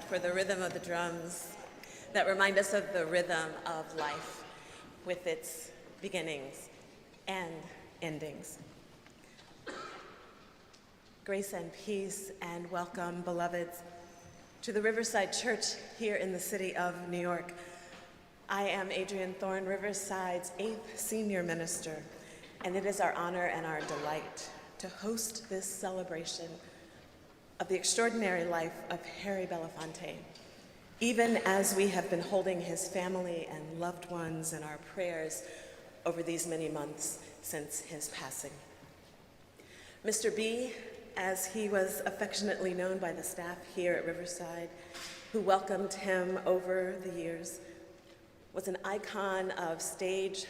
respect for the rhythm of the drums that remind us of the rhythm of life with its beginnings and endings. Grace and peace and welcome, beloveds, to the Riverside Church here in the city of New York. I am Adrienne Thorne, Riverside's 8th senior minister, and it is our honor and our delight to host this celebration of the extraordinary life of Harry Belafonte, even as we have been holding his family and loved ones in our prayers over these many months since his passing. Mr. B, as he was affectionately known by the staff here at Riverside, who welcomed him over the years, was an icon of stage,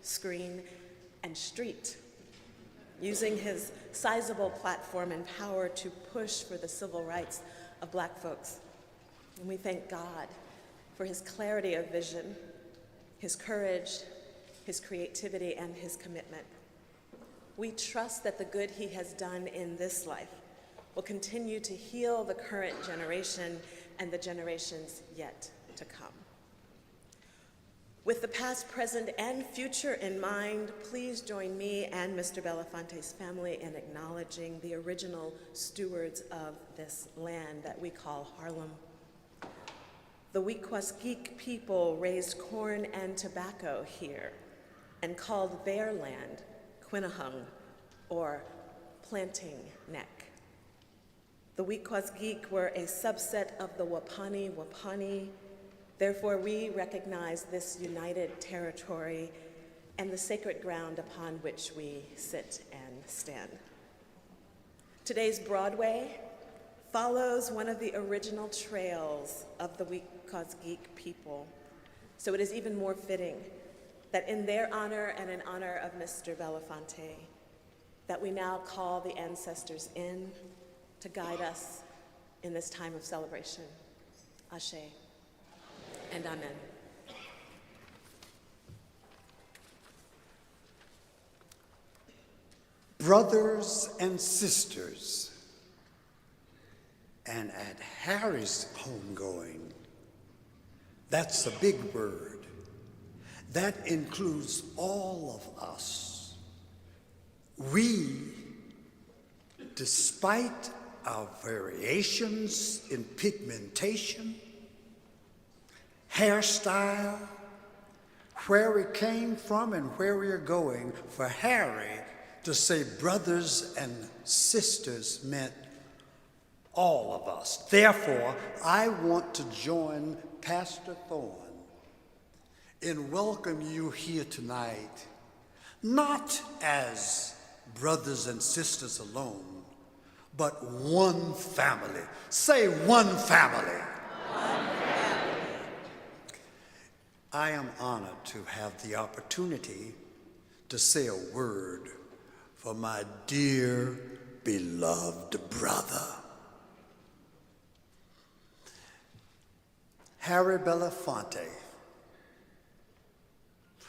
screen, and street, using his sizable platform and power to push for the civil rights of Black folks. And we thank God for his clarity of vision, his courage, his creativity, and his commitment. We trust that the good he has done in this life will continue to heal the current generation and the generations yet to come. With the past, present, and future in mind, please join me and Mr. Belafonte's family in acknowledging the original stewards of this land that we call Harlem. The Wequaskik people raised corn and tobacco here and called their land Quinahung, or Planting Neck. The Wequaskik were a subset of the Wapani. Therefore, we recognize this united territory and the sacred ground upon which we sit and stand. Today's Broadway follows one of the original trails of the Wequaskik people, so it is even more fitting that in their honor and in honor of Mr. Belafonte, that we now call the ancestors in to guide us in this time of celebration. Ashe and amen. Brothers and sisters, and at Harry's homegoing, that's a big word. That includes all of us. We, despite our variations in pigmentation, hairstyle, where we came from and where we are going, for Harry to say brothers and sisters meant all of us. Therefore, I want to join Pastor Thorne in welcoming you here tonight, not as brothers and sisters alone, but one family. Say one family. One family. I am honored to have the opportunity to say a word for my dear, beloved brother. Harry Belafonte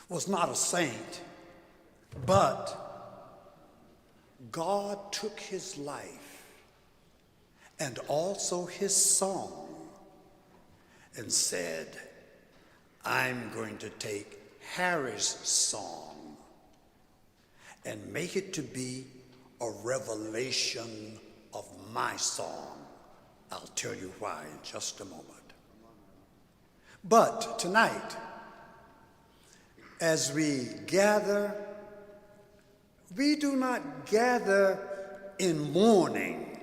was not a saint, but God took his life and also his song and said, I'm going to take Harry's song and make it to be a revelation of my song. I'll tell you why in just a moment. But tonight, as we gather, we do not gather in mourning.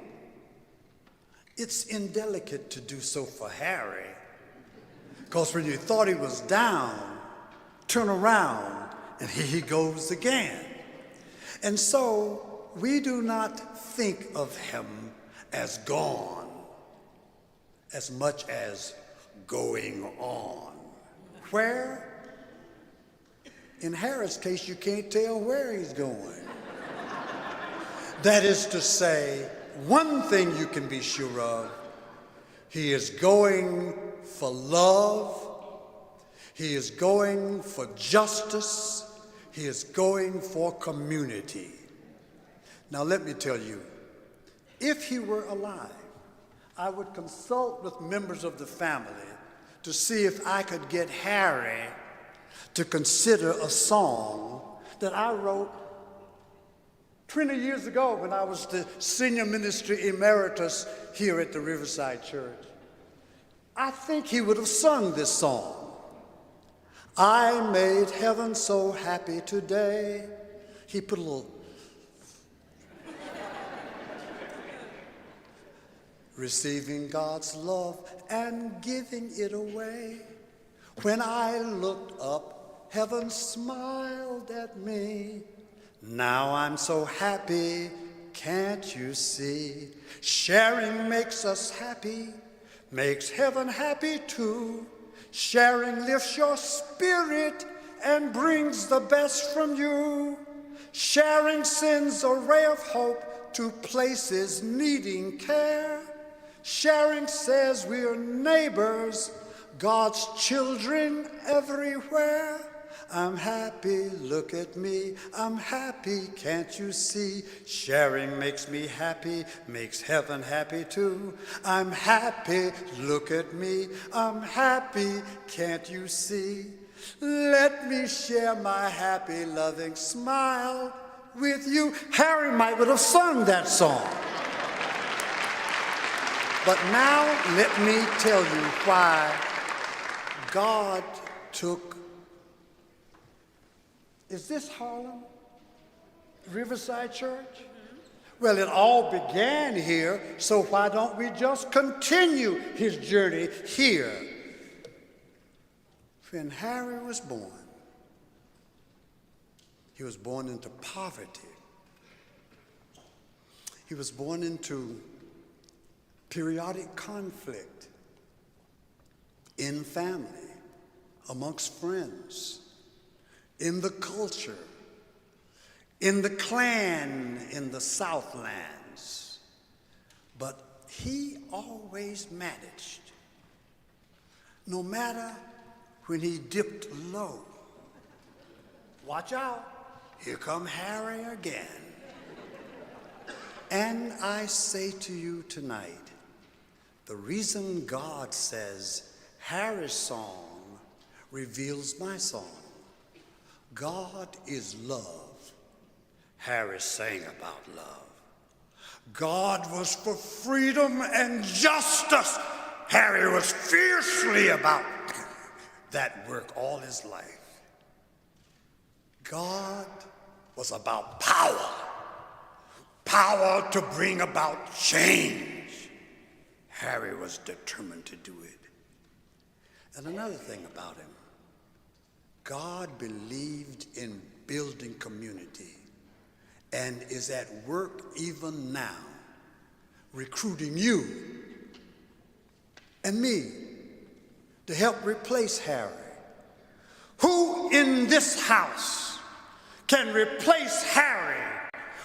It's indelicate to do so for Harry, because when you thought he was down, turn around and here he goes again. And so we do not think of him as gone as much as going on. Where? In Harry's case, you can't tell where he's going. That is to say, one thing you can be sure of, he is going for love, he is going for justice, he is going for community. Now let me tell you, if he were alive, I would consult with members of the family to see if I could get Harry to consider a song that I wrote 20 years ago when I was the senior ministry emeritus here at the Riverside Church. I think he would have sung this song. I made heaven so happy today. He put a little receiving God's love and giving it away. When I looked up, heaven smiled at me. Now I'm so happy, can't you see? Sharing makes us happy, makes heaven happy too. Sharing lifts your spirit and brings the best from you. Sharing sends a ray of hope to places needing care. Sharing says we're neighbors, God's children everywhere. I'm happy, look at me, I'm happy, can't you see? Sharing makes me happy, makes heaven happy too. I'm happy, look at me, I'm happy, can't you see? Let me share my happy, loving smile with you. Harry might would have sung that song. But now let me tell you why God took. Is this Harlem? Riverside Church? Mm-hmm. Well, it all began here, so why don't we just continue his journey here? When Harry was born, he was born into poverty. He was born into periodic conflict in family, amongst friends, in the culture, in the clan in the Southlands. But he always managed, no matter when he dipped low. Watch out, here come Harry again. And I say to you tonight, the reason God says Harry's song reveals my song. God is love. Harry sang about love. God was for freedom and justice. Harry was fiercely about that work all his life. God was about power. Power to bring about change. Harry was determined to do it. And another thing about him, God believed in building community and is at work even now, recruiting you and me to help replace Harry. Who in this house can replace Harry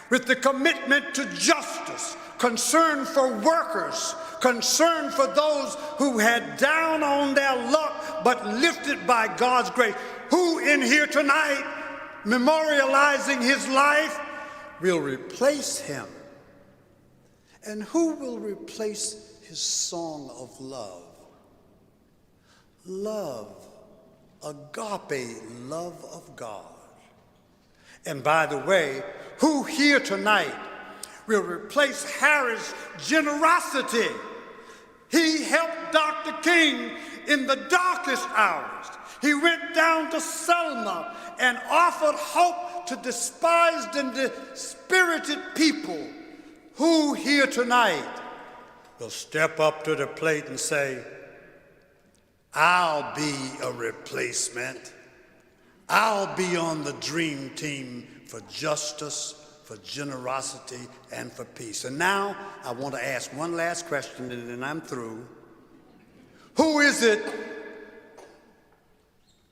with the commitment to justice, concern for workers, concern for those who had down on their luck but lifted by God's grace? Who in here tonight, memorializing his life, will replace him? And who will replace his song of love? Love, agape love of God. And by the way, who here tonight will replace Harry's generosity? He helped Dr. King in the darkest hours. He went down to Selma and offered hope to despised and dispirited people. Who here tonight will step up to the plate and say, I'll be a replacement. I'll be on the dream team for justice, for generosity, and for peace. And now I want to ask one last question and then I'm through. Who is it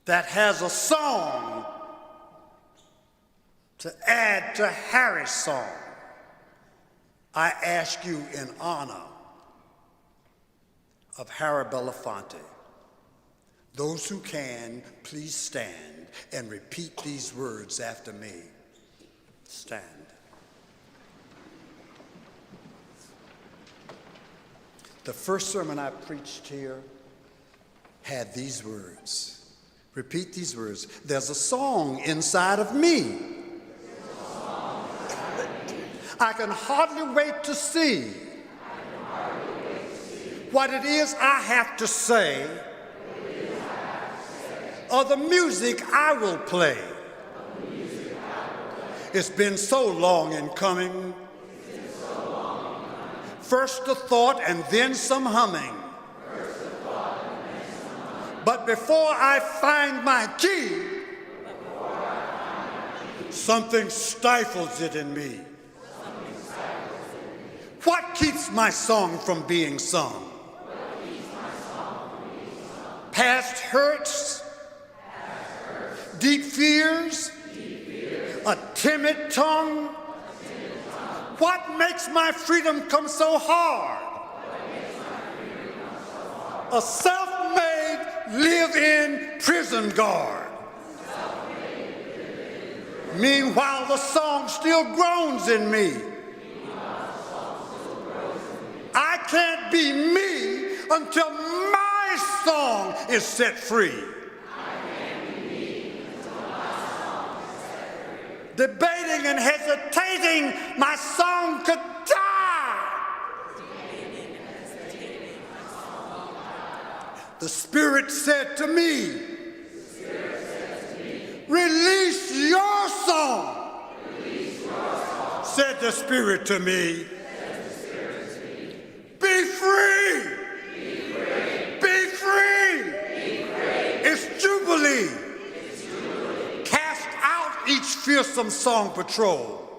that has a song to add to Harry's song? I ask you in honor of Harry Belafonte. Those who can, please stand and repeat these words after me. Stand. The first sermon I preached here had these words. Repeat these words. There's a song inside of me. I can hardly wait to see what it is I have to say, or the music I will play. It's been so long in coming. First a thought and then some humming. But before I find my key, something stifles it in me. What keeps my song from being sung? Past hurts, deep fears, a timid tongue. What makes my freedom come so hard? A self-made live-in prison guard. Meanwhile, the song still groans in me. I can't be me until my song is set free. Debating and hesitating, my song could die. The Spirit said to me, release your song. Said the Spirit to me, be free. Be free. It's Jubilee. Cast out each fearsome song patrol.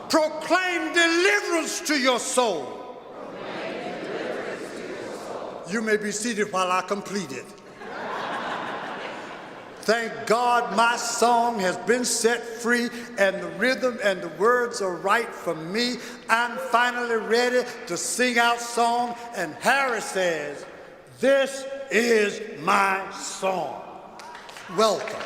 Proclaim deliverance to your soul. You may be seated while I complete it. Thank God my song has been set free and the rhythm and the words are right for me. I'm finally ready to sing out song, and Harry says, this is my song. Welcome.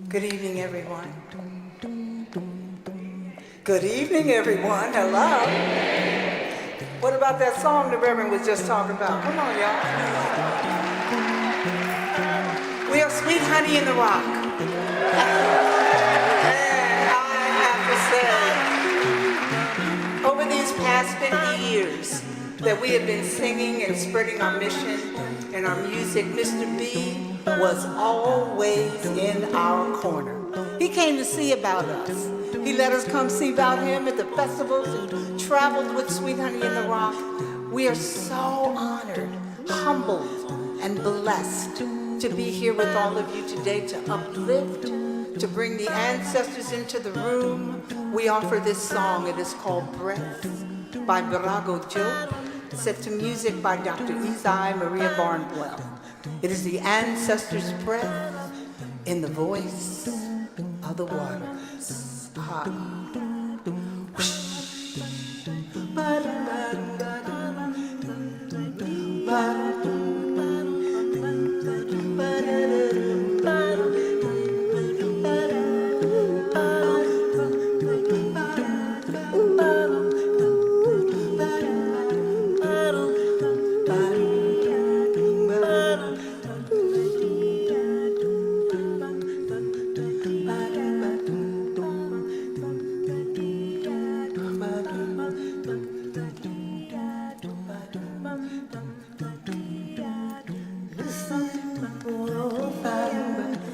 Good evening, everyone. Good evening, everyone. Hello. What about that song the Reverend was just talking about? Come on, y'all. We are Sweet Honey in the Rock. And I have to say, over these past 50 years that we have been singing and spreading our mission and our music, Mr. B was always in our corner. He came to see about us. He let us come see about him at the festivals and traveled with Sweet Honey in the Rock. We are so honored, humbled, and blessed to be here with all of you today to uplift, to bring the ancestors into the room. We offer this song. It is called Breath by Barago Joe, set to music by Dr. Isai Maria Barnwell. It is the ancestors' breath in the voice of the waters.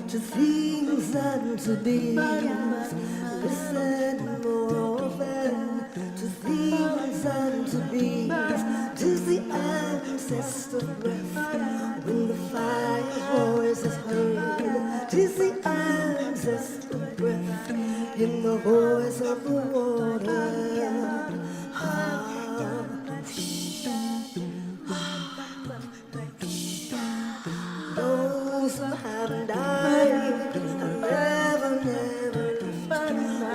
To things and to beings, listen more often to things and to beings, to the ancestor breath. When the fire's voice is heard, 'tis the ancestor breath in the voice of the water. Those who have died have never left.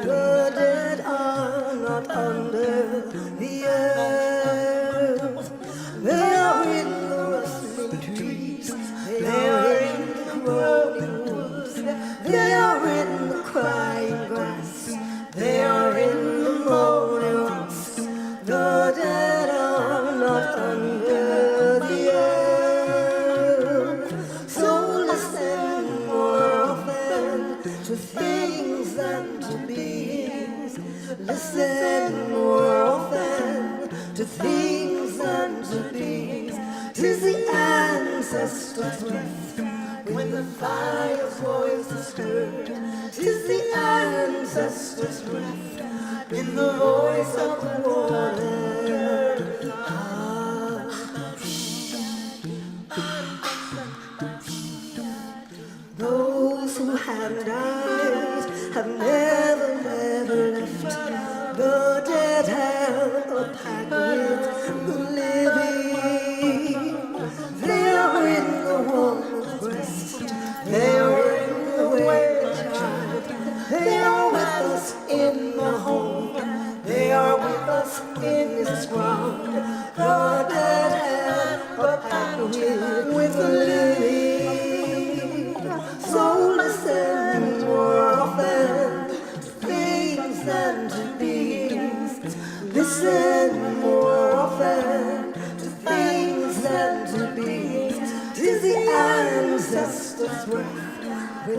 The dead are not under the earth. They are in the rustling trees. They are in the growing woods. They are in the crying grass. They are in the moaning rocks. The dead are not under the earth. So listen more often to things and to beings. Listen more often to things and to beings. 'Tis the ancestors' breath when the fire's voice is heard. 'Tis the ancestors' breath in the voice of the water. Those who have died have never left. The dead have a pact with the living. They are in the woman's breast. They are in the where child. They are with us in the home. They are with us in this ground. The dead have a pact with the living. So listen more often to things and to beings. Listen more often to things and to beings. 'Tis the ancestors' breath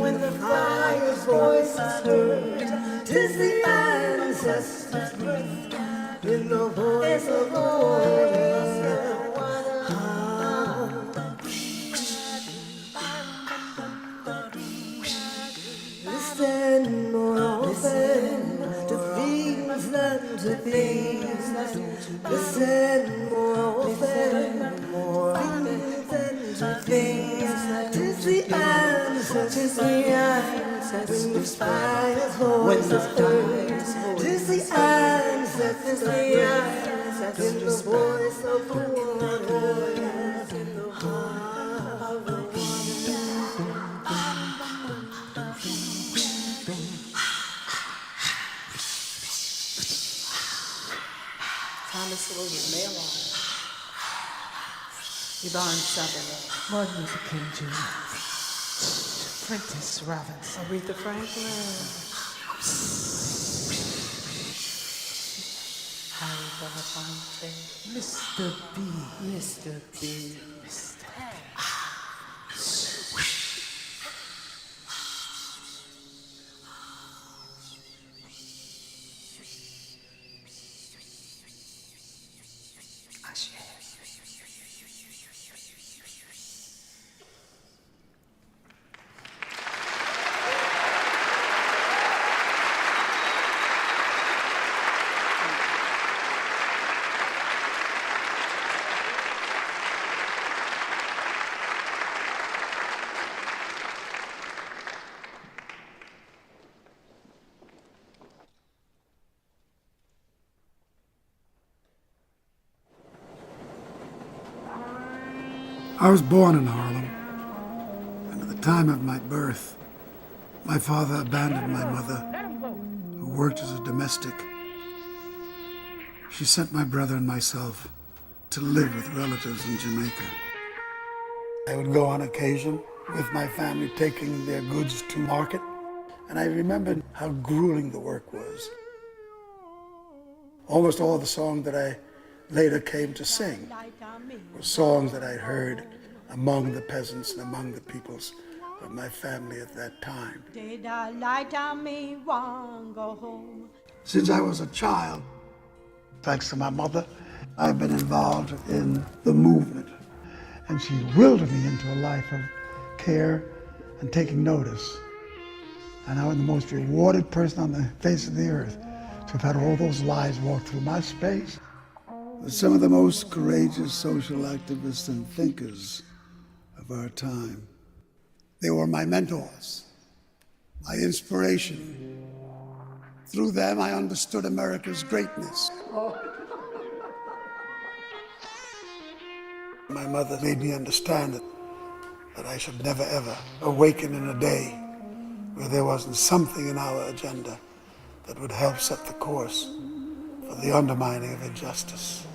when the fire's voice is heard. 'Tis the ancestors' breath in the voice of the water. Listen more often to things and to things. Listen more often to things. 'Tis the ancestors' when the fire's voice is heard. 'Tis the ancestors' in the voice of the water. Thomas William Mail Order. Yvonne Sutherland. Martin Luther King Jr. Prentice Robinson. Aretha Franklin. Harry Belafonte. Mr. B. Mr. B. Mr. I was born in Harlem, and at the time of my birth, my father abandoned my mother, who worked as a domestic. She sent my brother and myself to live with relatives in Jamaica. I would go on occasion with my family taking their goods to market, and I remembered how grueling the work was. Almost all the songs that I later came to sing were songs that I'd heard among the peasants and among the peoples of my family at that time. Did I lie down me wrong, go home? Since I was a child, thanks to my mother, I've been involved in the movement. And she willed me into a life of care and taking notice. And I was the most rewarded person on the face of the earth to have had all those lives walk through my space. were some of the most courageous social activists and thinkers of our time. They were my mentors, my inspiration. Through them, I understood America's greatness. My mother made me understand that I should never ever awaken in a day where there wasn't something in our agenda that would help set the course for the undermining of injustice.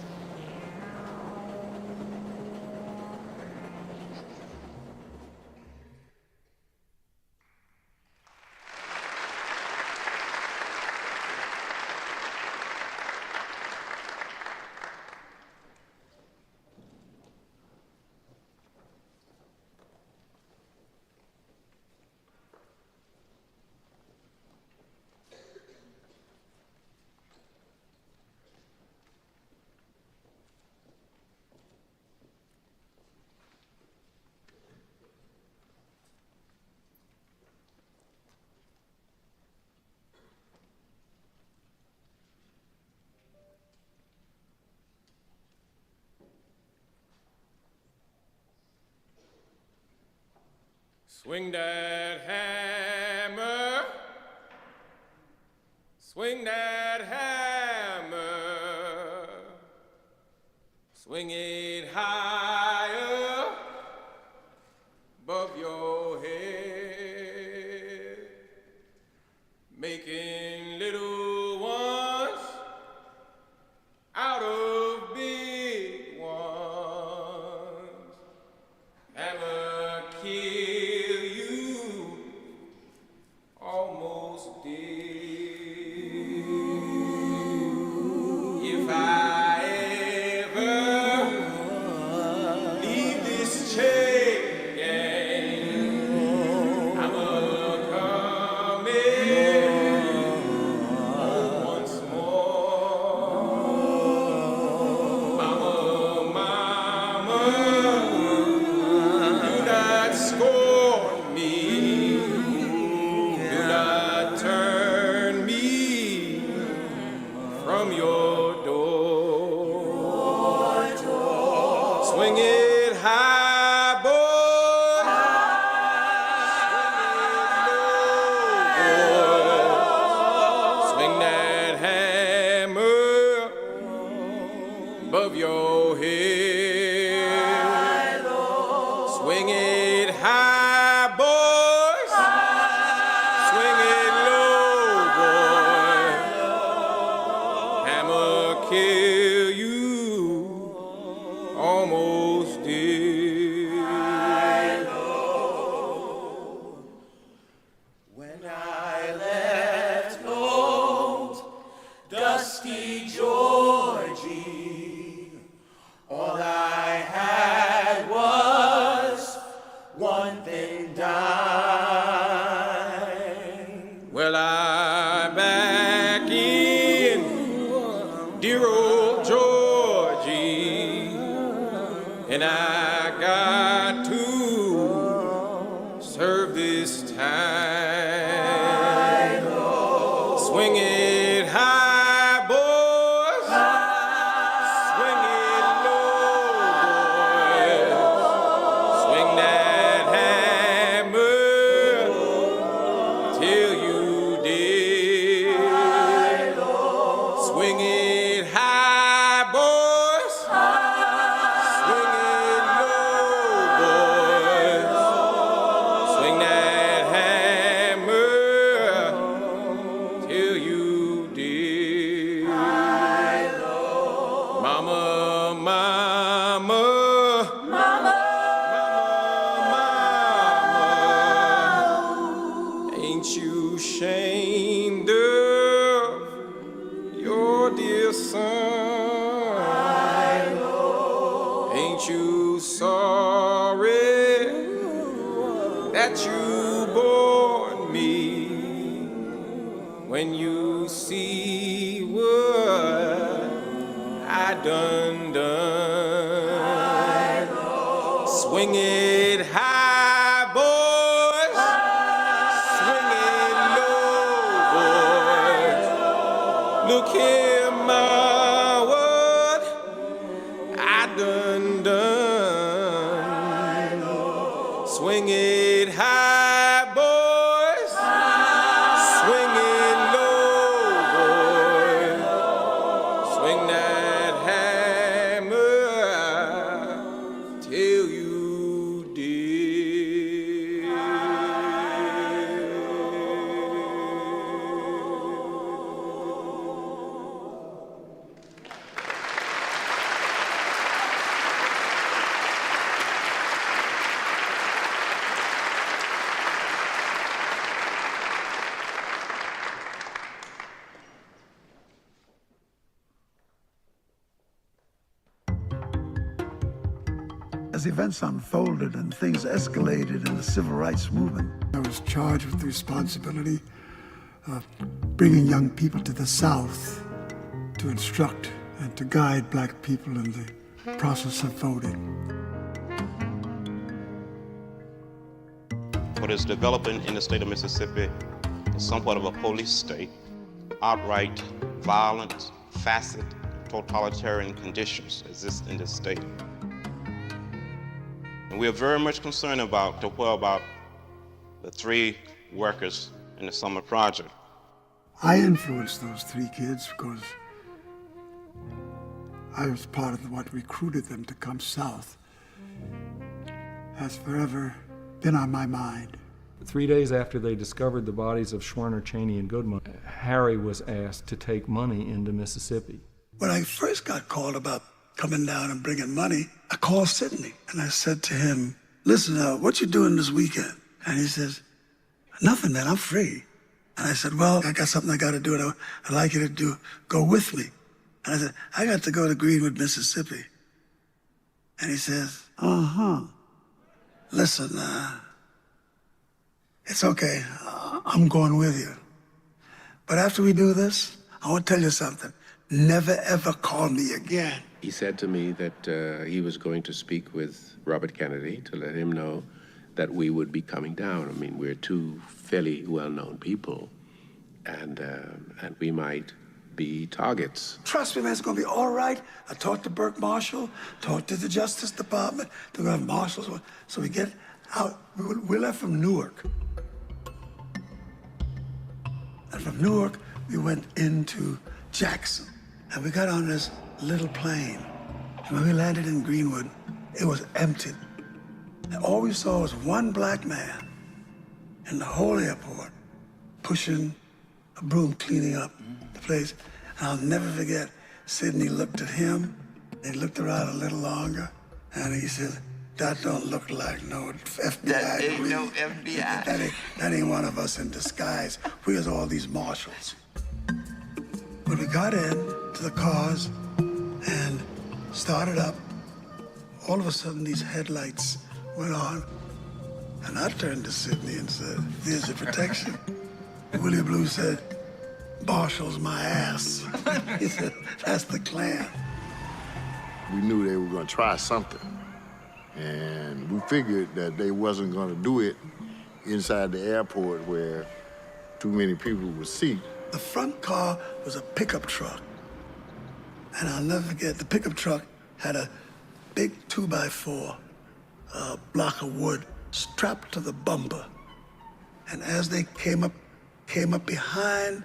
Swing that hammer, swing that hammer, swing it higher above your head, making little ones out of big ones. Hammer kill you, almost did. If I ever leave this chain gang, I'm a-coming once more. Mama, do not scorn me, do not turn me from your door. Swing it high, boy, swing it low, boy. Swing that hammer above your head. Swing it high, boys. Swing it low, boy. Hammer kill you, almost did. When I left old dusty Georgie, all I had was one thin dime. Well, I'm back in dear old Georgie, and I got to serve this time. Swing it high, boys. Swing it low, boys. Swing that hammer till you did. Swing it high, boys. Swing it low, boys. Swing that hammer till you did. Mama, mama, mama, ain't you ashamed of your dear son? Ain't you sorry that you bore me? When you see what I done. Swing it high, boys. Swing it low, boys. Look here, ma, what As events unfolded and things escalated in the civil rights movement, I was charged with the responsibility of bringing young people to the South to instruct and to guide black people in the process of voting. What is developing in the state of Mississippi is somewhat of a police state. Outright violent, facet, totalitarian conditions exist in this state. And we are very much concerned about the whereabouts the 3 workers in the summer project. I influenced those 3 kids because I was part of what recruited them to come south. Has forever been on my mind. 3 days after they discovered the bodies of Schwerner, Cheney, and Goodman, Harry was asked to take money into Mississippi. When I first got called about coming down and bringing money, I called Sidney and I said to him, listen, what you doing this weekend? And he says, nothing, man, I'm free. And I said, well, I got something I got to do, and I'd like you to go with me. And I said, I got to go to Greenwood, Mississippi. And he says, listen, it's okay, I'm going with you. But after we do this, I want to tell you something. Never, ever call me again. He said to me that he was going to speak with Robert Kennedy to let him know that we would be coming down. I mean, we're 2 fairly well-known people, and we might be targets. Trust me, man, it's gonna be all right. I talked to Burke Marshall, talked to the Justice Department, they're gonna have marshals. So we get out, we left from Newark. And from Newark, we went into Jackson. And we got on this little plane. And when we landed in Greenwood, it was empty. And all we saw was 1 black man in the whole airport pushing a broom, cleaning up the place. And I'll never forget, Sidney looked at him, he looked around a little longer, and he said, that don't look like no FBI. That ain't no FBI. That ain't one of us in disguise. We was all these marshals. When we got in to the cars and started up, all of a sudden these headlights went on. And I turned to Sidney and said, there's your protection. Willie Blue said, Marshall's my ass. He said, that's the Klan. We knew they were gonna try something. And we figured that they wasn't gonna do it inside the airport where too many people would see. The front car was a pickup truck. And I'll never forget, the pickup truck had a big 2x4 block of wood strapped to the bumper. And as they came up behind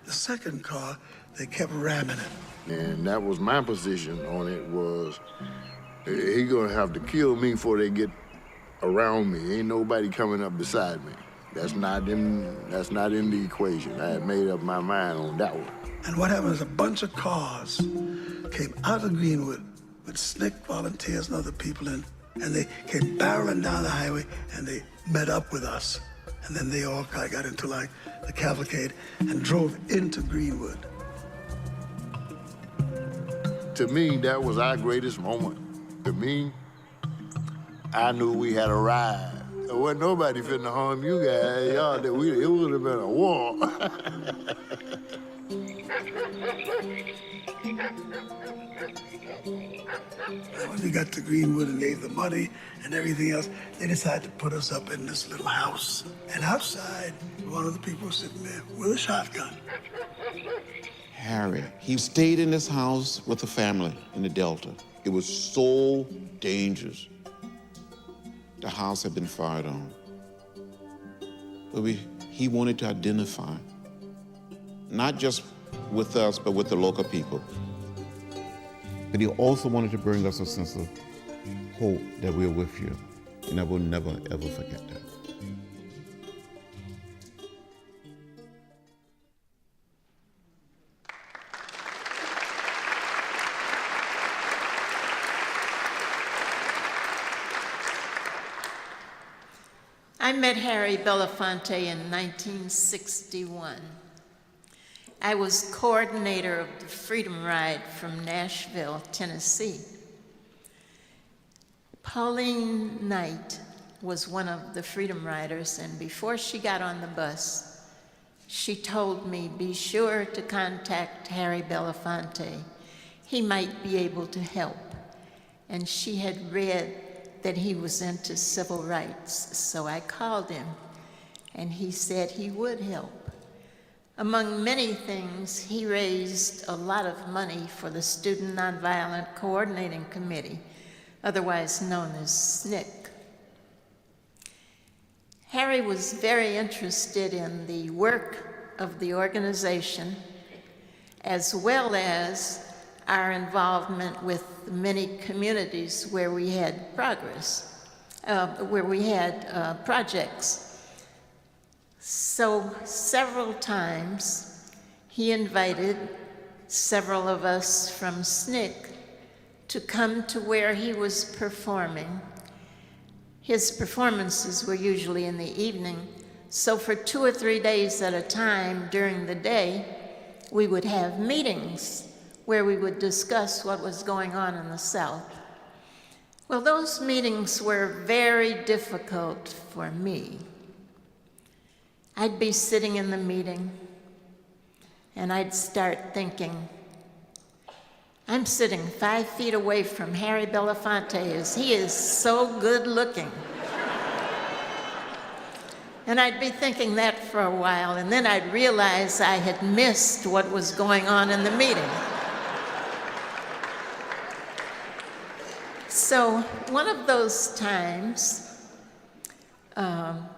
the second car, they kept ramming it. And that was my position on it, was he gonna have to kill me before they get around me. Ain't nobody coming up beside me. That's not in the equation. I had made up my mind on that one. And what happened is a bunch of cars came out of Greenwood with SNCC volunteers and other people in, and they came barreling down the highway and they met up with us. And then they all kind of got into like the cavalcade and drove into Greenwood. To me, that was our greatest moment. To me, I knew we had arrived. There wasn't nobody finna harm you guys. Y'all, it would have been a war. When we got to Greenwood and gave the money and everything else, they decided to put us up in this little house. And outside, one of the people was sitting there with a shotgun. Harry, he stayed in this house with the family in the Delta. It was so dangerous. The house had been fired on. But he wanted to identify, not just with us, but with the local people. But he also wanted to bring us a sense of hope that we're with you. And I will never, ever forget that. I met Harry Belafonte in 1961. I was coordinator of the Freedom Ride from Nashville, Tennessee. Pauline Knight was one of the Freedom Riders, and before she got on the bus, she told me, be sure to contact Harry Belafonte. He might be able to help. And she had read that he was into civil rights, so I called him, and he said he would help. Among many things, he raised a lot of money for the Student Nonviolent Coordinating Committee, otherwise known as SNCC. Harry was very interested in the work of the organization, as well as our involvement with many communities where we had projects. So several times he invited several of us from SNCC to come to where he was performing. His performances were usually in the evening, so for 2 or 3 days at a time during the day, we would have meetings where we would discuss what was going on in the South. Well, those meetings were very difficult for me. I'd be sitting in the meeting, and I'd start thinking, I'm sitting 5 feet away from Harry Belafonte as he is so good looking. And I'd be thinking that for a while, and then I'd realize I had missed what was going on in the meeting. So one of those times,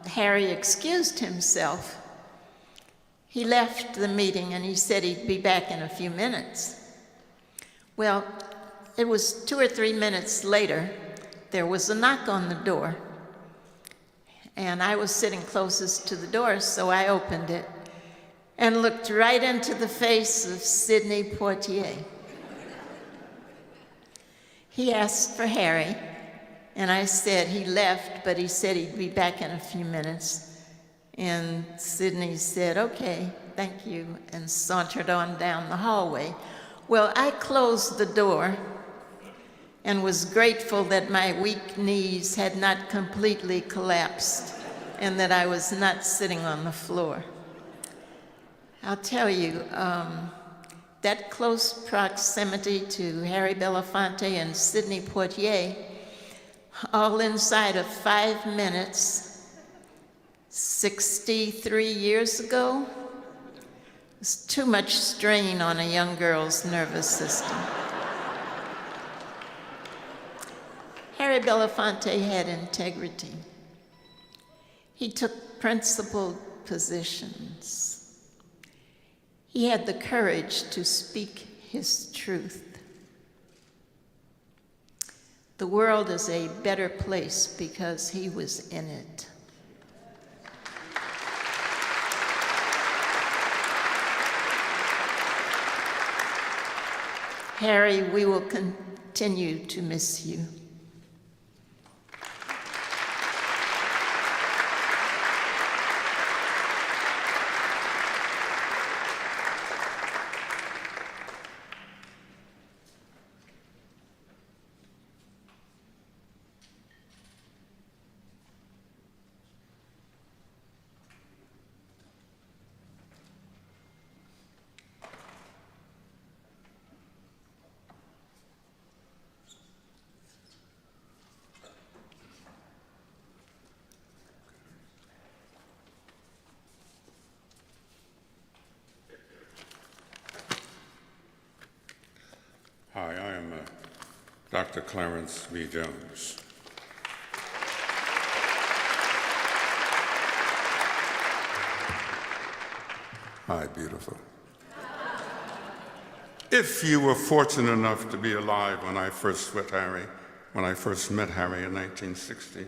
Harry excused himself. He left the meeting and he said he'd be back in a few minutes. Well, it was 2 or 3 minutes later, there was a knock on the door. And I was sitting closest to the door, so I opened it and looked right into the face of Sidney Poitier. He asked for Harry, and I said he left, but he said he'd be back in a few minutes. And Sidney said, okay, thank you, and sauntered on down the hallway. Well, I closed the door and was grateful that my weak knees had not completely collapsed and that I was not sitting on the floor. I'll tell you, that close proximity to Harry Belafonte and Sidney Poitier, all inside of 5 minutes, 63 years ago, was too much strain on a young girl's nervous system. Harry Belafonte had integrity. He took principled positions. He had the courage to speak his truth. The world is a better place because he was in it. Harry, we will continue to miss you. Hi, I am Dr. Clarence V. Jones. Hi, beautiful. If you were fortunate enough to be alive when I first met Harry in 1960,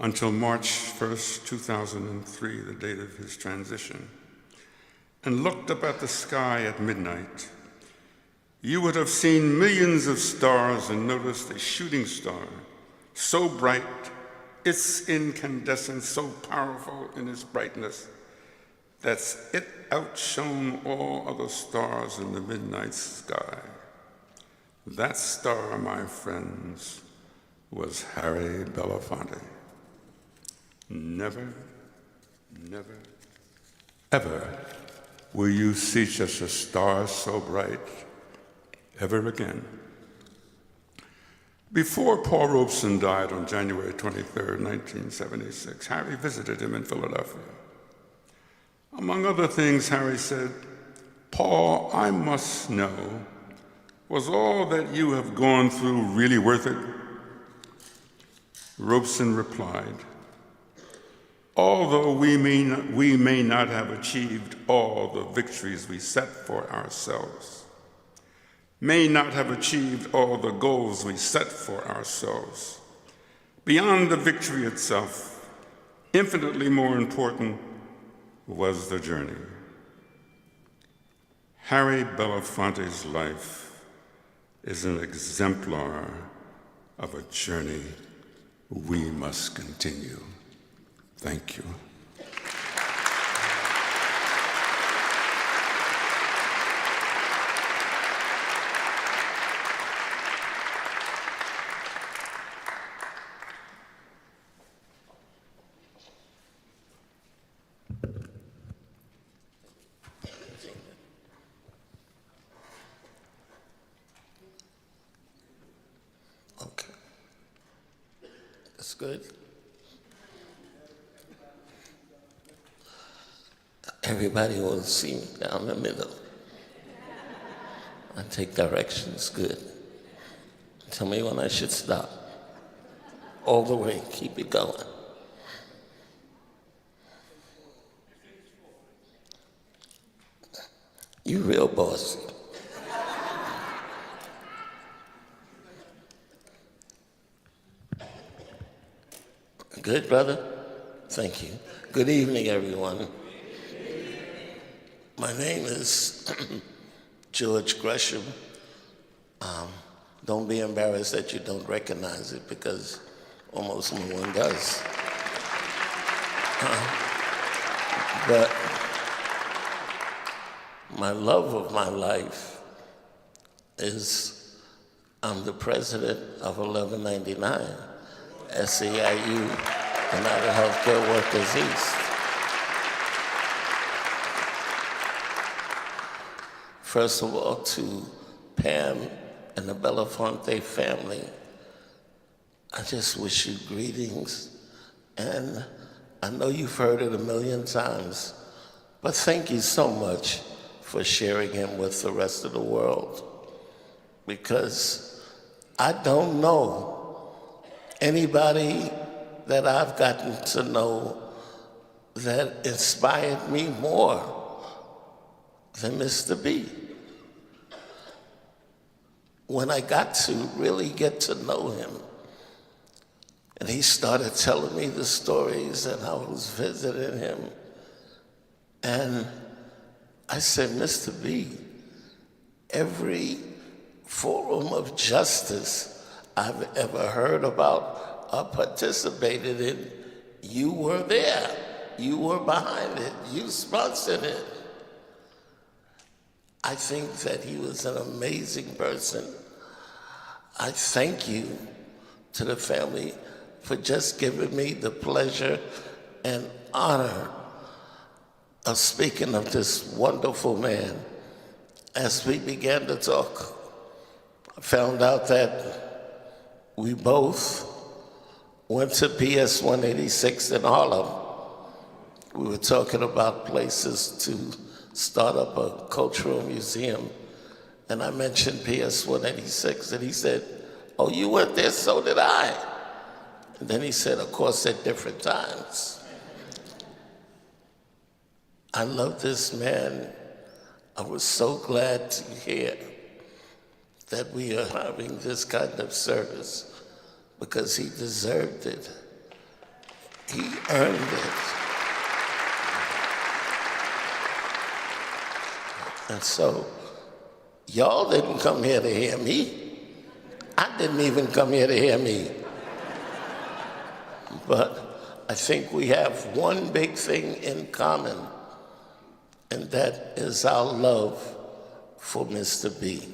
until March 1st, 2003, the date of his transition, and looked up at the sky at midnight, you would have seen millions of stars and noticed a shooting star so bright, its incandescence so powerful in its brightness, that it outshone all other stars in the midnight sky. That star, my friends, was Harry Belafonte. Never, never, ever will you see such a star so bright ever again. Before Paul Robeson died on January 23, 1976, Harry visited him in Philadelphia. Among other things, Harry said, "Paul, I must know, was all that you have gone through really worth it?" Robeson replied, "Although we may not have achieved all the victories we set for ourselves, may not have achieved all the goals we set for ourselves, beyond the victory itself, infinitely more important was the journey." Harry Belafonte's life is an exemplar of a journey we must continue. Thank you. Okay. That's good. Everybody wants to see me down the middle. I take directions good. Tell me when I should stop. All the way, keep it going. You real boss. Good, brother? Thank you. Good evening, everyone. My name is George Gresham. Don't be embarrassed that you don't recognize it, because almost no one does. But my love of my life is I'm the president of 1199, SEIU, United Healthcare Workers East. First of all, to Pam and the Belafonte family, I just wish you greetings. And I know you've heard it a million times, but thank you so much for sharing him with the rest of the world. Because I don't know anybody that I've gotten to know that inspired me more than Mr. B. When I got to really get to know him, and he started telling me the stories, and I was visiting him, and I said, Mr. B, every forum of justice I've ever heard about or participated in, you were there. You were behind it. You sponsored it. I think that he was an amazing person. I thank you to the family for just giving me the pleasure and honor of speaking of this wonderful man. As we began to talk, I found out that we both went to PS 186 in Harlem. We were talking about places to start up a cultural museum. And I mentioned PS 186, and he said, oh, you went there, so did I. And then he said, of course, at different times. I love this man. I was so glad to hear that we are having this kind of service, because he deserved it. He earned it. And so, y'all didn't come here to hear me. I didn't even come here to hear me. But I think we have one big thing in common, and that is our love for Mr. B.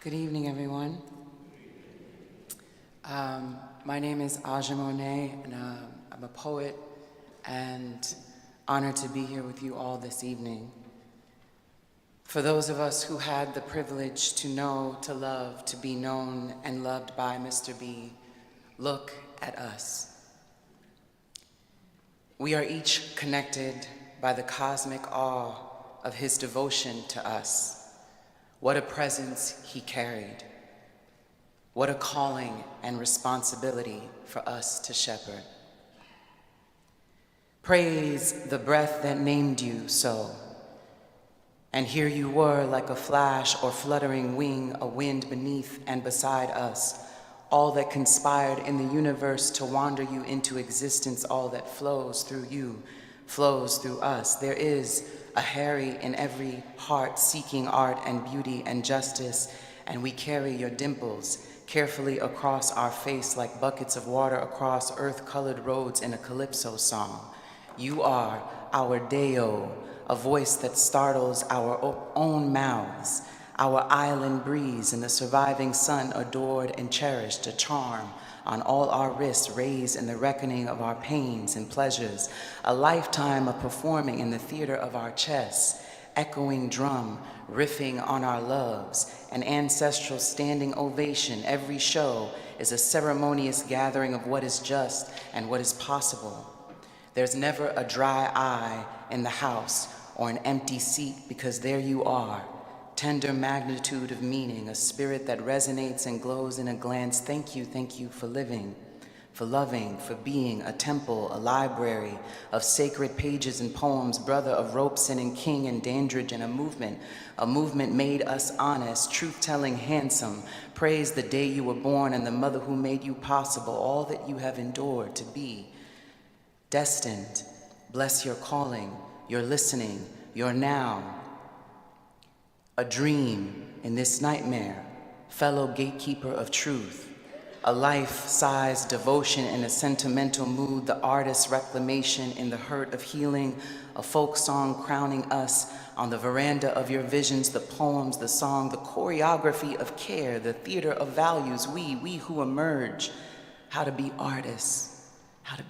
Good evening, everyone. My name is Aja Monet, and I'm a poet, and honored to be here with you all this evening. For those of us who had the privilege to know, to love, to be known and loved by Mr. B, look at us. We are each connected by the cosmic awe of his devotion to us. What a presence he carried. What a calling and responsibility for us to shepherd. Praise the breath that named you so. And here you were like a flash or fluttering wing, a wind beneath and beside us, all that conspired in the universe to wander you into existence, all that flows through you, flows through us. There is a Harry in every heart seeking art and beauty and justice, and we carry your dimples carefully across our face like buckets of water across earth-colored roads in a calypso song. You are our Deo, a voice that startles our own mouths, our island breeze and the surviving sun adored and cherished, a charm on all our wrists raised in the reckoning of our pains and pleasures, a lifetime of performing in the theater of our chests, echoing drum, riffing on our loves, an ancestral standing ovation. Every show is a ceremonious gathering of what is just and what is possible. There's never a dry eye in the house or an empty seat, because there you are, tender magnitude of meaning, a spirit that resonates and glows in a glance. Thank you for living, for loving, for being a temple, a library of sacred pages and poems, brother of Robeson and King and Dandridge, and a movement made us honest, truth-telling, handsome. Praise the day you were born and the mother who made you possible, all that you have endured to be. Destined, bless your calling, your listening, your now. A dream in this nightmare, fellow gatekeeper of truth. A life-sized devotion in a sentimental mood, the artist's reclamation in the hurt of healing, a folk song crowning us on the veranda of your visions, the poems, the song, the choreography of care, the theater of values, we who emerge, how to be artists, how to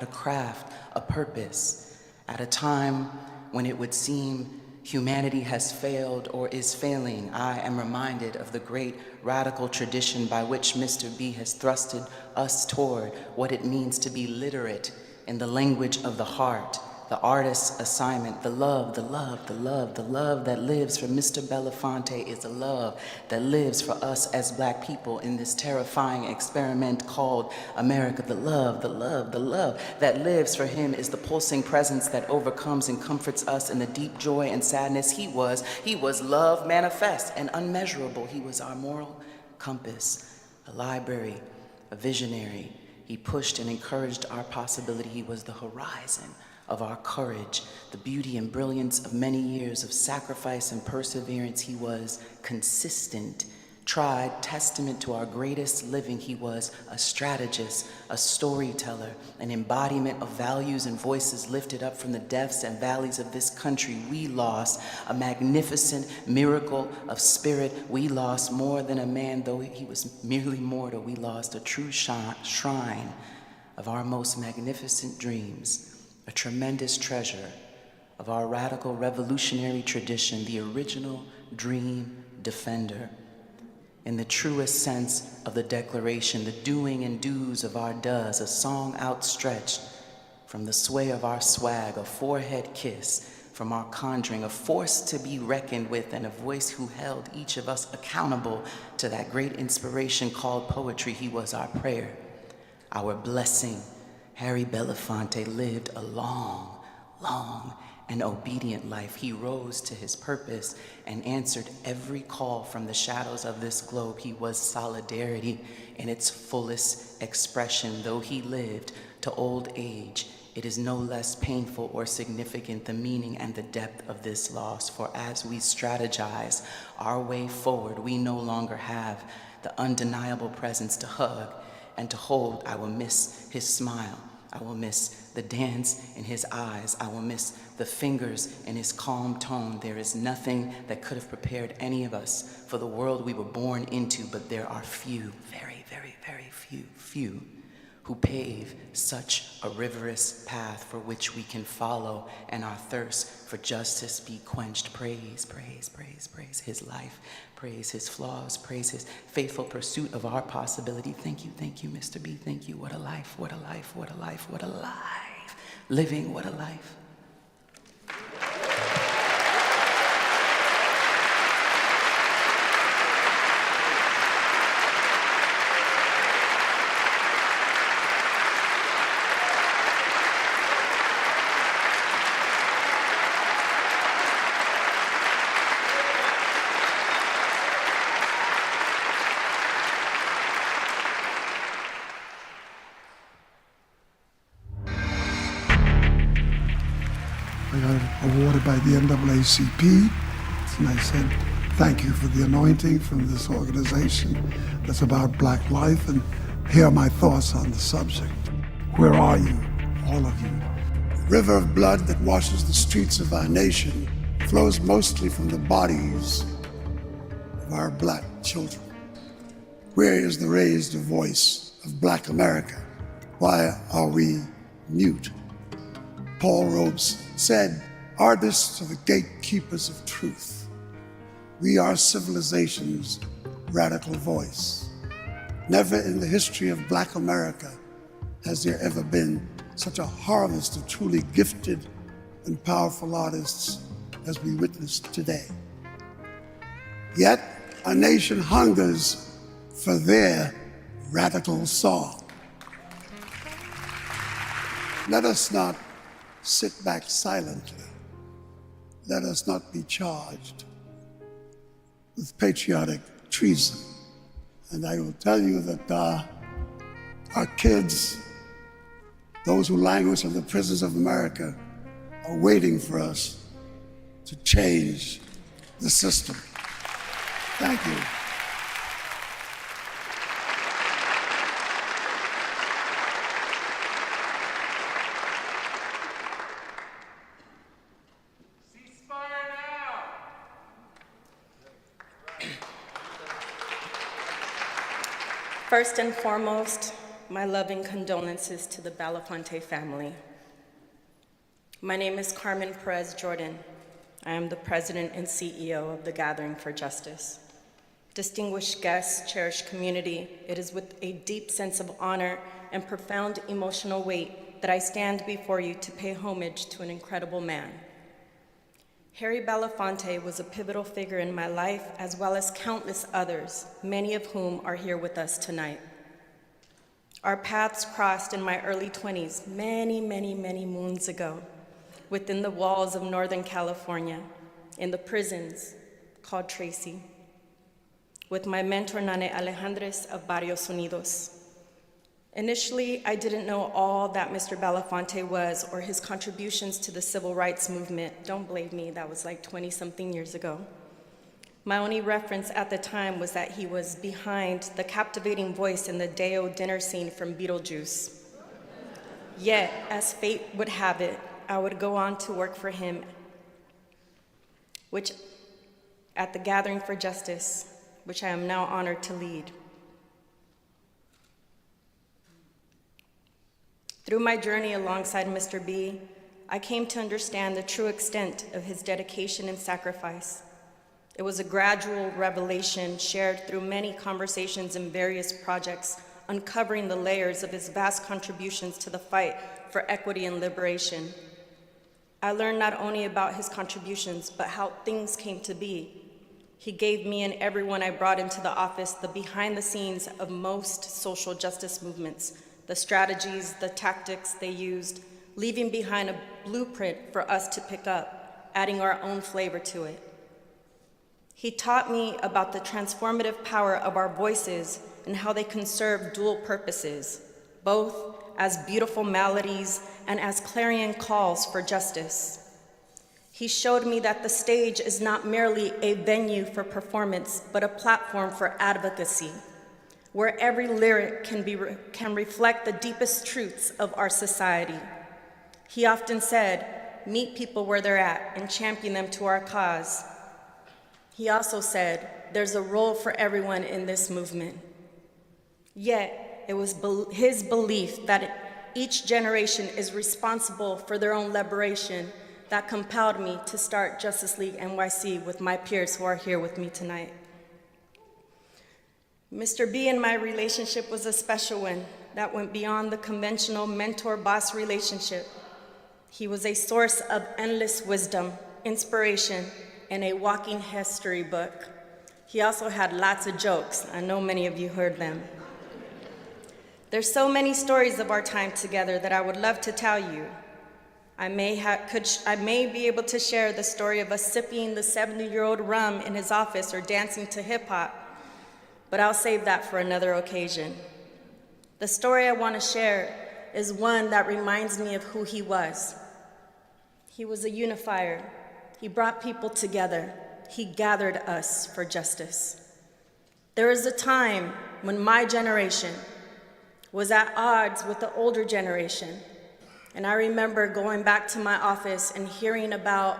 craft a purpose at a time when it would seem humanity has failed or is failing. I am reminded of the great radical tradition by which Mr. B has thrusted us toward what it means to be literate in the language of the heart, the artist's assignment, the love that lives for Mr. Belafonte is a love that lives for us as Black people in this terrifying experiment called America. The love that lives for him is the pulsing presence that overcomes and comforts us in the deep joy and sadness. He was love manifest and unmeasurable. He was our moral compass, a library, a visionary. He pushed and encouraged our possibility. He was the horizon of our courage, the beauty and brilliance of many years of sacrifice and perseverance. He was consistent, tried, testament to our greatest living. He was a strategist, a storyteller, an embodiment of values and voices lifted up from the depths and valleys of this country. We lost a magnificent miracle of spirit. We lost more than a man, though he was merely mortal. We lost a true shrine of our most magnificent dreams, a tremendous treasure of our radical revolutionary tradition, the original dream defender. In the truest sense of the declaration, the doing and do's of our does, a song outstretched from the sway of our swag, a forehead kiss from our conjuring, a force to be reckoned with, and a voice who held each of us accountable to that great inspiration called poetry. He was our prayer, our blessing. Harry Belafonte lived a long and obedient life. He rose to his purpose and answered every call from the shadows of this globe. He was solidarity in its fullest expression. Though he lived to old age, it is no less painful or significant, the meaning and the depth of this loss. For as we strategize our way forward, we no longer have the undeniable presence to hug and to hold. I will miss his smile, I will miss the dance in his eyes. I will miss the fingers in his calm tone. There is nothing that could have prepared any of us for the world we were born into, but there are few, very, very, very few, who pave such a rigorous path for which we can follow, and our thirst for justice be quenched. Praise, praise, praise, praise his life, praise his flaws, praise his faithful pursuit of our possibility. Thank you, Mr. B. Thank you. What a life, what a life, what a life, what a life. Living, what a life. I got awarded by the NAACP, and I said, thank you for the anointing from this organization that's about Black life, and here are my thoughts on the subject. Where are you, all of you? The river of blood that washes the streets of our nation flows mostly from the bodies of our Black children. Where is the raised voice of Black America? Why are we mute? Paul Robes said, artists are the gatekeepers of truth. We are civilization's radical voice. Never in the history of Black America has there ever been such a harvest of truly gifted and powerful artists as we witness today. Yet, our nation hungers for their radical song. Let us not sit back silently. Let us not be charged with patriotic treason. And I will tell you that our kids, those who languish in the prisons of America, are waiting for us to change the system. Thank you. First and foremost, my loving condolences to the Belafonte family. My name is Carmen Perez Jordan. I am the president and CEO of the Gathering for Justice. Distinguished guests, cherished community, it is with a deep sense of honor and profound emotional weight that I stand before you to pay homage to an incredible man. Harry Belafonte was a pivotal figure in my life, as well as countless others, many of whom are here with us tonight. Our paths crossed in my early 20s, many, many, many moons ago, within the walls of Northern California, in the prisons called Tracy, with my mentor, Nane Alejandres of Barrios Unidos. Initially, I didn't know all that Mr. Belafonte was or his contributions to the civil rights movement. Don't blame me, that was like 20-something years ago. My only reference at the time was that he was behind the captivating voice in the Deo dinner scene from Beetlejuice. Yet, as fate would have it, I would go on to work for him, which at the Gathering for Justice, which I am now honored to lead. Through my journey alongside Mr. B, I came to understand the true extent of his dedication and sacrifice. It was a gradual revelation shared through many conversations and various projects, uncovering the layers of his vast contributions to the fight for equity and liberation. I learned not only about his contributions, but how things came to be. He gave me and everyone I brought into the office the behind the scenes of most social justice movements, the strategies, the tactics they used, leaving behind a blueprint for us to pick up, adding our own flavor to it. He taught me about the transformative power of our voices and how they can serve dual purposes, both as beautiful melodies and as clarion calls for justice. He showed me that the stage is not merely a venue for performance, but a platform for advocacy. where every lyric can reflect the deepest truths of our society. He often said, "Meet people where they're at and champion them to our cause." He also said, "There's a role for everyone in this movement." Yet, it was his belief that each generation is responsible for their own liberation that compelled me to start Justice League NYC with my peers who are here with me tonight. Mr. B and my relationship was a special one that went beyond the conventional mentor-boss relationship. He was a source of endless wisdom, inspiration, and a walking history book. He also had lots of jokes. I know many of you heard them. There's so many stories of our time together that I would love to tell you. I may be able to share the story of us sipping the 70-year-old rum in his office or dancing to hip-hop, but I'll save that for another occasion. The story I want to share is one that reminds me of who he was. He was a unifier. He brought people together. He gathered us for justice. There was a time when my generation was at odds with the older generation, and I remember going back to my office and hearing about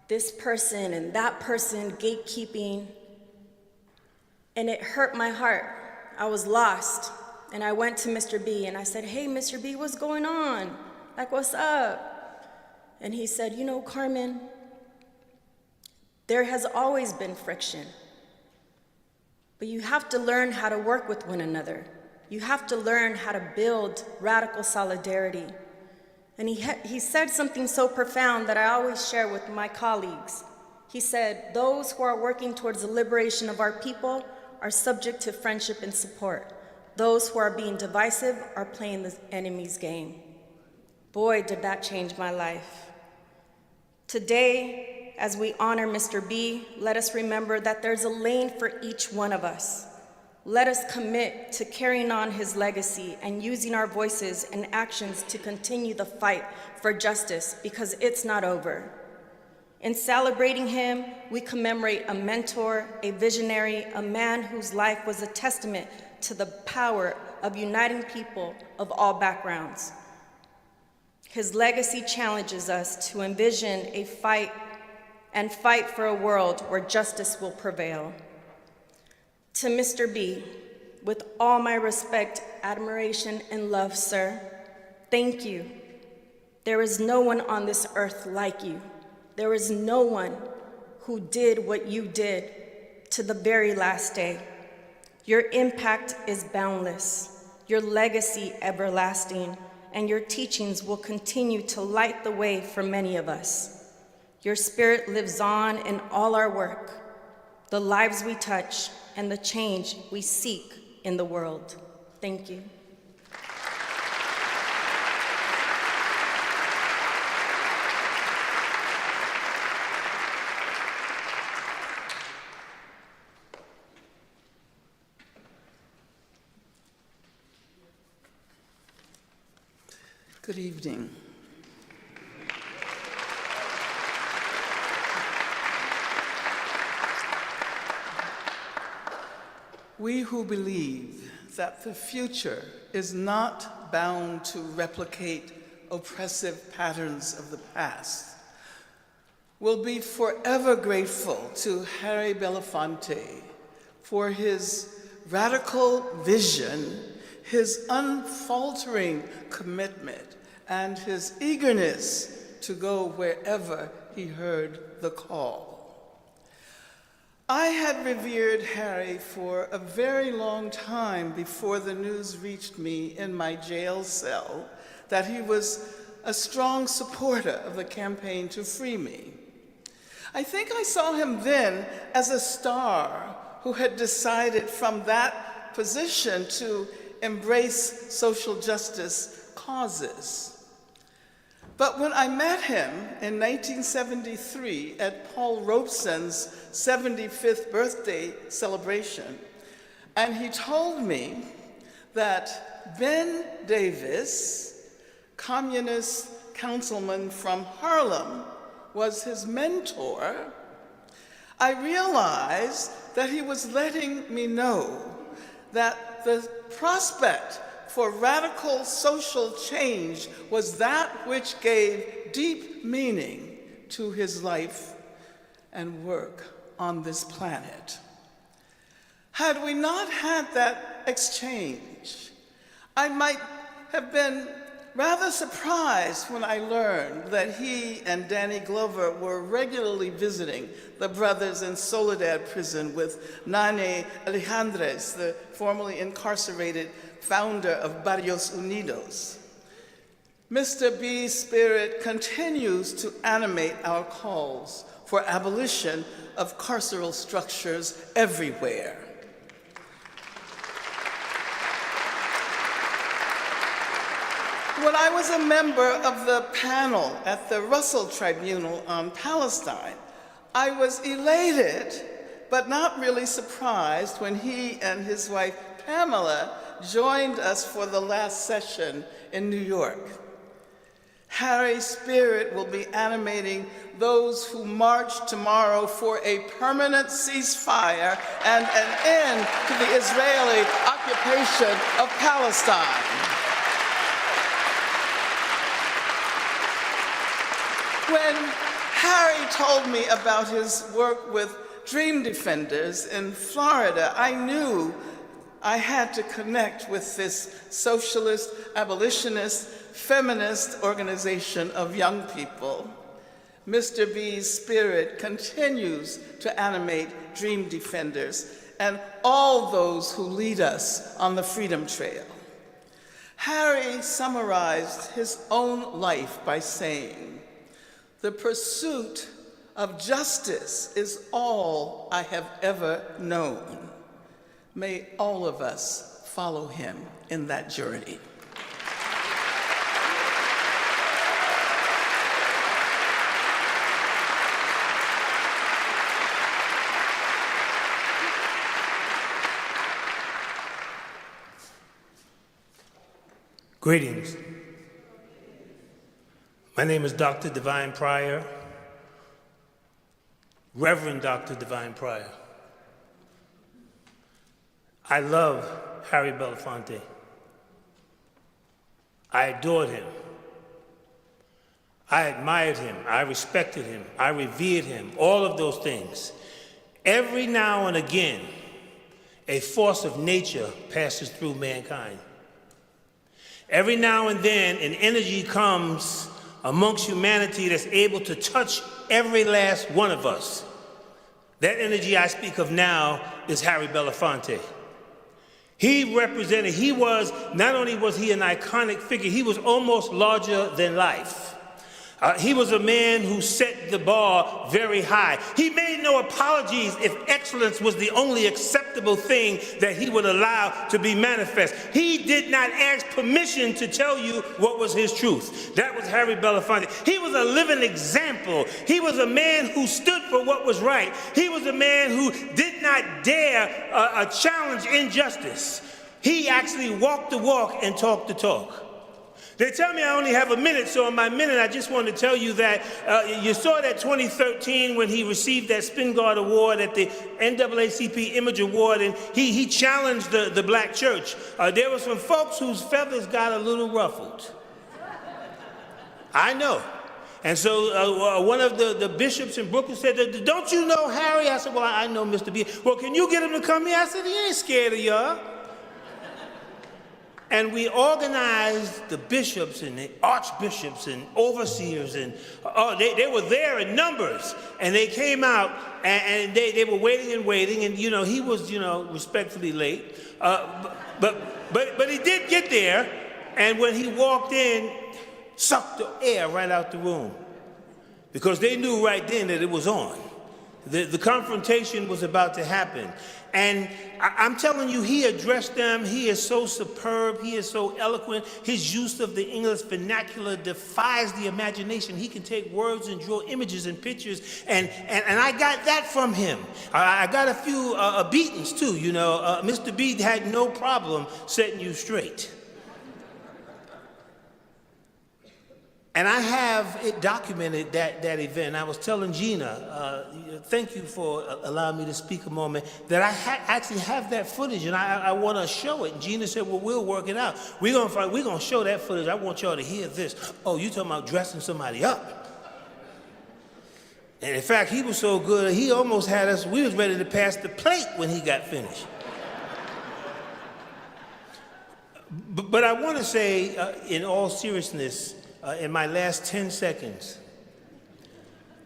this person and that person gatekeeping, and it hurt my heart. I was lost, and I went to Mr. B and I said, "Hey, Mr. B, what's going on? Like, what's up?" And he said, "You know, Carmen, there has always been friction, but you have to learn how to work with one another. You have to learn how to build radical solidarity." And he said something so profound that I always share with my colleagues. He said, "Those who are working towards the liberation of our people are subject to friendship and support. Those who are being divisive are playing the enemy's game." Boy, did that change my life. Today, as we honor Mr. B, let us remember that there's a lane for each one of us. Let us commit to carrying on his legacy and using our voices and actions to continue the fight for justice, because it's not over. In celebrating him, we commemorate a mentor, a visionary, a man whose life was a testament to the power of uniting people of all backgrounds. His legacy challenges us to envision a fight for a world where justice will prevail. To Mr. B, with all my respect, admiration, and love, sir, thank you. There is no one on this earth like you. There is no one who did what you did to the very last day. Your impact is boundless, your legacy everlasting, and your teachings will continue to light the way for many of us. Your spirit lives on in all our work, the lives we touch, and the change we seek in the world. Thank you. Good evening. We who believe that the future is not bound to replicate oppressive patterns of the past will be forever grateful to Harry Belafonte for his radical vision, his unfaltering commitment, and his eagerness to go wherever he heard the call. I had revered Harry for a very long time before the news reached me in my jail cell that he was a strong supporter of the campaign to free me. I think I saw him then as a star who had decided from that position to embrace social justice causes. But when I met him in 1973 at Paul Robeson's 75th birthday celebration, and he told me that Ben Davis, communist councilman from Harlem, was his mentor, I realized that he was letting me know that the prospect for radical social change was that which gave deep meaning to his life and work on this planet. Had we not had that exchange, I might have been rather surprised when I learned that he and Danny Glover were regularly visiting the brothers in Soledad prison with Nane Alejandres, the formerly incarcerated founder of Barrios Unidos. Mr. B's spirit continues to animate our calls for abolition of carceral structures everywhere. When I was a member of the panel at the Russell Tribunal on Palestine, I was elated, but not really surprised when he and his wife, Pamela, joined us for the last session in New York. Harry's spirit will be animating those who march tomorrow for a permanent ceasefire and an end to the Israeli occupation of Palestine. When Harry told me about his work with Dream Defenders in Florida, I knew I had to connect with this socialist, abolitionist, feminist organization of young people. Mr. B's spirit continues to animate Dream Defenders and all those who lead us on the Freedom Trail. Harry summarized his own life by saying, "The pursuit of justice is all I have ever known." May all of us follow him in that journey. Greetings. My name is Dr. Divine Pryor, Reverend Dr. Divine Pryor. I love Harry Belafonte. I adored him. I admired him. I respected him. I revered him. All of those things. Every now and again, a force of nature passes through mankind. Every now and then, an energy comes amongst humanity that's able to touch every last one of us. That energy I speak of now is Harry Belafonte. Not only was he an iconic figure, he was almost larger than life. He was a man who set the bar very high. He made no apologies if excellence was the only acceptable thing that he would allow to be manifest. He did not ask permission to tell you what was his truth. That was Harry Belafonte. He was a living example. He was a man who stood for what was right. He was a man who did not dare challenge injustice. He actually walked the walk and talked the talk. They tell me I only have a minute, so in my minute I just want to tell you that you saw that 2013 when he received that Spingard Award at the NAACP Image Award, and he challenged the black church. There were some folks whose feathers got a little ruffled. I know. And so one of the bishops in Brooklyn said, "Don't you know Harry?" I said, "Well, I know Mr. B." "Well, can you get him to come here?" I said, "He ain't scared of y'all." And we organized the bishops and the archbishops and overseers, and they were there in numbers. And they came out, and they were waiting, and he was, respectfully late. But he did get there, and when he walked in, sucked the air right out the room. Because they knew right then that it was on. The confrontation was about to happen. And I'm telling you, he addressed them. He is so superb. He is so eloquent. His use of the English vernacular defies the imagination. He can take words and draw images and pictures. And I got that from him. I got a few beatings, too. Mr. B had no problem setting you straight. And I have it documented, that event. I was telling Gina, thank you for allowing me to speak a moment, that I actually have that footage and I want to show it. And Gina said, well, we'll work it out. We're gonna show that footage. I want y'all to hear this. Oh, you talking about dressing somebody up. And in fact, he was so good, he almost had us, we was ready to pass the plate when he got finished. But I want to say, in all seriousness, in my last 10 seconds,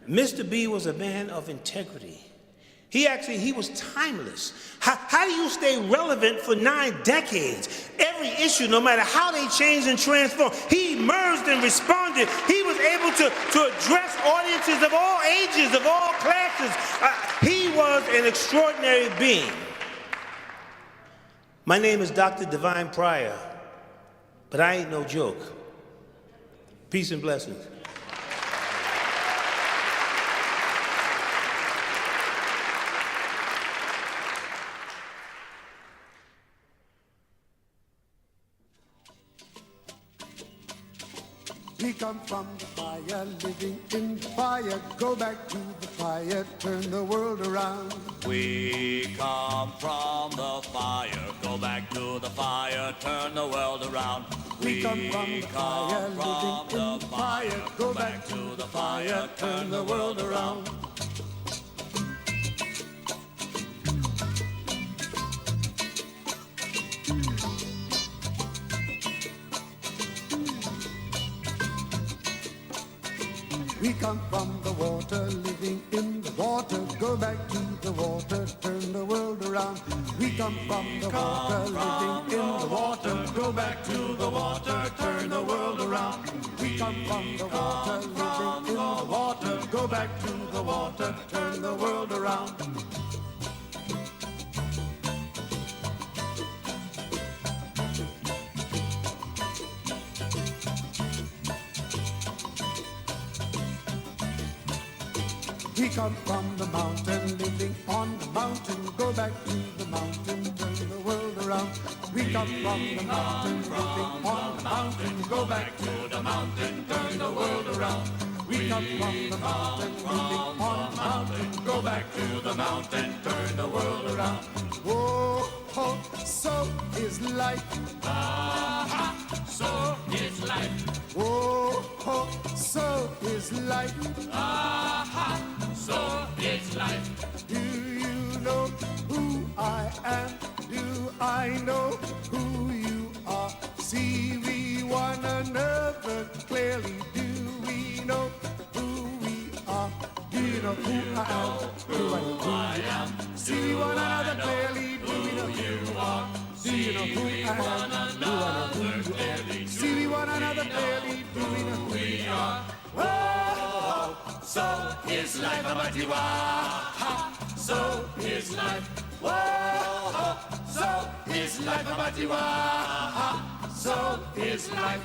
Mr. B was a man of integrity. He was timeless. How do you stay relevant for 9 decades? Every issue, no matter how they change and transform, he emerged and responded. He was able to address audiences of all ages, of all classes. He was an extraordinary being. My name is Dr. Divine Pryor, but I ain't no joke. Peace and blessings. We come from the fire, living in the fire, go back to the fire, turn the world around. We come from the fire, go back to the fire, turn the world around. We come from the fire, living in the fire, go back to the fire, turn the world around. We come from the water, living in the water, go back to the water, turn the world around. We come from the water, living in the water, go back to the water, turn the world around. We come from the water, living in the water, go back to the water, turn the world around. We come from the mountain, living on the mountain, go back to the mountain, turn the world around. We come from the mountain, living on the mountain, go back to the mountain, turn the world around. We come from the mountain, living on the mountain, go back to the mountain, turn the world around. Whoa, ho, so is life. Ah-ha, so is life. Whoa, ho, so is life. Ah-ha, so is life. Do you know who I am? Do I know who you are? See we one another clearly. Do we know who we are? Do you know who I am? Do I know who I am? See we one another clearly. Do we know who you are? Do you know who I am? Do I know who you are? See we one another clearly. Do we know who we are? Whoa, so is life, Abatiwa. So is life. Whoa, so is life, Abatiwa. So is life.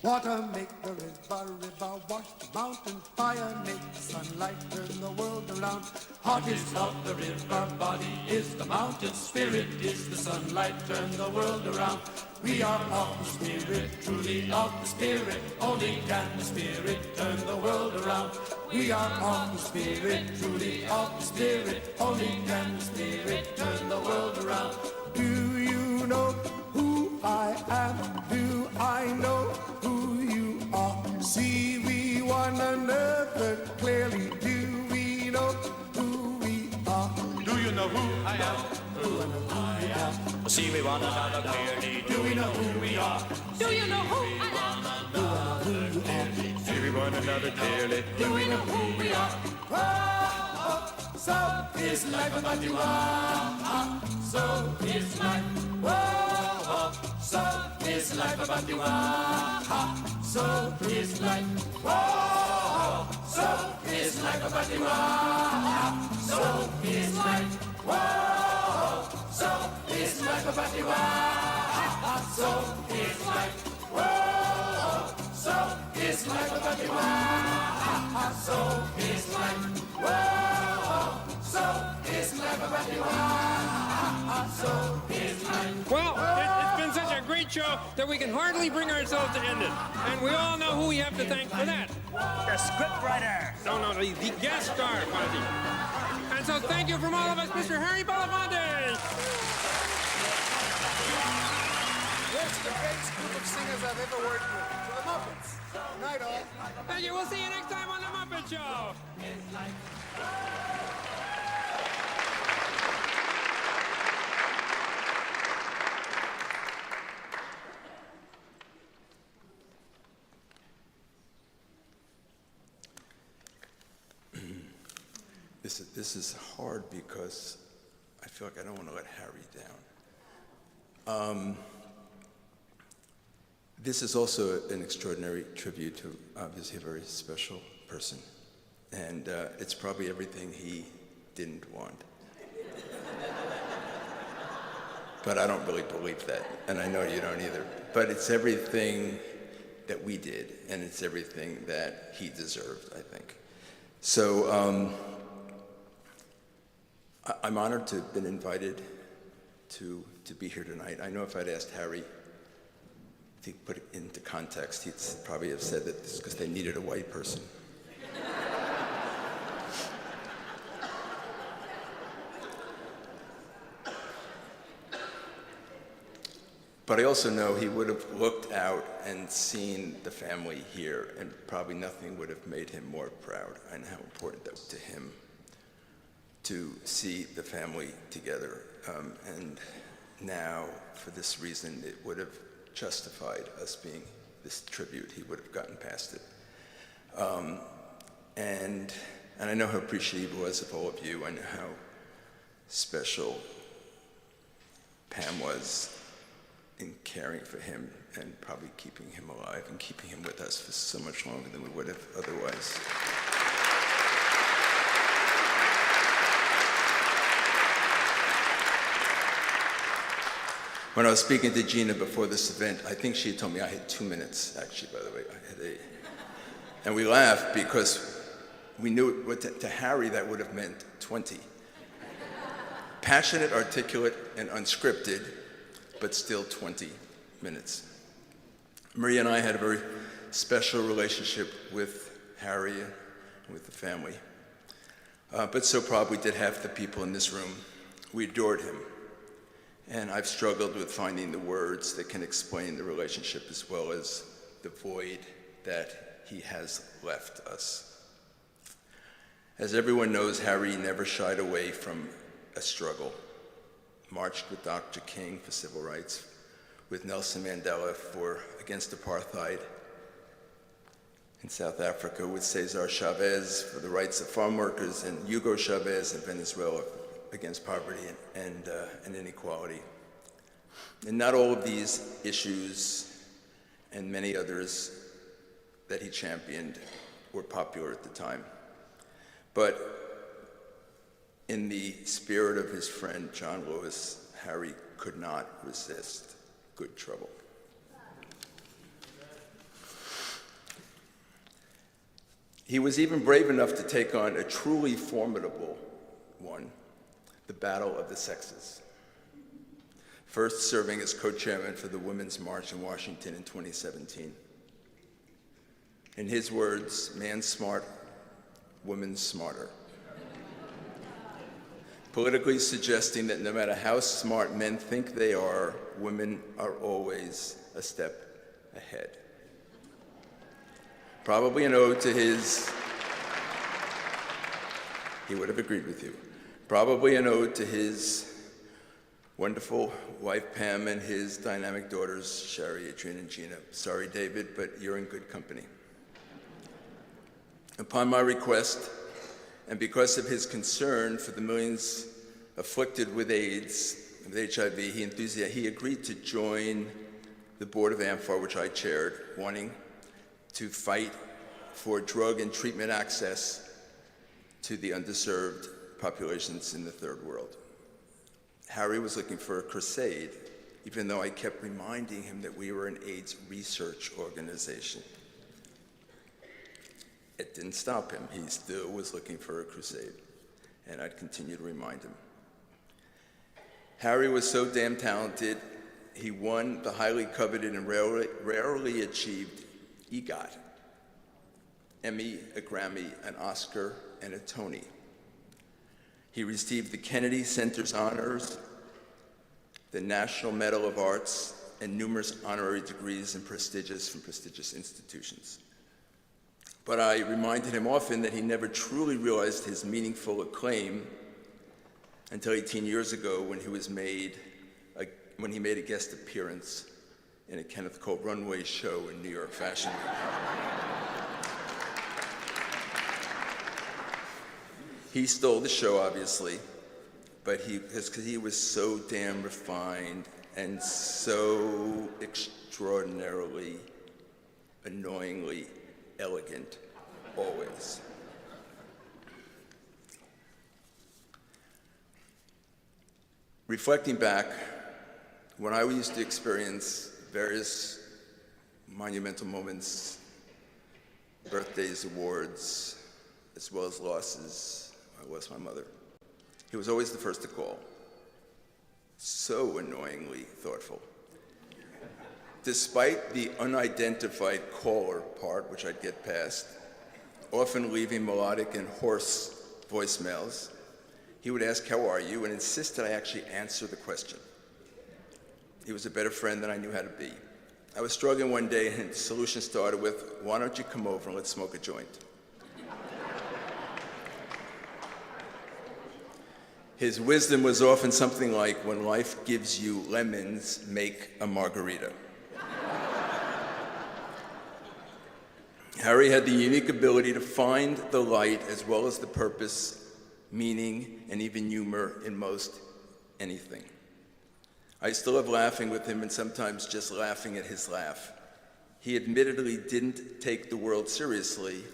Water make the river, river wash the mountain, fire make the sunlight turn the world around. Heart is of the river, body is the mountain, spirit is the sunlight, turn the world around. We are of the spirit, truly of the spirit, only can the spirit turn the world around. We are of the spirit, truly of the spirit, only can the spirit turn the world around. Do you know who I am? Do I know who you are? See we one another clearly. Do we know who we are? Do you know who I am? Who I am? See we one another clearly. Do we know who we are? Do you know who I am? Do I know who you are? See we one another clearly. Do we know who we are? Oh, so is life, Abatiwa. So is life. Whoa, so is life, Abatiwa. So is life. Whoa, so is life. like a batiwa. So is life. Whoa. So is like a batiwa. So is life. Whoa. So is like a batiwa. So is life. Whoa. So is like a batiwa. So is life. Well, it's been such a great show that we can hardly bring ourselves to end it. And we all know who we have to thank for that. The scriptwriter. No, the guest star, Fuzzy. And so thank you from all of us, Mr. Harry Belafonte. It's the greatest group of singers I've ever worked with. To the Muppets. Night all. Thank you. We'll see you next time on The Muppet Show. This is hard because I feel like I don't want to let Harry down. This is also an extraordinary tribute to obviously a very special person. And it's probably everything he didn't want. But I don't really believe that, and I know you don't either. But it's everything that we did, and it's everything that he deserved, I think. So I'm honored to have been invited to be here tonight. I know if I'd asked Harry to put it into context, he'd probably have said that it's because they needed a white person. But I also know he would have looked out and seen the family here, and probably nothing would have made him more proud. I know how important that was to him to see the family together. And now, for this reason, it would have justified us being this tribute. He would have gotten past it. And I know how appreciative he was of all of you. I know how special Pam was in caring for him and probably keeping him alive and keeping him with us for so much longer than we would have otherwise. When I was speaking to Gina before this event, I think she told me I had 2 minutes, actually, by the way. And we laughed because we knew to Harry that would have meant 20. Passionate, articulate, and unscripted, but still 20 minutes. Maria and I had a very special relationship with Harry and with the family. But so probably did half the people in this room. We adored him. And I've struggled with finding the words that can explain the relationship as well as the void that he has left us. As everyone knows, Harry never shied away from a struggle. Marched with Dr. King for civil rights, with Nelson Mandela against apartheid in South Africa, with Cesar Chavez for the rights of farm workers, and Hugo Chavez in Venezuela against poverty and inequality. And not all of these issues and many others that he championed were popular at the time. But in the spirit of his friend John Lewis, Harry could not resist good trouble. He was even brave enough to take on a truly formidable one, the battle of the sexes. First serving as co-chairman for the Women's March in Washington in 2017. In his words, man smart, woman smarter. Politically suggesting that no matter how smart men think they are, women are always a step ahead. Probably an ode to his, he would have agreed with you, probably an ode to his wonderful wife Pam and his dynamic daughters, Sherry, Adrienne, and Gina. Sorry, David, but you're in good company. Upon my request, and because of his concern for the millions afflicted with AIDS, with HIV, he agreed to join the board of AMFAR, which I chaired, wanting to fight for drug and treatment access to the underserved populations in the third world. Harry was looking for a crusade, even though I kept reminding him that we were an AIDS research organization. It didn't stop him. He still was looking for a crusade, and I'd continue to remind him. Harry was so damn talented, he won the highly coveted and rarely achieved EGOT, Emmy, a Grammy, an Oscar, and a Tony. He received the Kennedy Center's honors, the National Medal of Arts, and numerous honorary degrees from prestigious institutions. But I reminded him often that he never truly realized his meaningful acclaim until 18 years ago when he made a guest appearance in a Kenneth Cole runway show in New York Fashion Week. He stole the show, obviously, but because he was so damn refined and so extraordinarily, annoyingly elegant, always. Reflecting back, when I used to experience various monumental moments, birthdays, awards, as well as losses, I lost my mother. He was always the first to call. So annoyingly thoughtful. Despite the unidentified caller part, which I'd get past, often leaving melodic and hoarse voicemails, he would ask, "How are you?" and insist that I actually answer the question. He was a better friend than I knew how to be. I was struggling one day, and the solution started with, "Why don't you come over and let's smoke a joint?" His wisdom was often something like, "When life gives you lemons, make a margarita." Harry had the unique ability to find the light as well as the purpose, meaning, and even humor in most anything. I still love laughing with him and sometimes just laughing at his laugh. He admittedly didn't take the world seriously,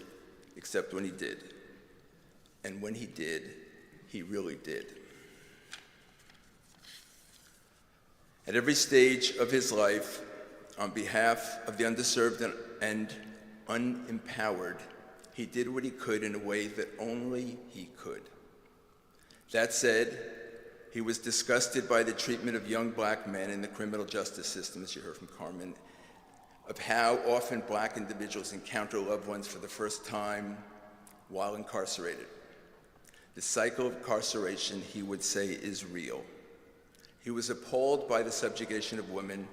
except when he did. And when he did, he really did. At every stage of his life, on behalf of the underserved and unempowered, he did what he could in a way that only he could. That said, he was disgusted by the treatment of young black men in the criminal justice system, as you heard from Carmen, of how often black individuals encounter loved ones for the first time while incarcerated. The cycle of incarceration, he would say, is real. He was appalled by the subjugation of women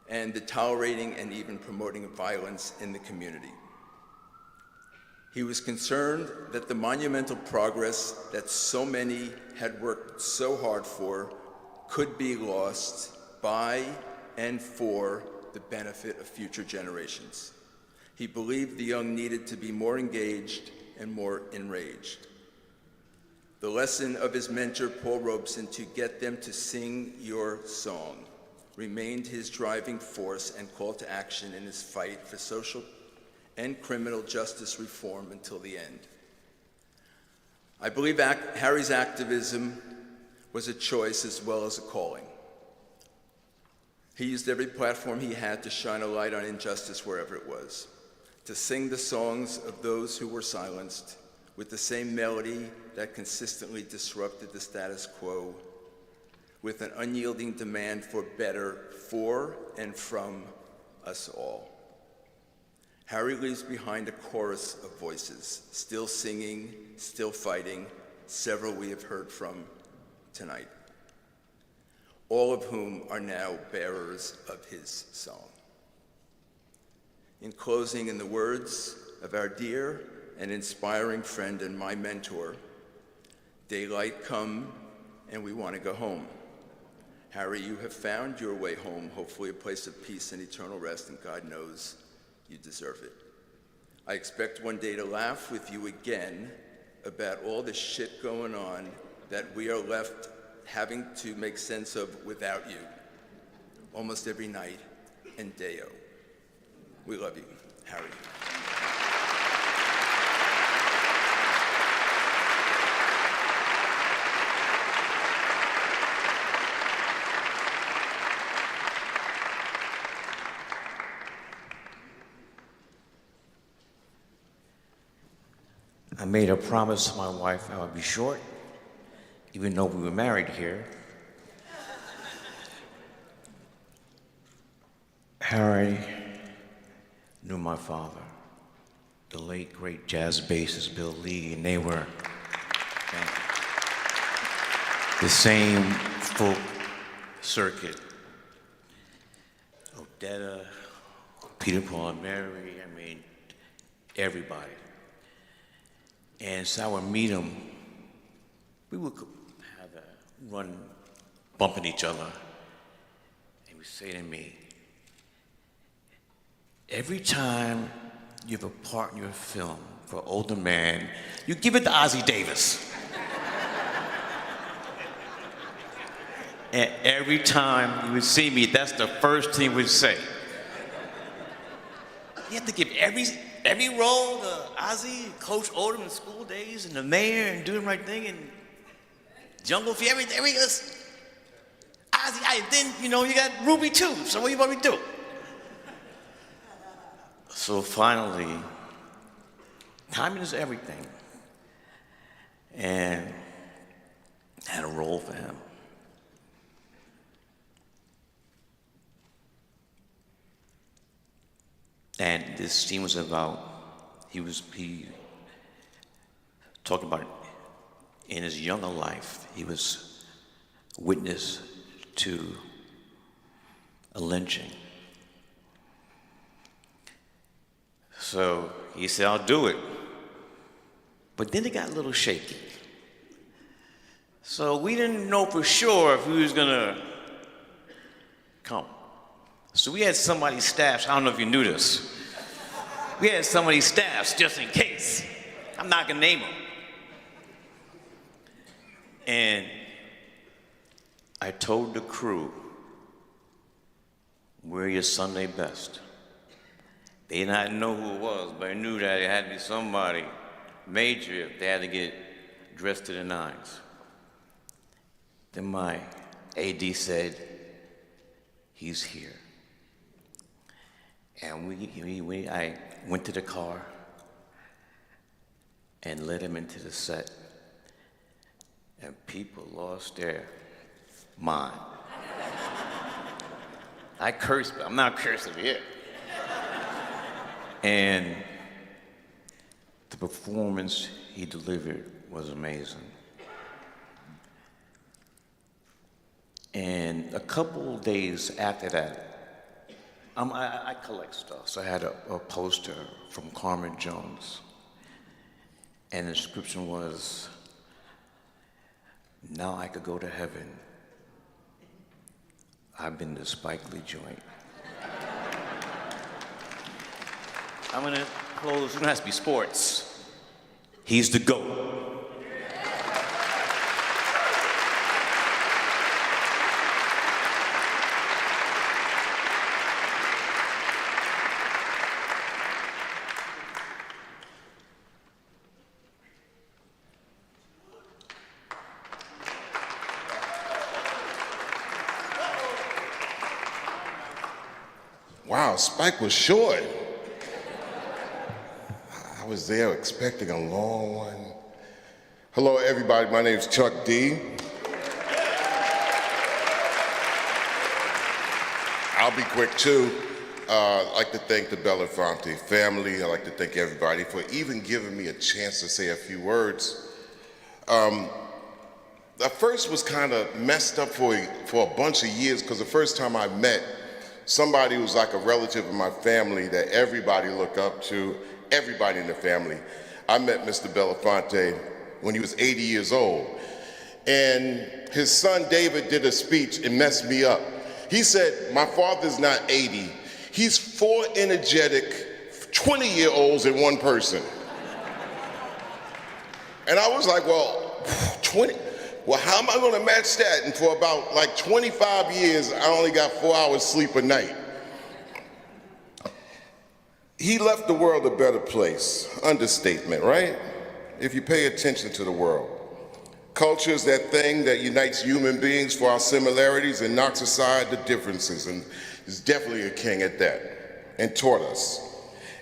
and the tolerating and even promoting of violence in the community. He was concerned that the monumental progress that so many had worked so hard for could be lost by and for the benefit of future generations. He believed the young needed to be more engaged and more enraged. The lesson of his mentor, Paul Robeson, to get them to sing your song, remained his driving force and call to action in his fight for social and criminal justice reform until the end. I believe Harry's activism was a choice as well as a calling. He used every platform he had to shine a light on injustice wherever it was, to sing the songs of those who were silenced with the same melody that consistently disrupted the status quo, with an unyielding demand for better for and from us all. Harry leaves behind a chorus of voices, still singing, still fighting, several we have heard from tonight, all of whom are now bearers of his song. In closing, in the words of our dear and inspiring friend and my mentor, daylight come and we want to go home. Harry, you have found your way home, hopefully a place of peace and eternal rest, and God knows you deserve it. I expect one day to laugh with you again about all the shit going on that we are left having to make sense of without you, almost every night and day-o. We love you, Harry. I made a promise to my wife I would be short, even though we were married here. Harry knew my father, the late, great jazz bassist Bill Lee, and they were the same folk circuit. Odetta, Peter, Paul, and Mary, I mean, everybody. And so I would meet them. We would have a run bumping each other. And would say to me, every time you have a part in your film for an older man, you give it to Ozzie Davis. And every time you would see me, that's the first thing he would say. You have to give every role to Ozzie, Coach Odom in School Days, and the mayor, and Do the Right Thing, and Jungle Fever, everything else. Ozzie, then, you got Ruby too, so what do you want me to do? So finally, timing is everything. And I had a role for him. And this scene was about, he talked about in his younger life, he was witness to a lynching. So he said, I'll do it. But then it got a little shaky. So we didn't know for sure if he was gonna come. So we had somebody's staffs, I don't know if you knew this. We had somebody's staffs just in case. I'm not gonna name them. And I told the crew, wear your Sunday best. They did not know who it was, but I knew that it had to be somebody major if they had to get dressed to the nines. Then my AD said, he's here. And I went to the car and led him into the set. And people lost their mind. I cursed, but I'm not cursing here. And the performance he delivered was amazing. And a couple days after that, I collect stuff, so I had a poster from Carmen Jones. And the description was, now I could go to heaven. I've been to Spike Lee joint. I'm gonna close, it has to be sports. He's the GOAT. Wow, Spike was short. I was there expecting a long one. Hello, everybody. My name is Chuck D. I'll be quick, too. I'd like to thank the Belafonte family. I'd like to thank everybody for even giving me a chance to say a few words. I first was kind of messed up for a bunch of years because the first time I met somebody who was like a relative of my family that everybody looked up to, everybody in the family. I met Mr. Belafonte when he was 80 years old. And his son David did a speech and messed me up. He said, my father's not 80. He's 4 energetic 20-year-olds in one person. And I was like, well, 20? Well, how am I gonna match that? And for about like 25 years, I only got 4 hours sleep a night. He left the world a better place. Understatement, right? If you pay attention to the world. Culture is that thing that unites human beings for our similarities and knocks aside the differences, and is definitely a king at that, and taught us.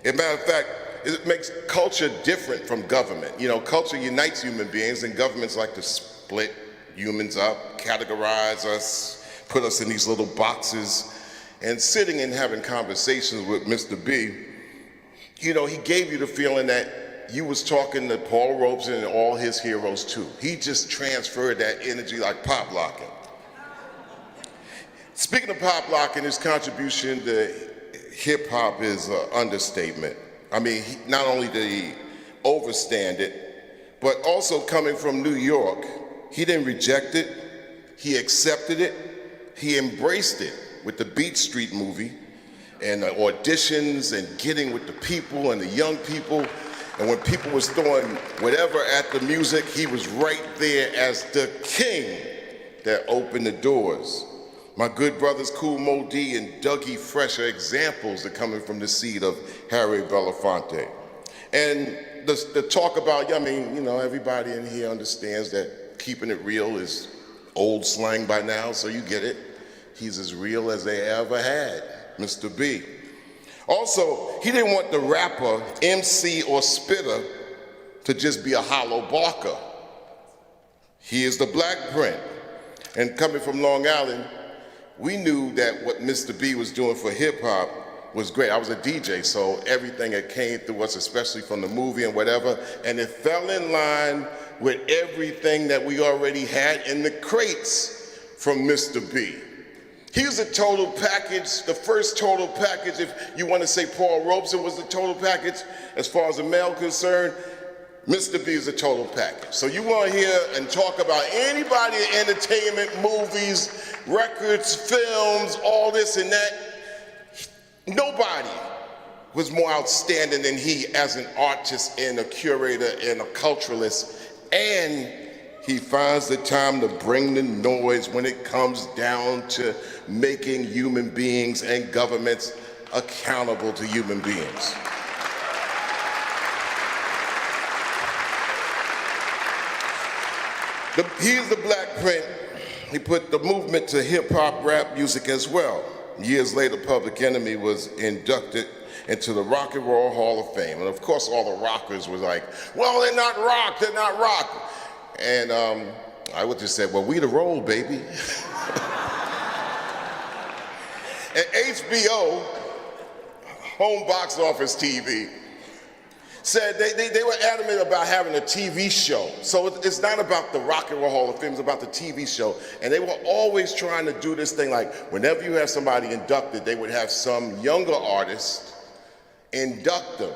As a matter of fact, it makes culture different from government. You know, culture unites human beings, and governments like to split humans up, categorize us, put us in these little boxes. And sitting and having conversations with Mr. B, you know, he gave you the feeling that you was talking to Paul Robeson and all his heroes too. He just transferred that energy like pop locking. Speaking of pop locking, his contribution to hip hop is an understatement. I mean, not only did he overstand it, but also coming from New York, he didn't reject it, he accepted it, he embraced it with the Beat Street movie and the auditions and getting with the people and the young people. And when people was throwing whatever at the music, he was right there as the king that opened the doors. My good brothers Kool Moe Dee and Dougie Fresh are examples that coming from the seed of Harry Belafonte. And the talk about, I mean, you know, everybody in here understands that keeping it real is old slang by now, so you get it. He's as real as they ever had, Mr. B. Also, he didn't want the rapper, MC, or spitter to just be a hollow barker. He is the Black Print. And coming from Long Island, we knew that what Mr. B was doing for hip hop was great. I was a DJ, so everything that came through us, especially from the movie and whatever, and it fell in line with everything that we already had in the crates from Mr. B. He was a total package, the first total package, if you want to say Paul Robeson was the total package, as far as a male concerned, Mr. B is a total package. So you want to hear and talk about anybody in entertainment, movies, records, films, all this and that, nobody was more outstanding than he as an artist and a curator and a culturalist. And he finds the time to bring the noise when it comes down to making human beings and governments accountable to human beings. He's the Black Print. He put the movement to hip-hop rap music as well. Years later, Public Enemy was inducted into the Rock and Roll Hall of Fame. And of course, all the rockers were like, well, they're not rock, they're not rock. And I would just say, well, we the roll, baby. And HBO, home box office TV, said they were adamant about having a TV show. So it's not about the Rock and Roll Hall of Fame, it's about the TV show. And they were always trying to do this thing like, whenever you have somebody inducted, they would have some younger artist induct them.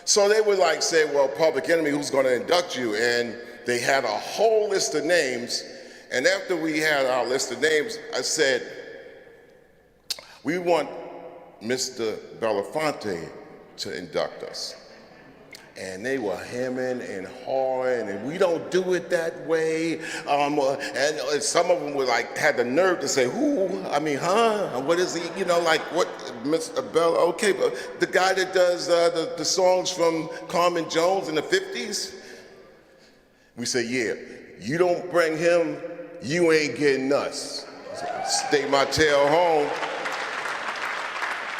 So they would like say, well, Public Enemy, who's gonna induct you? And they had a whole list of names. And after we had our list of names, I said, we want Mr. Belafonte to induct us. And they were hemming and hawing, and we don't do it that way. And some of them were like, had the nerve to say, who? I mean, huh? What is he? You know, like what, Mr. Bell? Okay, but the guy that does the songs from Carmen Jones in the 50s? We say, yeah, you don't bring him, you ain't getting us. Stay my tail home.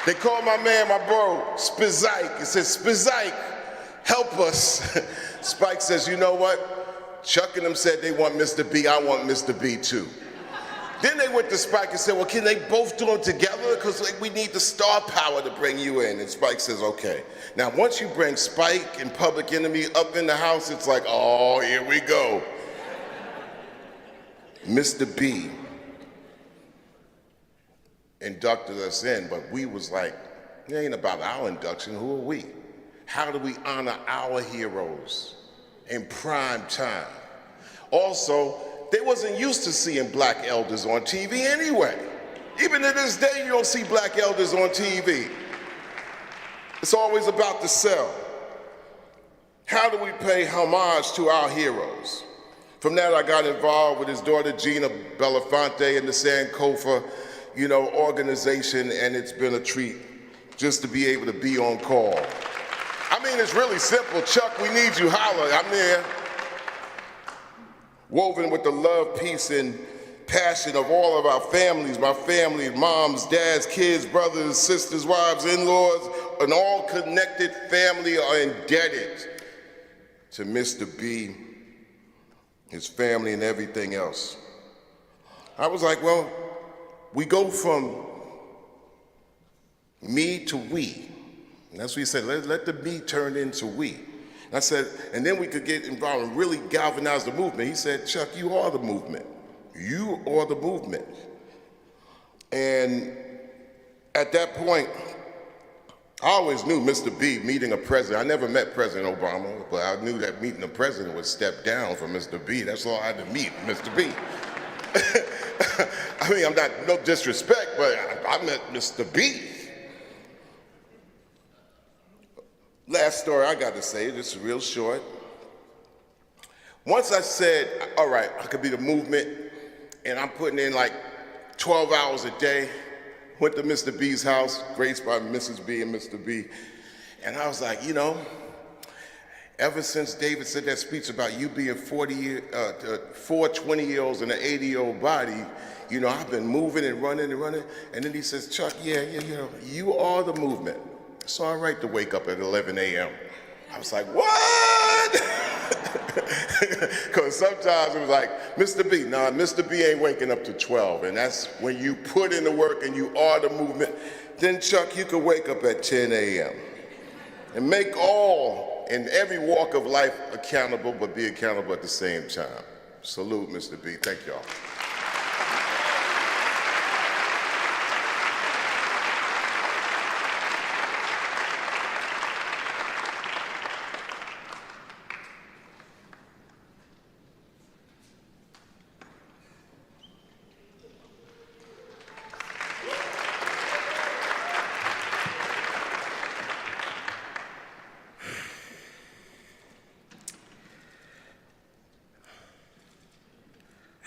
They called my man, my bro, Spizike. It says, Spizike, help us. Spike says, you know what? Chuck and them said they want Mr. B, I want Mr. B too. Then they went to Spike and said, well, can they both do them together? Because like, we need the star power to bring you in. And Spike says, okay. Now, once you bring Spike and Public Enemy up in the house, it's like, oh, here we go. Mr. B inducted us in, but we was like, it ain't about our induction, who are we? How do we honor our heroes in prime time? Also, they wasn't used to seeing black elders on TV anyway. Even to this day, you don't see black elders on TV. It's always about the sell. How do we pay homage to our heroes? From that, I got involved with his daughter, Gina Belafonte, and the Sankofa, organization, and it's been a treat just to be able to be on call. I mean, it's really simple. Chuck, we need you, holla, I'm there. Woven with the love, peace, and passion of all of our families, my family, moms, dads, kids, brothers, sisters, wives, in-laws, an all-connected family are indebted to Mr. B, his family, and everything else. I was like, well, we go from me to we. And that's what he said, let the me turn into we. And I said, and then we could get involved and really galvanize the movement. He said, Chuck, you are the movement. You are the movement. And at that point, I always knew Mr. B meeting a president. I never met President Obama, but I knew that meeting a president would step down from Mr. B. That's all I had to meet, Mr. B. I mean, I'm not, no disrespect, but I met Mr. B. Last story I got to say, this is real short. Once I said, all right, I could be the movement, and I'm putting in like 12 hours a day, went to Mr. B's house, graced by Mrs. B and Mr. B, and I was like, you know, ever since David said that speech about you being 4 20-year-olds in an 80-year-old body, you know, I've been moving and running, and then he says, Chuck, yeah, you know, you are the movement. It's all right to wake up at 11 a.m. I was like, what? Because sometimes it was like, Mr. B, nah, Mr. B ain't waking up to 12, and that's when you put in the work and you are the movement, then Chuck, you could wake up at 10 a.m. and make all in every walk of life accountable, but be accountable at the same time. Salute, Mr. B. Thank y'all.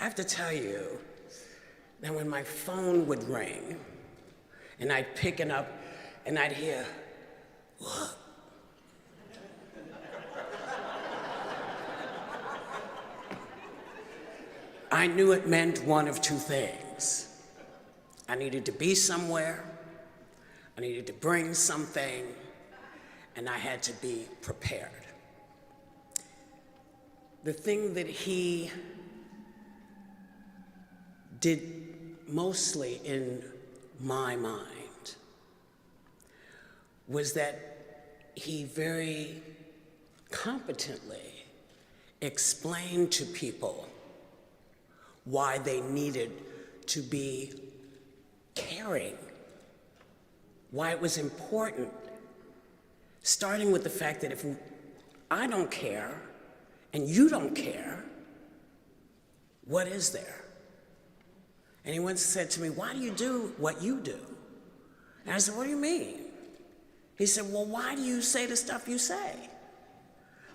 I have to tell you that when my phone would ring and I'd pick it up and I'd hear, what? I knew it meant one of two things. I needed to be somewhere, I needed to bring something, and I had to be prepared. The thing that he did mostly in my mind was that he very competently explained to people why they needed to be caring, why it was important, starting with the fact that if I don't care and you don't care, what is there? And he once said to me, why do you do what you do? And I said, what do you mean? He said, well, why do you say the stuff you say?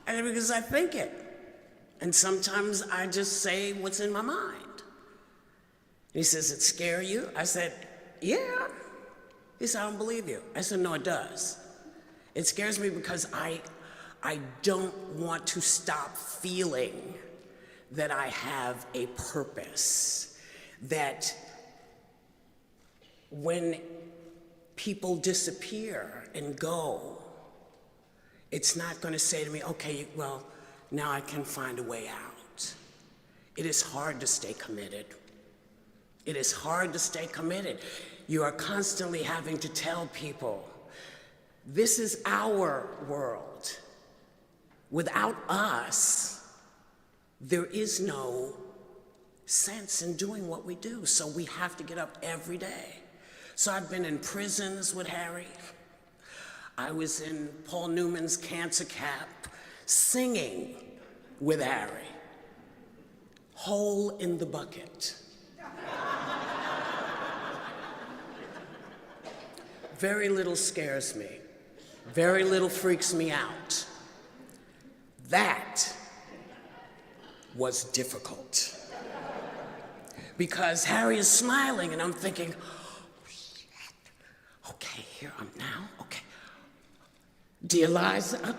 I said, because I think it. And sometimes I just say what's in my mind. He says, it scare you? I said, yeah. He said, I don't believe you. I said, no, it does. It scares me because I don't want to stop feeling that I have a purpose. That when people disappear and go, it's not going to say to me, okay, well, now I can find a way out. It is hard to stay committed. It is hard to stay committed. You are constantly having to tell people, this is our world. Without us, there is no sense in doing what we do, so we have to get up every day. So I've been in prisons with Harry. I was in Paul Newman's cancer camp singing with Harry. Hole in the bucket. Very little scares me. Very little freaks me out. That was difficult. Because Harry is smiling and I'm thinking, oh, shit. Okay, here I'm now, okay. Dear Liza,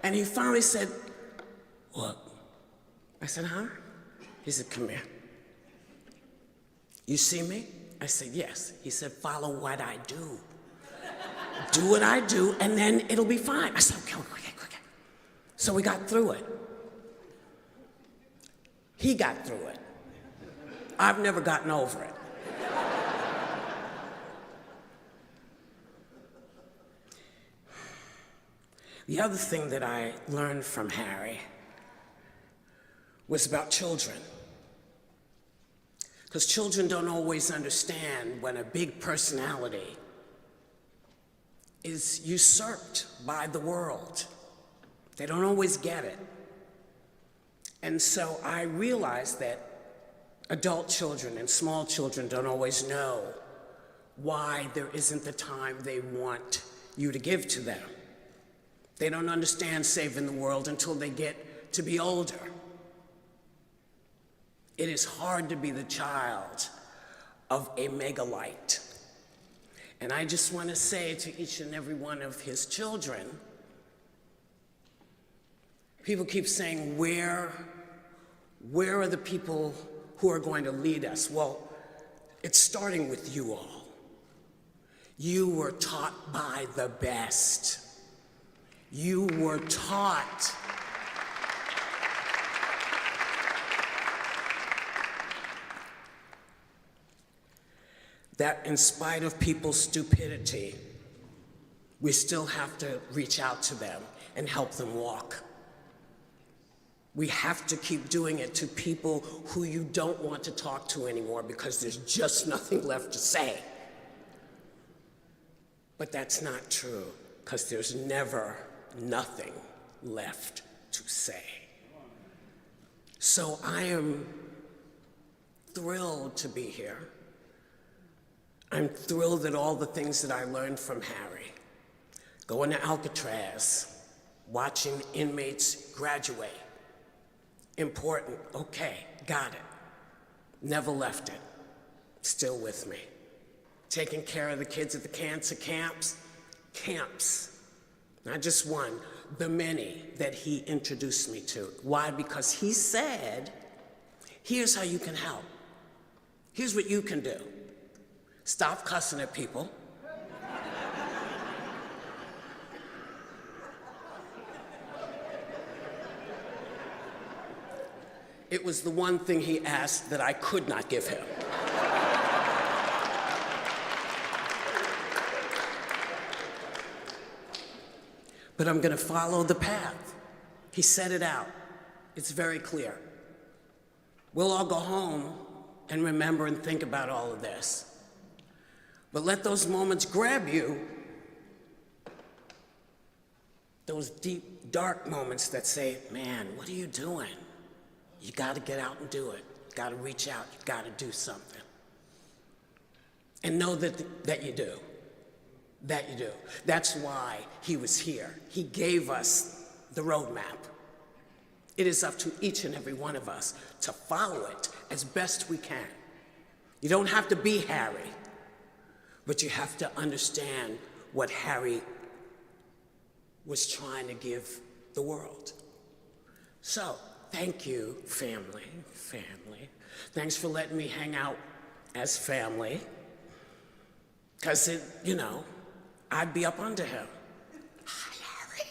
and he finally said, what? I said, huh? He said, come here. You see me? I said, yes. He said, follow what I do. do what I do, and then it'll be fine. I said, okay. So we got through it. He got through it. I've never gotten over it. The other thing that I learned from Harry was about children. Because children don't always understand when a big personality is usurped by the world. They don't always get it. And so I realized that adult children and small children don't always know why there isn't the time they want you to give to them. They don't understand saving the world until they get to be older. It is hard to be the child of a megalite. And I just want to say to each and every one of his children, people keep saying, where are the people who are going to lead us? Well, it's starting with you all. You were taught by the best. You were taught that in spite of people's stupidity, we still have to reach out to them and help them walk. We have to keep doing it to people who you don't want to talk to anymore because there's just nothing left to say. But that's not true, because there's never nothing left to say. So I am thrilled to be here. I'm thrilled at all the things that I learned from Harry. Going to Alcatraz, watching inmates graduate. Important, okay, got it. Never left it, still with me. Taking care of the kids at the cancer camps, not just one, the many that he introduced me to. Why? Because he said, here's how you can help. Here's what you can do. Stop cussing at people. It was the one thing he asked that I could not give him. But I'm going to follow the path. He set it out. It's very clear. We'll all go home and remember and think about all of this. But let those moments grab you, those deep, dark moments that say, man, what are you doing? You got to get out and do it. You got to reach out. You got to do something. And know that you do. That you do. That's why he was here. He gave us the roadmap. It is up to each and every one of us to follow it as best we can. You don't have to be Harry, but you have to understand what Harry was trying to give the world. So, thank you, family. Thanks for letting me hang out as family. Because, I'd be up under him. Hi, Harry.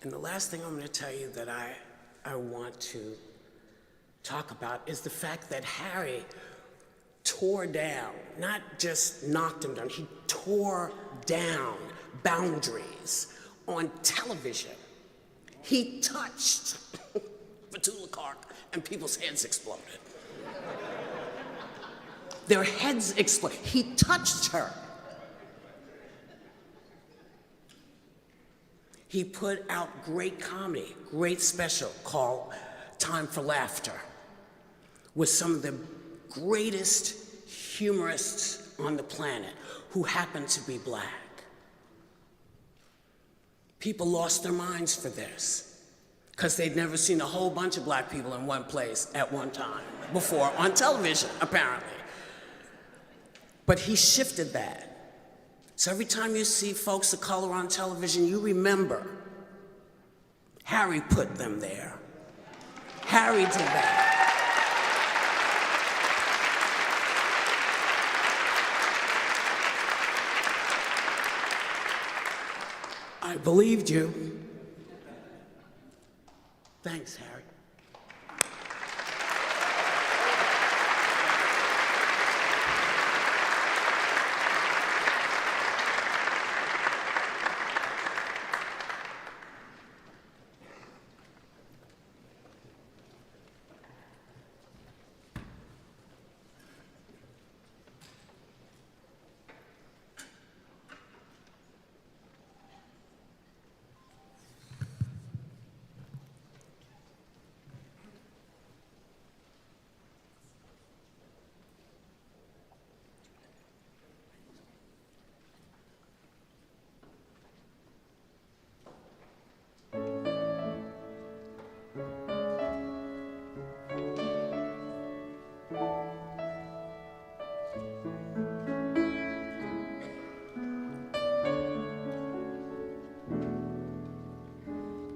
And the last thing I'm going to tell you that I want to talk about is the fact that Harry tore down, not just knocked him down, he tore down boundaries on television. He touched Petula Clark and people's heads exploded. Their heads exploded. He touched her. He put out great comedy, great special called Time for Laughter, with some of the greatest humorists on the planet who happen to be black. People lost their minds for this because they'd never seen a whole bunch of black people in one place at one time before on television, apparently. But he shifted that. So every time you see folks of color on television, you remember Harry put them there. Harry did that. I believed you. Thanks, Harry.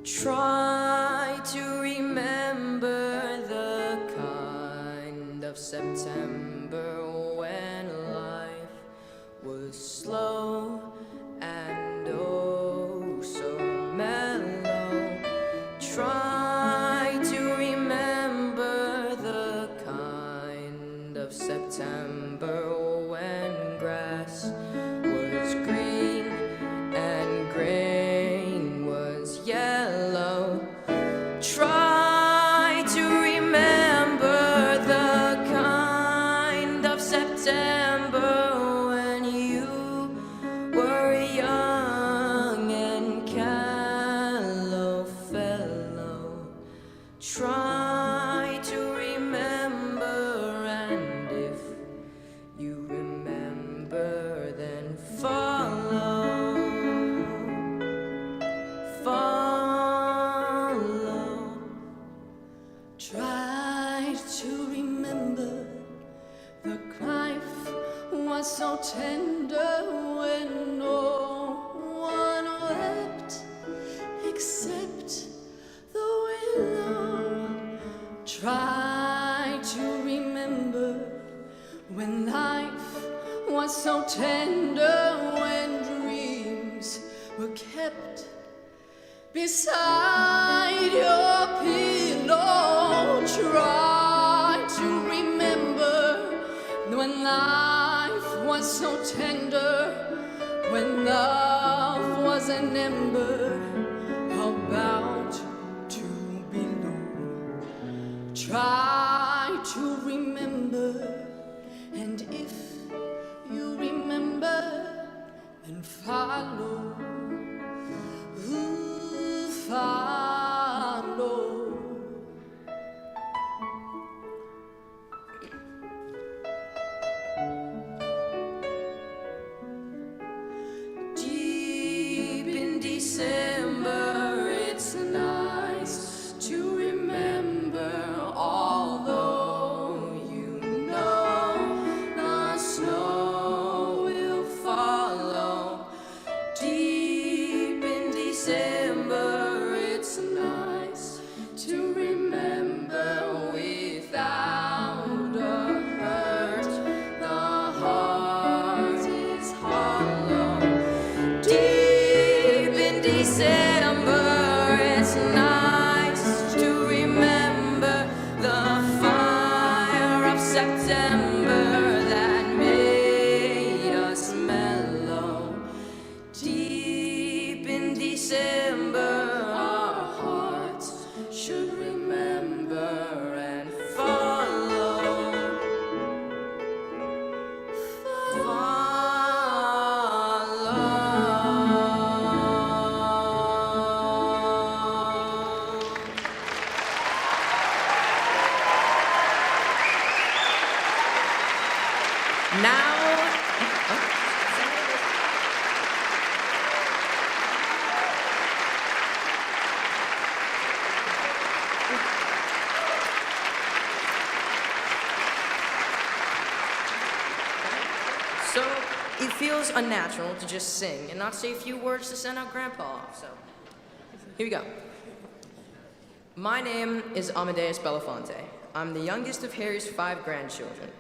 Try to remember the kind of September when life was slow and oh so mellow. Try to remember the kind of September when grass was green and grain was yellow. Try to remember the kind of September when you were young and callow fellow. Try to remember, and if you remember, then follow. Try to remember the life was so tender when no one wept except the willow. Try to remember when life was so tender when dreams were kept beside your pillow. Try to remember when life was so tender, when love was an ember about to be low. Try to remember, and if you remember, then follow. Follow. Deep in December, it's nice to remember, although you know the snow will follow. Deep in December, it's nice to remember without a hurt. The heart is hollow. Deep in December, it's nice to remember the fire of September that made us mellow. Deep in December, our hearts should remember and follow. So it feels unnatural to just sing and not say a few words to send out Grandpa off. So here we go. My name is Amadeus Belafonte. I'm the youngest of Harry's 5 grandchildren.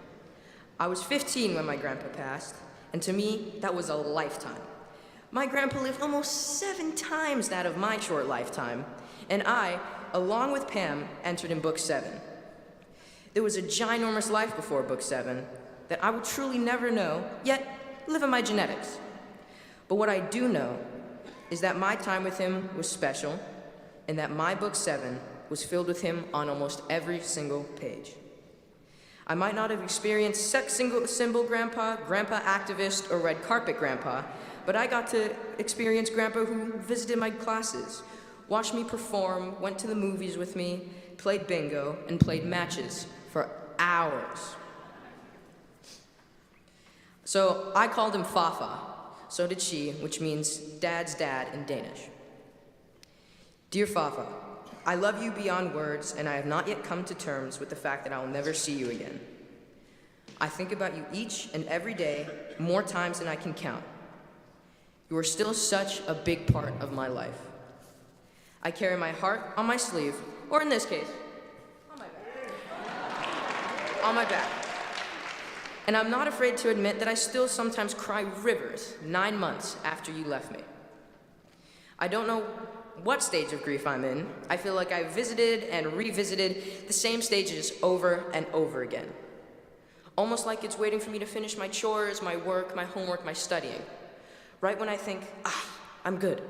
I was 15 when my grandpa passed, and to me, that was a lifetime. My grandpa lived almost 7 times that of my short lifetime, and I, along with Pam, entered in book 7. There was a ginormous life before book 7 that I will truly never know, yet live in my genetics. But what I do know is that my time with him was special, and that my book 7 was filled with him on almost every single page. I might not have experienced sex symbol grandpa, grandpa activist, or red carpet grandpa, but I got to experience grandpa who visited my classes, watched me perform, went to the movies with me, played bingo, and played matches for hours. So I called him Fafa. So did she, which means dad's dad in Danish. Dear Fafa, I love you beyond words, and I have not yet come to terms with the fact that I will never see you again. I think about you each and every day, more times than I can count. You are still such a big part of my life. I carry my heart on my sleeve, or in this case, on my back. On my back. And I'm not afraid to admit that I still sometimes cry rivers 9 months after you left me. I don't know what stage of grief I'm in. I feel like I've visited and revisited the same stages over and over again. Almost like it's waiting for me to finish my chores, my work, my homework, my studying. Right when I think, I'm good.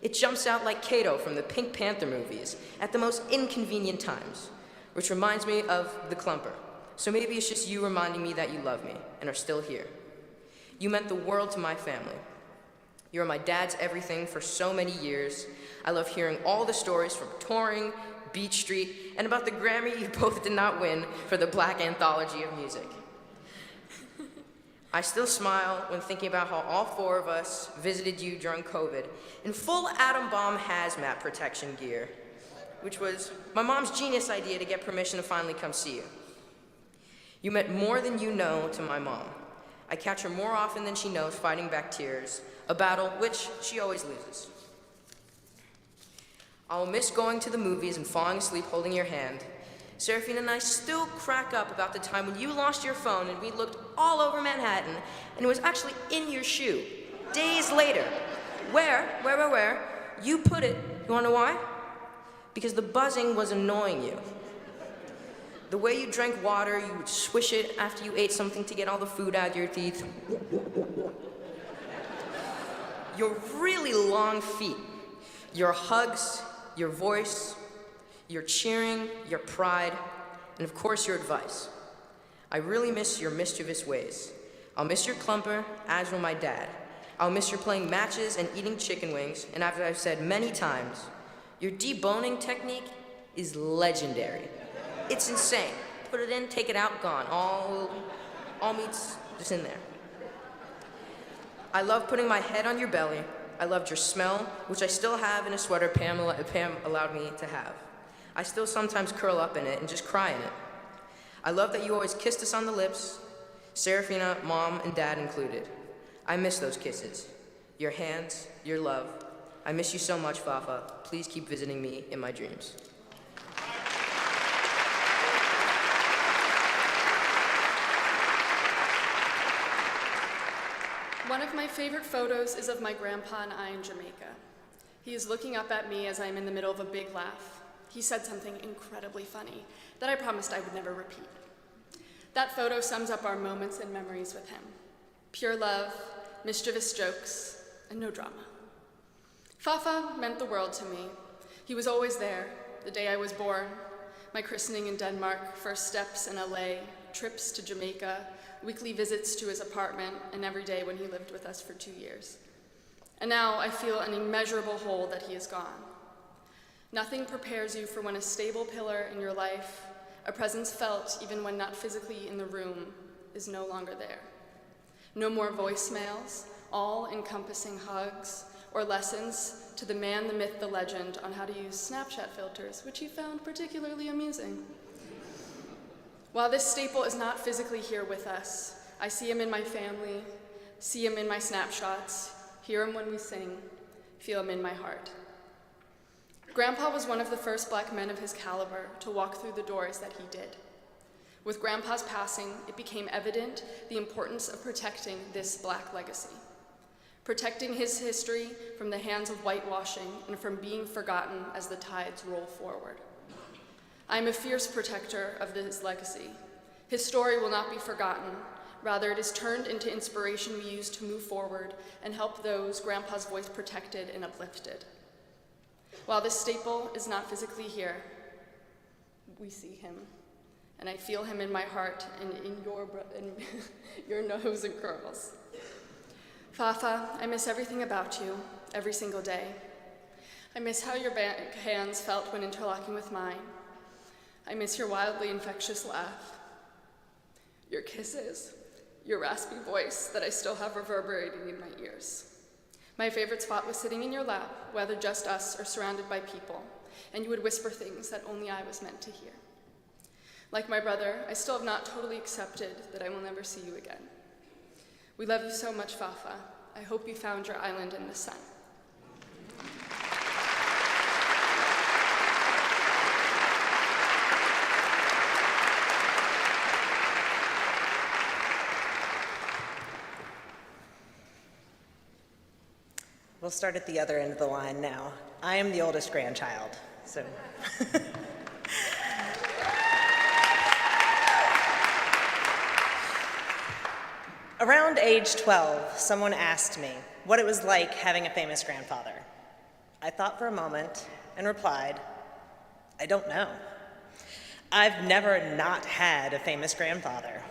It jumps out like Kato from the Pink Panther movies at the most inconvenient times, which reminds me of the clumper. So maybe it's just you reminding me that you love me and are still here. You meant the world to my family. You were my dad's everything for so many years. I love hearing all the stories from touring, Beach Street, and about the Grammy you both did not win for the Black Anthology of Music. I still smile when thinking about how all 4 of us visited you during COVID in full atom bomb hazmat protection gear, which was my mom's genius idea to get permission to finally come see you. You meant more than you know to my mom. I catch her more often than she knows fighting back tears, a battle which she always loses. I will miss going to the movies and falling asleep holding your hand. Seraphine and I still crack up about the time when you lost your phone and we looked all over Manhattan and it was actually in your shoe, days later. Where you put it. You wanna know why? Because the buzzing was annoying you. The way you drank water, you would swish it after you ate something to get all the food out of your teeth. Your really long feet, your hugs, your voice, your cheering, your pride, and of course your advice. I really miss your mischievous ways. I'll miss your clumper, as will my dad. I'll miss your playing matches and eating chicken wings, and as I've said many times, your deboning technique is legendary. It's insane. Put it in, take it out, gone. All meat's just in there. I love putting my head on your belly. I loved your smell, which I still have in a sweater Pam allowed me to have. I still sometimes curl up in it and just cry in it. I love that you always kissed us on the lips, Seraphina, Mom, and Dad included. I miss those kisses, your hands, your love. I miss you so much, Fafa. Please keep visiting me in my dreams. One of my favorite photos is of my grandpa and I in Jamaica. He is looking up at me as I'm in the middle of a big laugh. He said something incredibly funny that I promised I would never repeat. That photo sums up our moments and memories with him. Pure love, mischievous jokes, and no drama. Fafa meant the world to me. He was always there, the day I was born, my christening in Denmark, first steps in LA, trips to Jamaica, weekly visits to his apartment, and every day when he lived with us for 2 years. And now I feel an immeasurable hole that he is gone. Nothing prepares you for when a stable pillar in your life, a presence felt even when not physically in the room, is no longer there. No more voicemails, all-encompassing hugs, or lessons to the man, the myth, the legend on how to use Snapchat filters, which he found particularly amusing. While this staple is not physically here with us, I see him in my family, see him in my snapshots, hear him when we sing, feel him in my heart. Grandpa was one of the first Black men of his caliber to walk through the doors that he did. With Grandpa's passing, it became evident the importance of protecting this Black legacy. protecting his history from the hands of whitewashing and from being forgotten as the tides roll forward. I am a fierce protector of his legacy. His story will not be forgotten. Rather, it is turned into inspiration we use to move forward and help those Grandpa's voice protected and uplifted. While this staple is not physically here, we see him, and I feel him in my heart and in your nose and curls. Fafa, I miss everything about you, every single day. I miss how your hands felt when interlocking with mine. I miss your wildly infectious laugh, your kisses, your raspy voice that I still have reverberating in my ears. My favorite spot was sitting in your lap, whether just us or surrounded by people, and you would whisper things that only I was meant to hear. Like my brother, I still have not totally accepted that I will never see you again. We love you so much, Fafa. I hope you found your island in the sun. We'll start at the other end of the line now. I am the oldest grandchild, so. Around age 12, someone asked me what it was like having a famous grandfather. I thought for a moment and replied, I don't know. I've never not had a famous grandfather.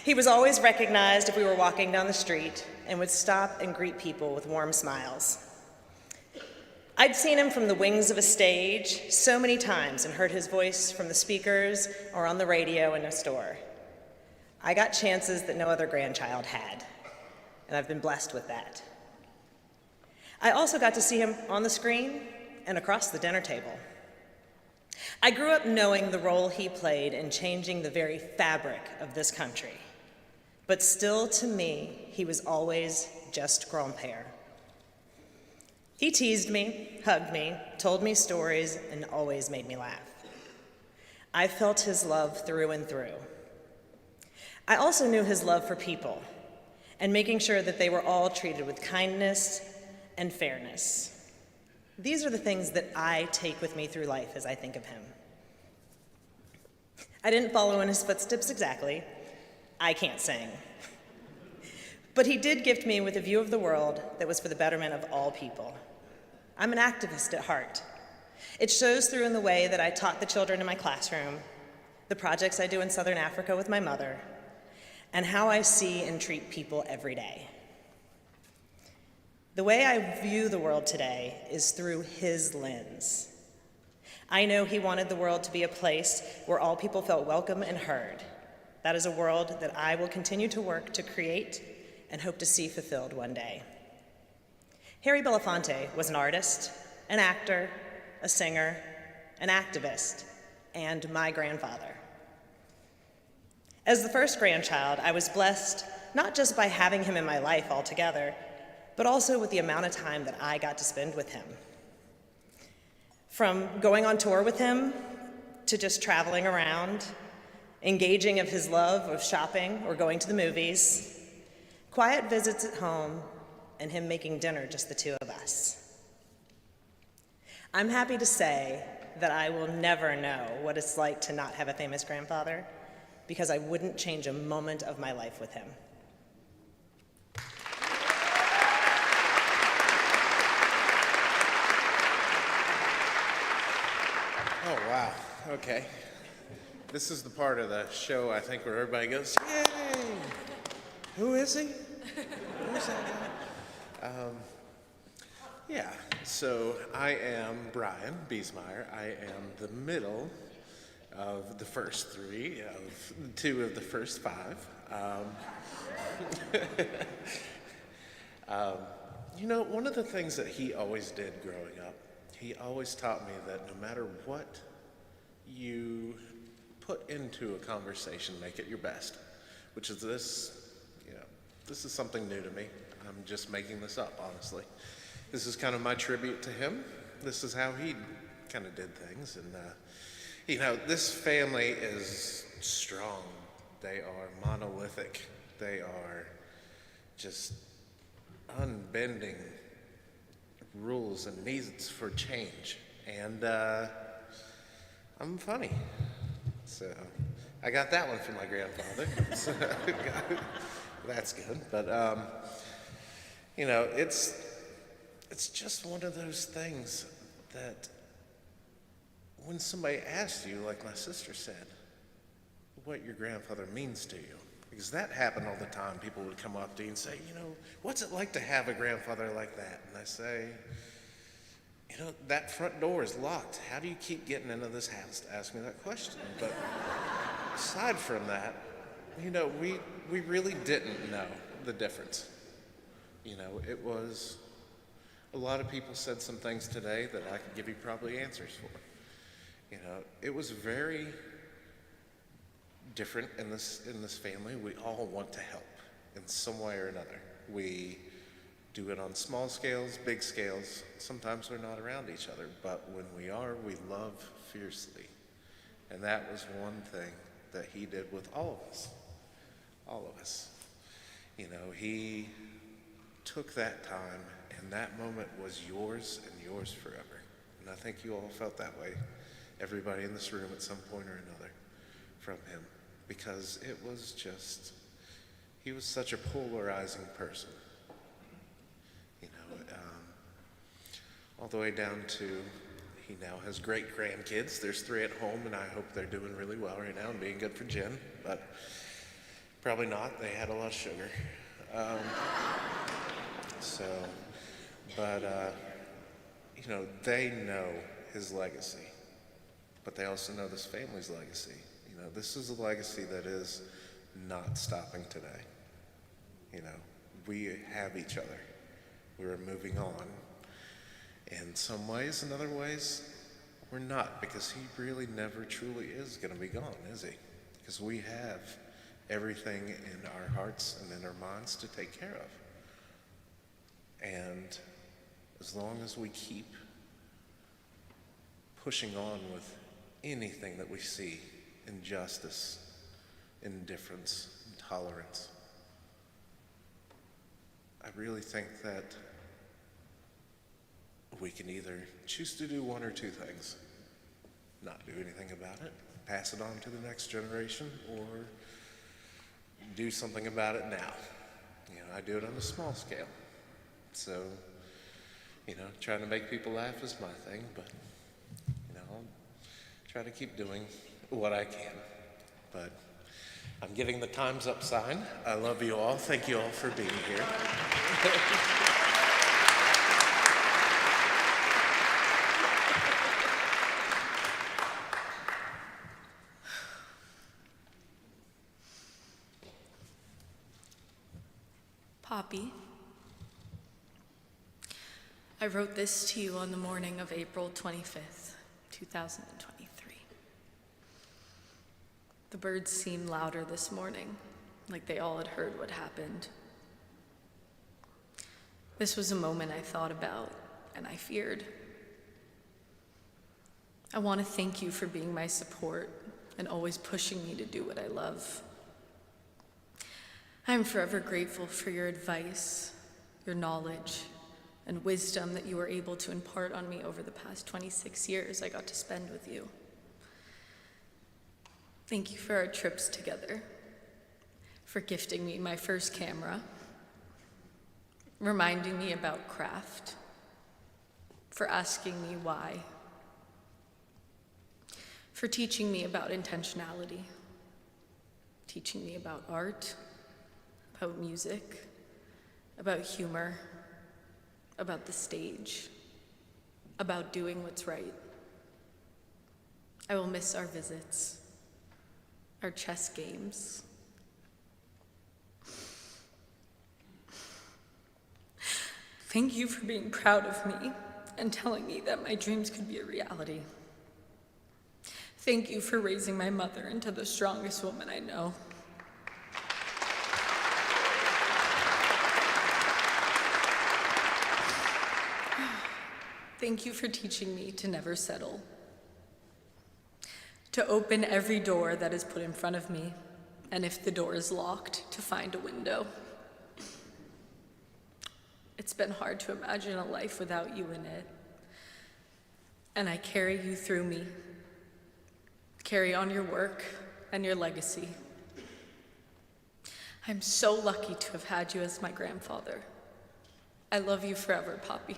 He was always recognized if we were walking down the street and would stop and greet people with warm smiles. I'd seen him from the wings of a stage so many times and heard his voice from the speakers or on the radio in a store. I got chances that no other grandchild had, and I've been blessed with that. I also got to see him on the screen and across the dinner table. I grew up knowing the role he played in changing the very fabric of this country. But still, to me, he was always just grand-père. He teased me, hugged me, told me stories, and always made me laugh. I felt his love through and through. I also knew his love for people and making sure that they were all treated with kindness and fairness. These are the things that I take with me through life as I think of him. I didn't follow in his footsteps exactly. I can't sing. But he did gift me with a view of the world that was for the betterment of all people. I'm an activist at heart. It shows through in the way that I taught the children in my classroom, the projects I do in Southern Africa with my mother, and how I see and treat people every day. The way I view the world today is through his lens. I know he wanted the world to be a place where all people felt welcome and heard. That is a world that I will continue to work to create and hope to see fulfilled one day. Harry Belafonte was an artist, an actor, a singer, an activist, and my grandfather. As the first grandchild, I was blessed not just by having him in my life altogether, but also with the amount of time that I got to spend with him. From going on tour with him, to just traveling around, engaging of his love of shopping or going to the movies, quiet visits at home, and him making dinner just the two of us. I'm happy to say that I will never know what it's like to not have a famous grandfather, because I wouldn't change a moment of my life with him. Oh, wow. Okay. This is the part of the show, I think, where everybody goes, yay! Who is he? Who is that guy? Yeah, so I am Brian Biesmeyer. I am the middle of the first three, of two of the first five. You know, one of the things that he always did growing up, he always taught me that no matter what you put into a conversation, make it your best, which is this, this is something new to me. I'm just making this up, honestly. This is kind of my tribute to him. This is how he kind of did things. And, this family is strong. They are monolithic. They are just unbending rules and needs for change. And I'm funny. So I got that one from my grandfather. So, that's good. But, you know, it's just one of those things that when somebody asks you, like my sister said, what your grandfather means to you, because that happened all the time. People would come up to you and say, you know, what's it like to have a grandfather like that? And I say, you know, that front door is locked. How do you keep getting into this house to ask me that question? But aside from that, you know, we really didn't know the difference. You know, it was, a lot of people said some things today that I could give you probably answers for. You know, it was very different in this family. We all want to help in some way or another. We do it on small scales, big scales. Sometimes we're not around each other, but when we are, we love fiercely. And that was one thing that he did with all of us. All of us. You know, he took that time, and that moment was yours and yours forever. And I think you all felt that way, everybody in this room at some point or another, from him. Because it was just, he was such a polarizing person. You know, all the way down to, he now has great grandkids. There's 3 at home, and I hope they're doing really well right now and being good for Jen, but probably not. They had a lot of sugar. You know, they know his legacy, but they also know this family's legacy. You know, this is a legacy that is not stopping today. You know, we have each other. We're moving on. In some ways, in other ways, we're not, because he really never truly is going to be gone, is he? Because we have everything in our hearts and in our minds to take care of. And as long as we keep pushing on with anything that we see, injustice, indifference, intolerance, I really think that we can either choose to do one or two things: not do anything about it, pass it on to the next generation, or do something about it now. You know, I do it on a small scale. So, you know, trying to make people laugh is my thing, but, you know, I'll try to keep doing what I can. But I'm getting the Time's Up sign. I love you all. Thank you all for being here. Poppy, I wrote this to you on the morning of April 25th, 2023. The birds seemed louder this morning, like they all had heard what happened. This was a moment I thought about and I feared. I want to thank you for being my support and always pushing me to do what I love. I am forever grateful for your advice, your knowledge, and wisdom that you were able to impart on me over the past 26 years I got to spend with you. Thank you for our trips together, for gifting me my first camera, reminding me about craft, for asking me why, for teaching me about intentionality, teaching me about art, about music, about humor, about the stage, about doing what's right. I will miss our visits, our chess games. Thank you for being proud of me and telling me that my dreams could be a reality. Thank you for raising my mother into the strongest woman I know. Thank you for teaching me to never settle, to open every door that is put in front of me, and if the door is locked, to find a window. It's been hard to imagine a life without you in it. And I carry you through me. Carry on your work and your legacy. I'm so lucky to have had you as my grandfather. I love you forever, Poppy.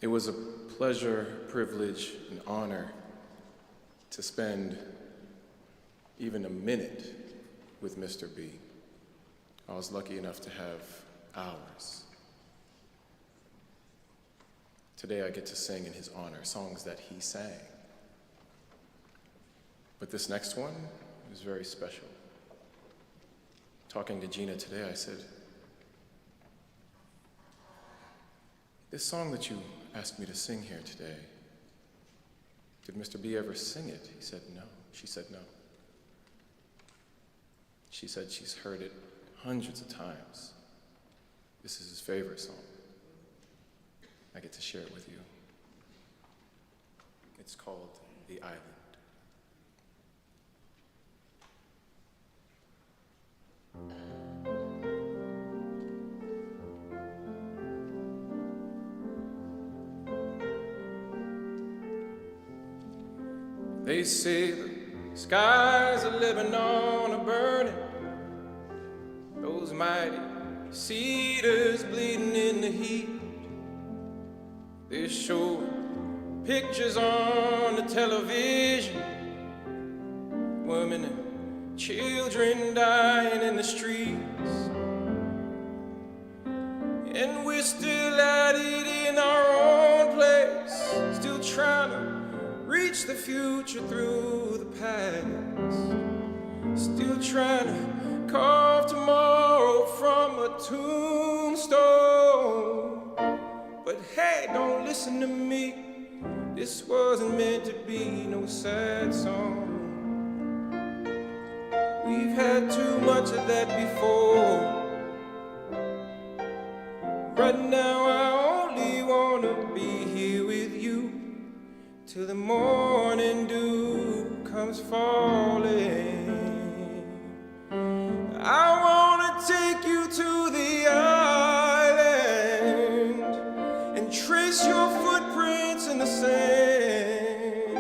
It was a pleasure, privilege, and honor to spend even a minute with Mr. B. I was lucky enough to have hours. Today I get to sing in his honor songs that he sang. But this next one is very special. Talking to Gina today, I said, this song that you asked me to sing here today, did Mr. B ever sing it? He said no. She said no. She said she's heard it hundreds of times. This is his favorite song. I get to share it with you. It's called The Island. They say the skies of Lebanon are burning, those mighty cedars bleeding in the heat. They show pictures on the television, women and children dying in the streets. And we're still at it in our own place, still trying to reach the future through the past, still trying to carve tomorrow from a tombstone. But hey, don't listen to me, this wasn't meant to be no sad song. We've had too much of that before. Right now I only wanna be here with you till the morning dew comes falling. I wanna take you to the island and trace your footprints in the sand.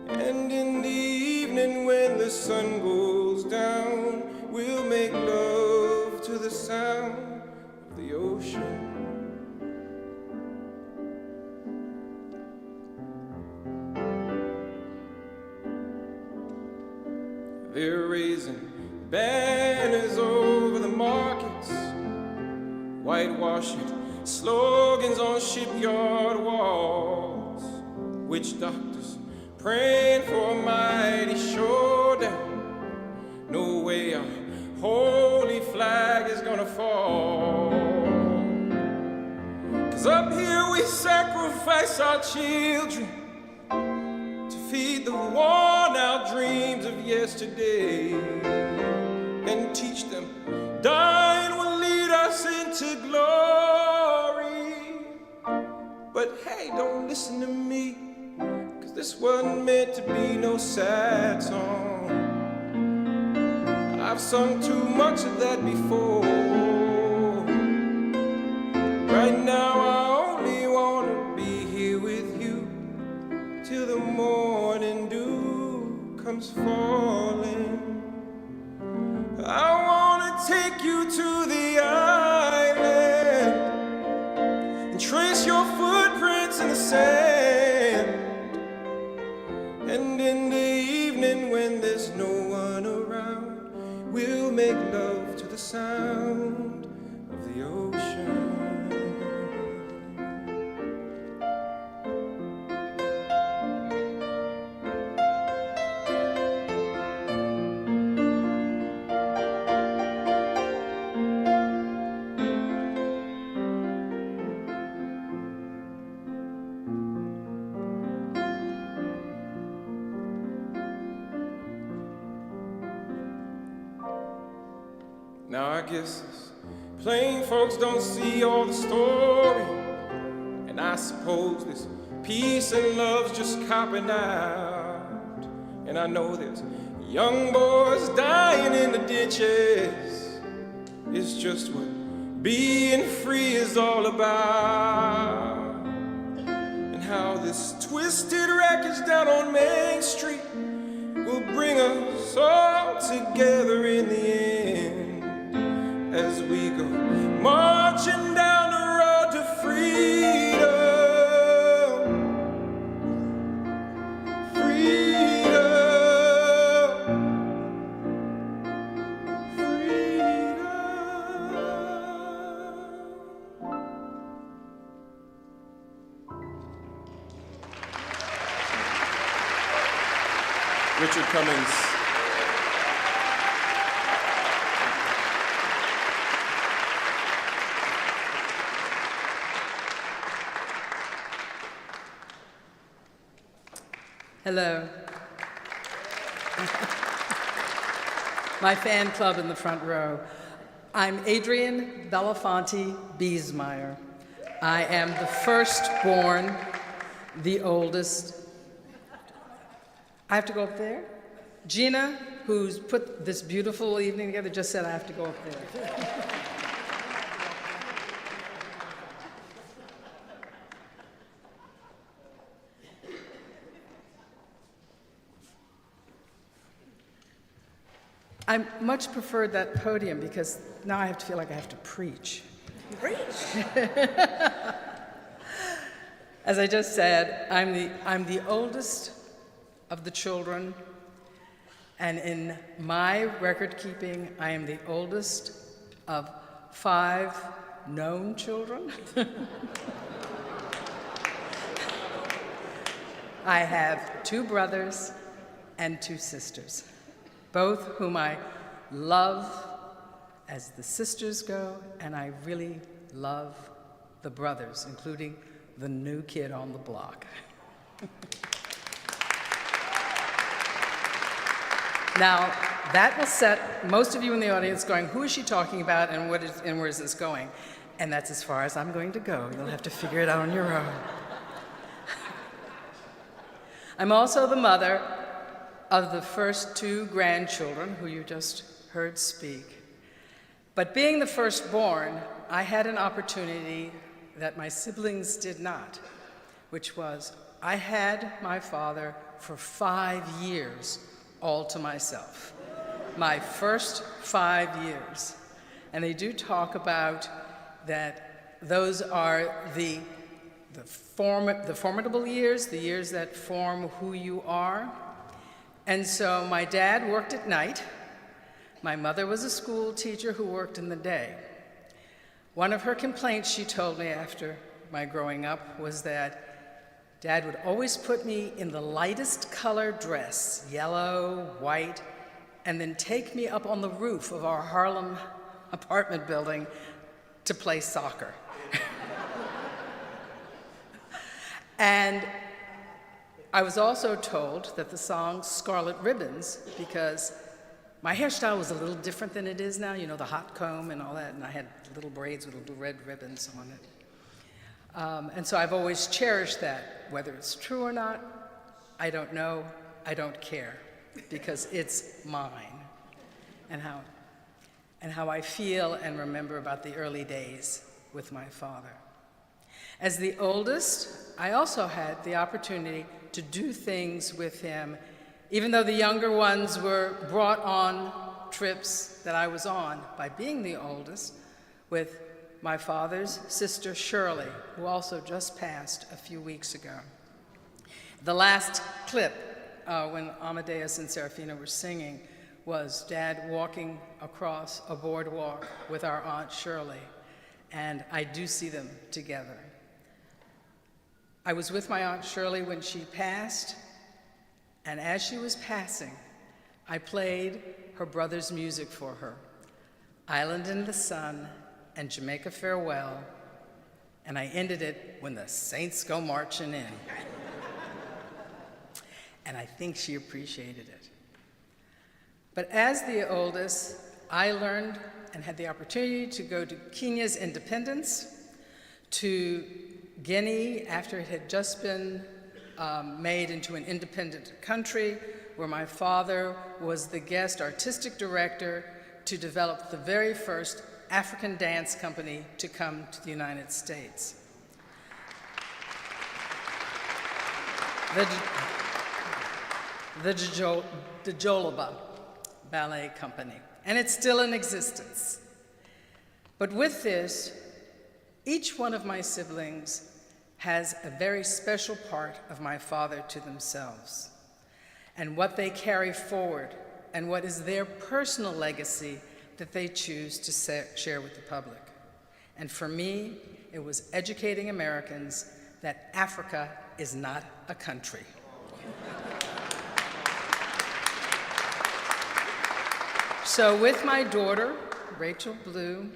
And in the evening when the sun goes down, we'll make love to the sound of the ocean. They're raising banners over the markets, whitewashing slogans on shipyard walls, witch doctors praying for a mighty showdown. No way our holy flag is gonna fall. 'Cause up here we sacrifice our children to feed the worn-out dreams of yesterday and teach them dying will lead us into glory. But hey, don't listen to me, 'cause this wasn't meant to be no sad song. I've sung too much of that before. Right now I only wanna be here with you till the morning dew comes falling. I wanna take you to the island and trace your footprints in the sand. And in the evening when there's no one around, we'll make love to the sound of the ocean. Now I guess plain folks don't see all the story, and I suppose this peace and love's just copping out. And I know there's young boys dying in the ditches. It's just what being free is all about. And how this twisted wreckage down on Main Street will bring us all together in the end, as we go marching down the road to freedom. Freedom. Richard Cummings. Hello. My fan club in the front row. I'm Adrienne Belafonte Biesmeyer. I am the firstborn, the oldest. I have to go up there? Gina, who's put this beautiful evening together, just said I have to go up there. I much preferred that podium because now I have to feel like I have to preach. Preach. As I just said, I'm the oldest of the children, and in my record keeping, I am the oldest of 5 known children. I have 2 brothers and 2 sisters, both whom I love as the sisters go, and I really love the brothers, including the new kid on the block. Now, that will set most of you in the audience going, who is she talking about and where is this going? And that's as far as I'm going to go. You'll have to figure it out on your own. I'm also the mother of the first 2 grandchildren who you just heard speak. But being the firstborn, I had an opportunity that my siblings did not, which was I had my father for 5 years all to myself. My first 5 years. And they do talk about that those are the formidable years, the years that form who you are. And so my dad worked at night. My mother was a school teacher who worked in the day. One of her complaints, she told me after my growing up, was that Dad would always put me in the lightest color dress, yellow, white, and then take me up on the roof of our Harlem apartment building to play soccer. And I was also told that the song Scarlet Ribbons, because my hairstyle was a little different than it is now, you know, the hot comb and all that, and I had little braids with little red ribbons on it. And so I've always cherished that. Whether it's true or not, I don't know, I don't care, because it's mine, and how I feel and remember about the early days with my father. As the oldest, I also had the opportunity to do things with him, even though the younger ones were brought on trips that I was on by being the oldest, with my father's sister Shirley, who also just passed a few weeks ago. The last clip, when Amadeus and Serafina were singing, was Dad walking across a boardwalk with our Aunt Shirley, and I do see them together. I was with my Aunt Shirley when she passed, and as she was passing, I played her brother's music for her, Island in the Sun and Jamaica Farewell, and I ended it When the Saints Go Marching In. And I think she appreciated it. But as the oldest, I learned and had the opportunity to go to Kenya's independence, to Guinea after it had just been made into an independent country, where my father was the guest artistic director to develop the very first African dance company to come to the United States. The Djoloba Ballet Company, and it's still in existence. But with this, each one of my siblings has a very special part of my father to themselves, and what they carry forward, and what is their personal legacy that they choose to share with the public. And for me, it was educating Americans that Africa is not a country. So with my daughter, Rachel Blue,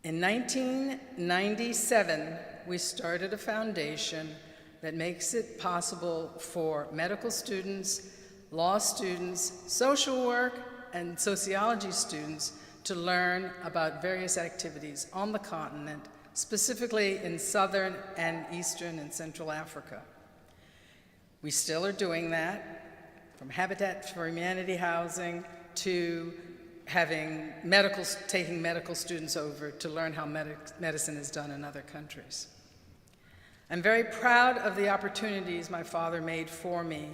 in 1997, we started a foundation that makes it possible for medical students, law students, social work, and sociology students to learn about various activities on the continent, specifically in Southern and Eastern and Central Africa. We still are doing that, from Habitat for Humanity housing to taking medical students over to learn how medicine is done in other countries. I'm very proud of the opportunities my father made for me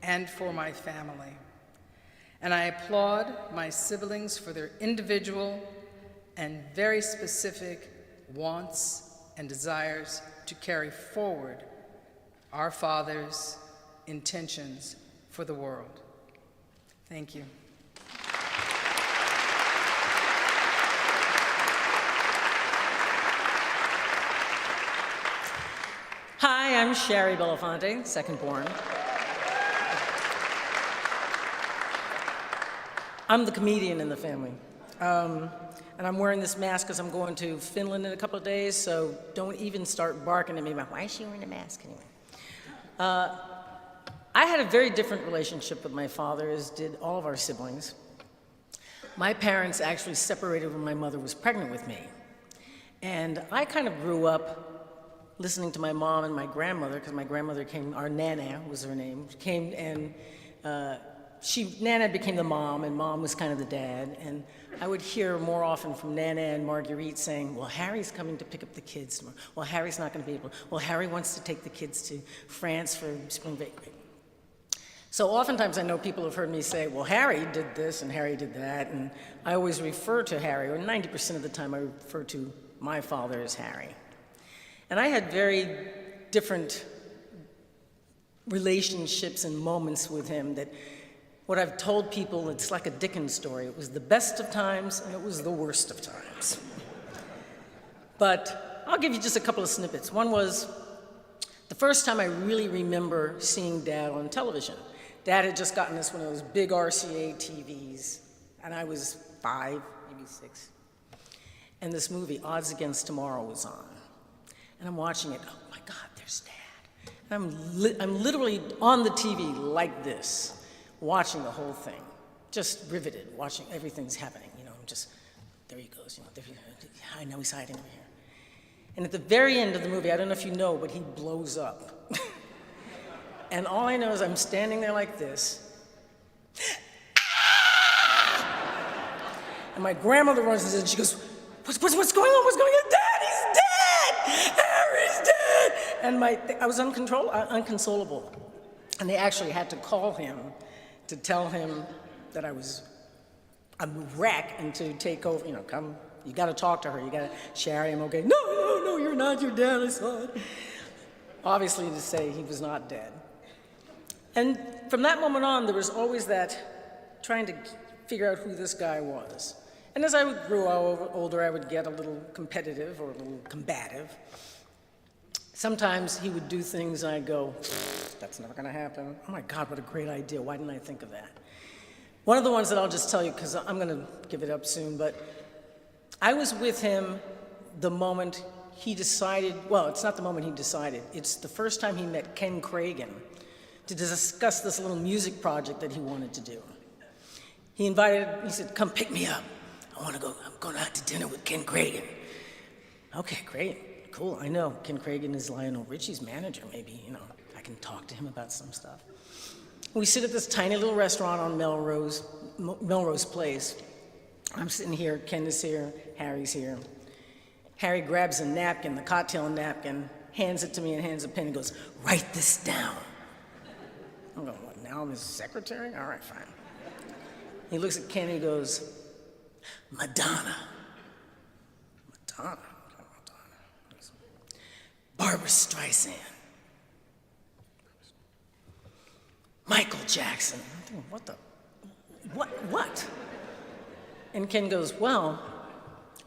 and for my family. And I applaud my siblings for their individual and very specific wants and desires to carry forward our father's intentions for the world. Thank you. Hi, I'm Sherry Belafonte, second born. I'm the comedian in the family. And I'm wearing this mask because I'm going to Finland in a couple of days, so don't even start barking at me about, why is she wearing a mask anyway? I had a very different relationship with my father, as did all of our siblings. My parents actually separated when my mother was pregnant with me. And I kind of grew up listening to my mom and my grandmother, because my grandmother came, our Nana was her name, came and Nana became the mom, and Mom was kind of the dad. And I would hear more often from Nana and Marguerite saying, well, Harry's coming to pick up the kids tomorrow. Well, Harry's not going to be able, well, Harry wants to take the kids to France for spring break. So oftentimes I know people have heard me say, well, Harry did this and Harry did that, and I always refer to Harry, or 90% of the time I refer to my father as Harry. And I had very different relationships and moments with him that what I've told people, it's like a Dickens story. It was the best of times and it was the worst of times. But I'll give you just a couple of snippets. One was the first time I really remember seeing Dad on television. Dad had just gotten us one of those big RCA TVs, and I was 5, maybe 6. And this movie, Odds Against Tomorrow, was on. And I'm watching it, oh my God, there's Dad. And I'm literally on the TV like this, watching the whole thing, just riveted, watching everything's happening. You know, I'm just, there he goes, you know, I know he's hiding over here. And at the very end of the movie, I don't know if you know, but he blows up. And all I know is I'm standing there like this. And my grandmother runs in and she goes, what's going on? What's going on? Dad, he's dead! Harry's dead! And I was unconsolable. And they actually had to call him to tell him that I was a wreck and to take over, you know, come, you gotta talk to her, you gotta, Sherry, I'm okay. No, you're not your dad, I saw it. Obviously to say he was not dead. And from that moment on, there was always that trying to figure out who this guy was. And as I grew older, I would get a little competitive or a little combative. Sometimes he would do things and I'd go, that's never gonna happen. Oh my God, what a great idea. Why didn't I think of that? One of the ones that I'll just tell you, because I'm gonna give it up soon, but I was with him the moment he decided, well, it's not the moment he decided, it's the first time he met Ken Cragen to discuss this little music project that he wanted to do. He said, come pick me up. I'm going out to dinner with Ken Cragen. Okay, great, cool, I know. Ken Cragen is Lionel Richie's manager, maybe, I can talk to him about some stuff. We sit at this tiny little restaurant on Melrose Place. I'm sitting here, Ken is here, Harry's here. Harry grabs a napkin, the cocktail napkin, hands it to me and hands a pen and goes, write this down. I'm going, what, now I'm his secretary? All right, fine. He looks at Ken and he goes, Madonna. Madonna? Barbra Streisand. Michael Jackson. I'm thinking, what? And Ken goes, well,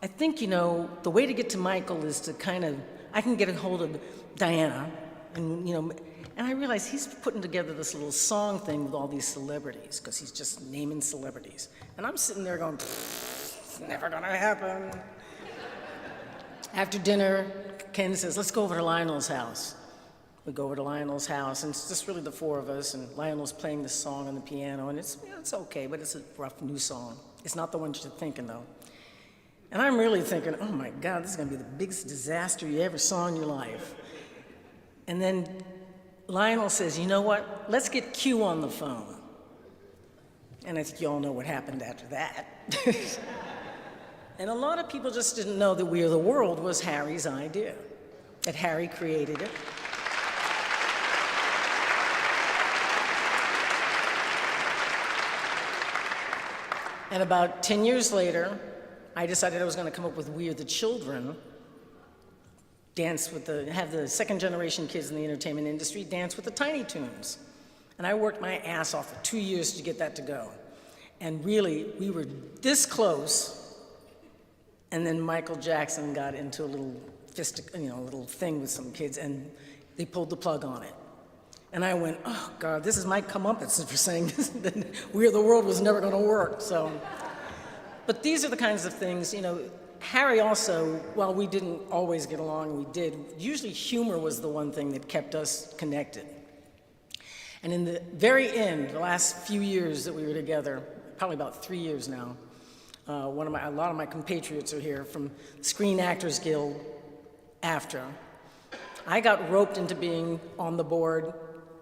I think, the way to get to Michael is to I can get a hold of Diana, and I realize he's putting together this little song thing with all these celebrities, because he's just naming celebrities. And I'm sitting there going, it's never gonna happen. After dinner, Ken says, let's go over to Lionel's house. We go over to Lionel's house, and it's just really the four of us, and Lionel's playing this song on the piano, and it's okay, but it's a rough new song. It's not the one you're thinking, though. And I'm really thinking, oh my God, this is gonna be the biggest disaster you ever saw in your life. And then Lionel says, you know what? Let's get Q on the phone. And I think you all know what happened after that. And a lot of people just didn't know that We Are the World was Harry's idea, that Harry created it. And about 10 years later, I decided I was going to come up with We Are the Children, have the second generation kids in the entertainment industry dance with the Tiny Toons. And I worked my ass off for 2 years to get that to go. And really, we were this close, and then Michael Jackson got into a little little thing with some kids, and they pulled the plug on it. And I went, oh God, this is my comeuppance for saying this, that We Are the World was never gonna work, so. But these are the kinds of things, Harry also, while we didn't always get along, we did, usually humor was the one thing that kept us connected. And in the very end, the last few years that we were together, probably about 3 years now, a lot of my compatriots are here from Screen Actors Guild, AFTRA. I got roped into being on the board,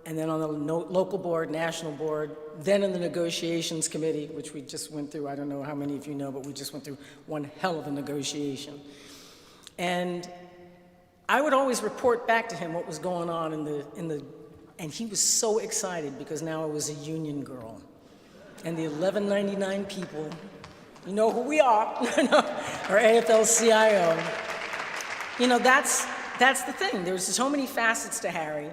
and then on the local board, national board, then in the negotiations committee, which we just went through. I don't know how many of you know, but we just went through one hell of a negotiation. And I would always report back to him what was going on and he was so excited because now I was a union girl. And the 1199 people, you know who we are, or AFL-CIO. That's the thing. There's so many facets to Harry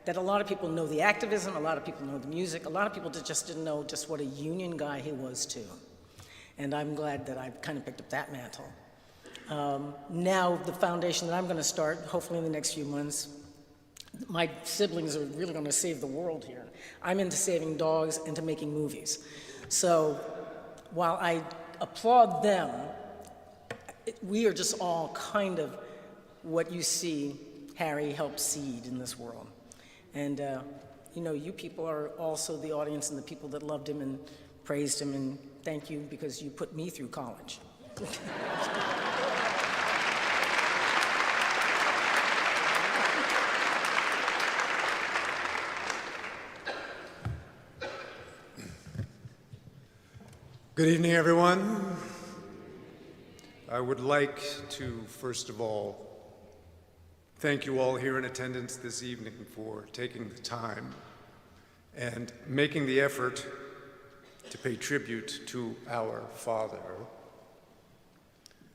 that a lot of people know the activism, a lot of people know the music, a lot of people just didn't know just what a union guy he was too. And I'm glad that I've kind of picked up that mantle. Now the foundation that I'm going to start, hopefully in the next few months, my siblings are really going to save the world here. I'm into saving dogs and to making movies. So while I applaud them, we are just all kind of what you see Harry helped seed in this world. And you people are also the audience and the people that loved him and praised him, and thank you because you put me through college. Good evening, everyone. I would like to, first of all, thank you all here in attendance this evening for taking the time and making the effort to pay tribute to our father,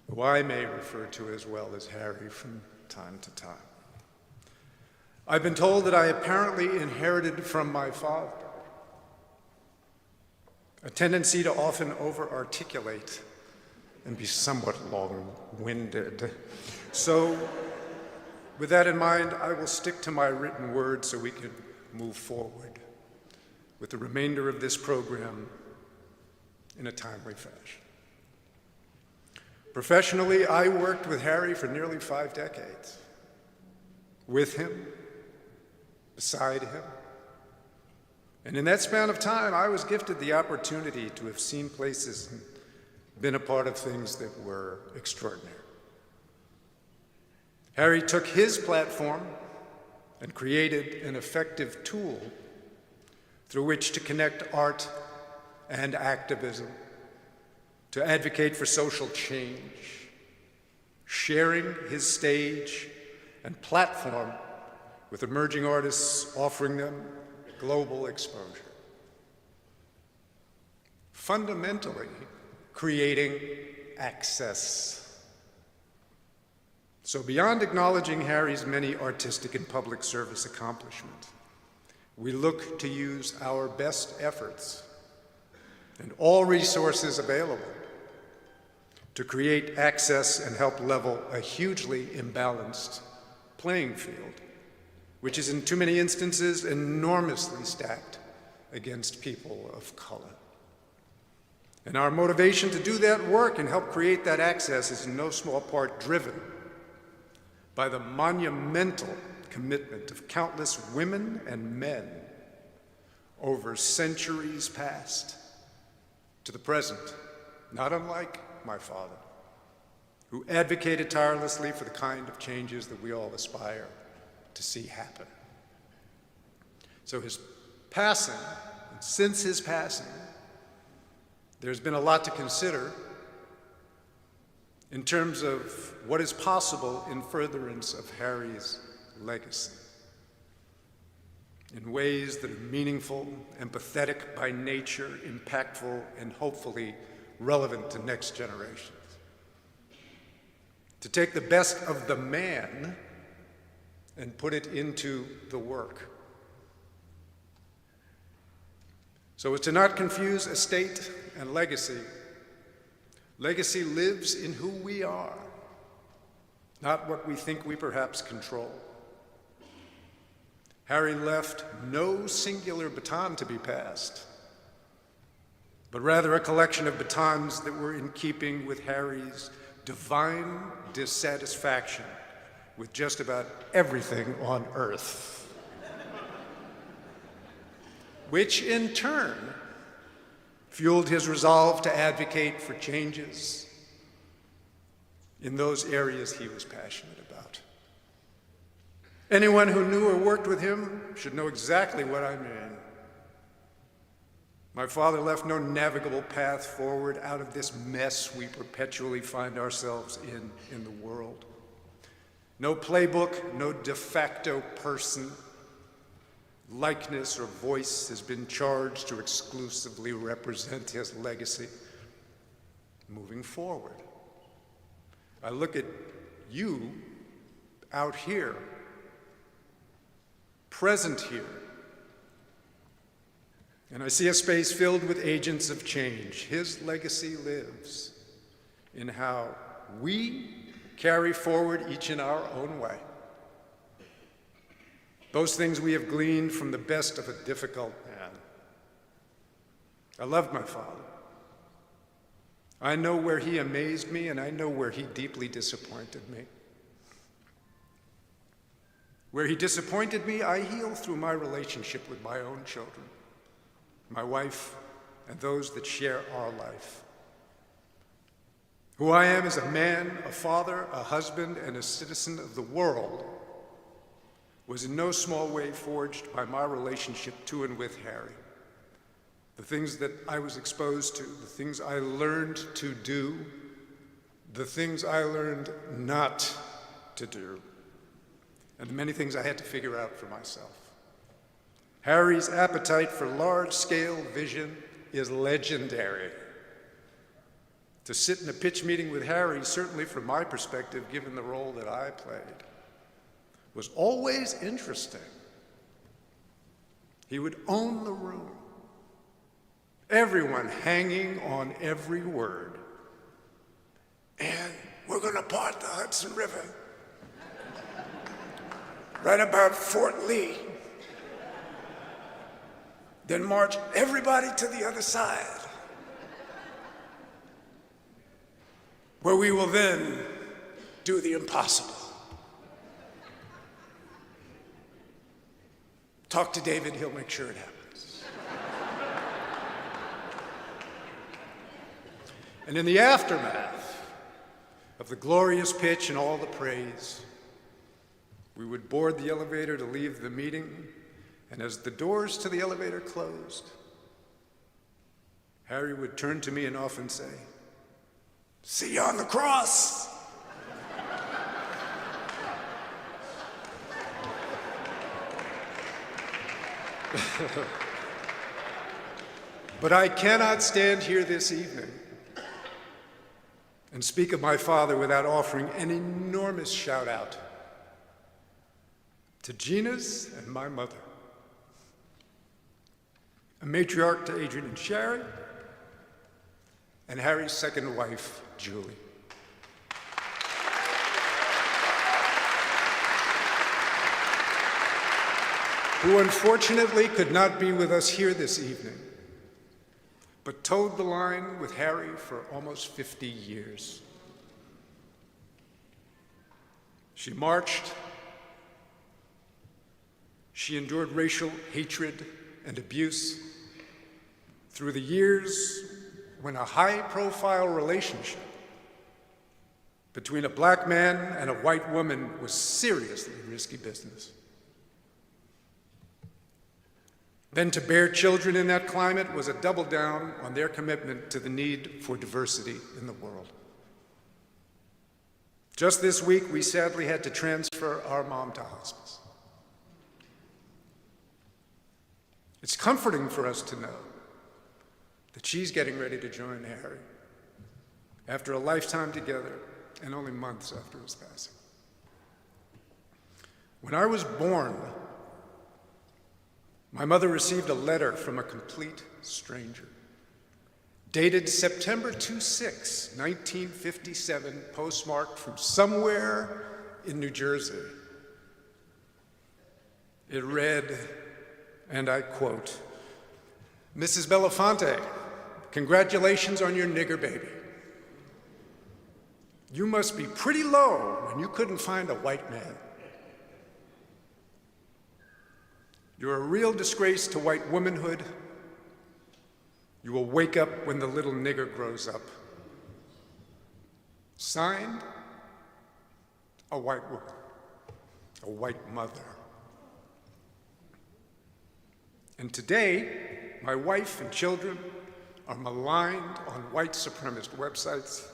who I may refer to as well as Harry from time to time. I've been told that I apparently inherited from my father a tendency to often over-articulate and be somewhat long-winded. So, with that in mind, I will stick to my written word so we can move forward with the remainder of this program in a timely fashion. Professionally, I worked with Harry for nearly 5 decades. With him, beside him. And in that span of time, I was gifted the opportunity to have seen places and been a part of things that were extraordinary. Harry took his platform and created an effective tool through which to connect art and activism, to advocate for social change, sharing his stage and platform with emerging artists, offering them global exposure. Fundamentally, creating access. So beyond acknowledging Harry's many artistic and public service accomplishments, we look to use our best efforts and all resources available to create access and help level a hugely imbalanced playing field, which is in too many instances enormously stacked against people of color. And our motivation to do that work and help create that access is in no small part driven by the monumental commitment of countless women and men over centuries past to the present, not unlike my father, who advocated tirelessly for the kind of changes that we all aspire to see happen. So his passing, and since his passing, there's been a lot to consider in terms of what is possible in furtherance of Harry's legacy, in ways that are meaningful, empathetic by nature, impactful, and hopefully relevant to next generations. To take the best of the man and put it into the work. So as to not confuse estate and legacy, legacy lives in who we are, not what we think we perhaps control. Harry left no singular baton to be passed, but rather a collection of batons that were in keeping with Harry's divine dissatisfaction with just about everything on earth, which in turn fueled his resolve to advocate for changes in those areas he was passionate about. Anyone who knew or worked with him should know exactly what I mean. My father left no navigable path forward out of this mess we perpetually find ourselves in the world. No playbook, no de facto person, likeness, or voice has been charged to exclusively represent his legacy. Moving forward, I look at you out here, present here, and I see a space filled with agents of change. His legacy lives in how we carry forward each in our own way those things we have gleaned from the best of a difficult man. I loved my father. I know where he amazed me, and I know where he deeply disappointed me. Where he disappointed me, I heal through my relationship with my own children, my wife, and those that share our life. Who I am as a man, a father, a husband, and a citizen of the world was in no small way forged by my relationship to and with Harry. The things that I was exposed to, the things I learned to do, the things I learned not to do, and the many things I had to figure out for myself. Harry's appetite for large-scale vision is legendary. To sit in a pitch meeting with Harry, certainly from my perspective, given the role that I played, was always interesting. He would own the room. everyone hanging on every word. And we're going to part the Hudson River right about Fort Lee. Then march everybody to the other side, where we will then do the impossible. Talk to David, he'll make sure it happens. And in the aftermath of the glorious pitch and all the praise, we would board the elevator to leave the meeting, and as the doors to the elevator closed, Harry would turn to me and often say, "See you on the cross." But I cannot stand here this evening and speak of my father without offering an enormous shout out to Gina's and my mother, a matriarch to Adrian and Sherry, and Harry's second wife, Julie. Who unfortunately could not be with us here this evening, but towed the line with Harry for almost 50 years. She marched, she endured racial hatred and abuse through the years when a high-profile relationship between a black man and a white woman was seriously risky business. Then to bear children in that climate was a double down on their commitment to the need for diversity in the world. Just this week, we sadly had to transfer our mom to hospice. It's comforting for us to know that she's getting ready to join Harry after a lifetime together and only months after his passing. When I was born, my mother received a letter from a complete stranger, dated September 26, 1957, postmarked from somewhere in New Jersey. It read, and I quote, "Mrs. Belafonte, congratulations on your nigger baby. You must be pretty low when you couldn't find a white man. You're a real disgrace to white womanhood. You will wake up when the little nigger grows up." Signed, a white woman, a white mother. And today, my wife and children are maligned on white supremacist websites,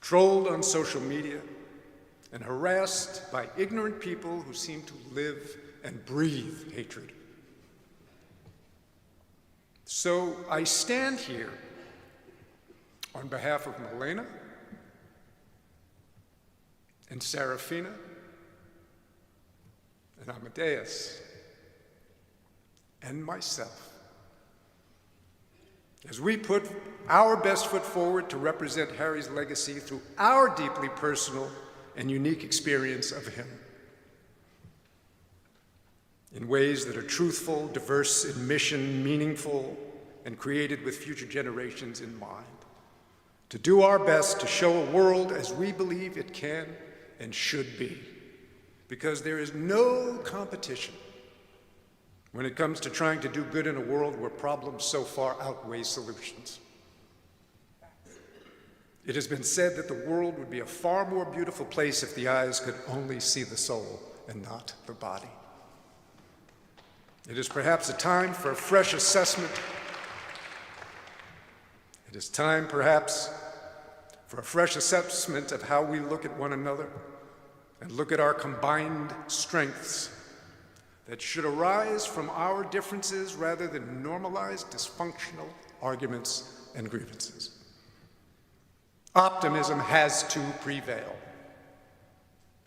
trolled on social media, and harassed by ignorant people who seem to live and breathe hatred. So I stand here on behalf of Milena and Serafina and Amadeus and myself as we put our best foot forward to represent Harry's legacy through our deeply personal and unique experience of him in ways that are truthful, diverse in mission, meaningful, and created with future generations in mind. To do our best to show a world as we believe it can and should be, because there is no competition when it comes to trying to do good in a world where problems so far outweigh solutions. It has been said that the world would be a far more beautiful place if the eyes could only see the soul and not the body. It is perhaps a time for a fresh assessment. It is time, perhaps, for a fresh assessment of how we look at one another and look at our combined strengths that should arise from our differences rather than normalized dysfunctional arguments and grievances. Optimism has to prevail.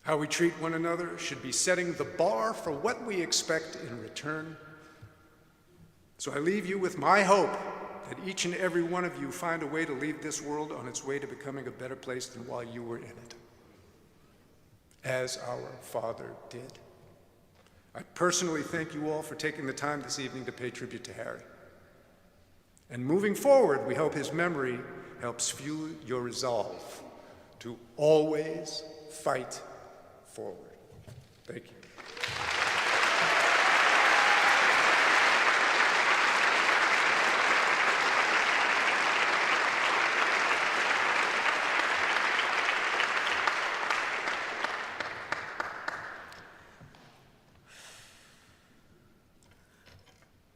How we treat one another should be setting the bar for what we expect in return So I leave you with my hope that each and every one of you find a way to leave this world on its way to becoming a better place than while you were in it, as our Father did. I personally thank you all for taking the time this evening to pay tribute to Harry. And moving forward, we hope his memory helps fuel your resolve to always fight forward. Thank you.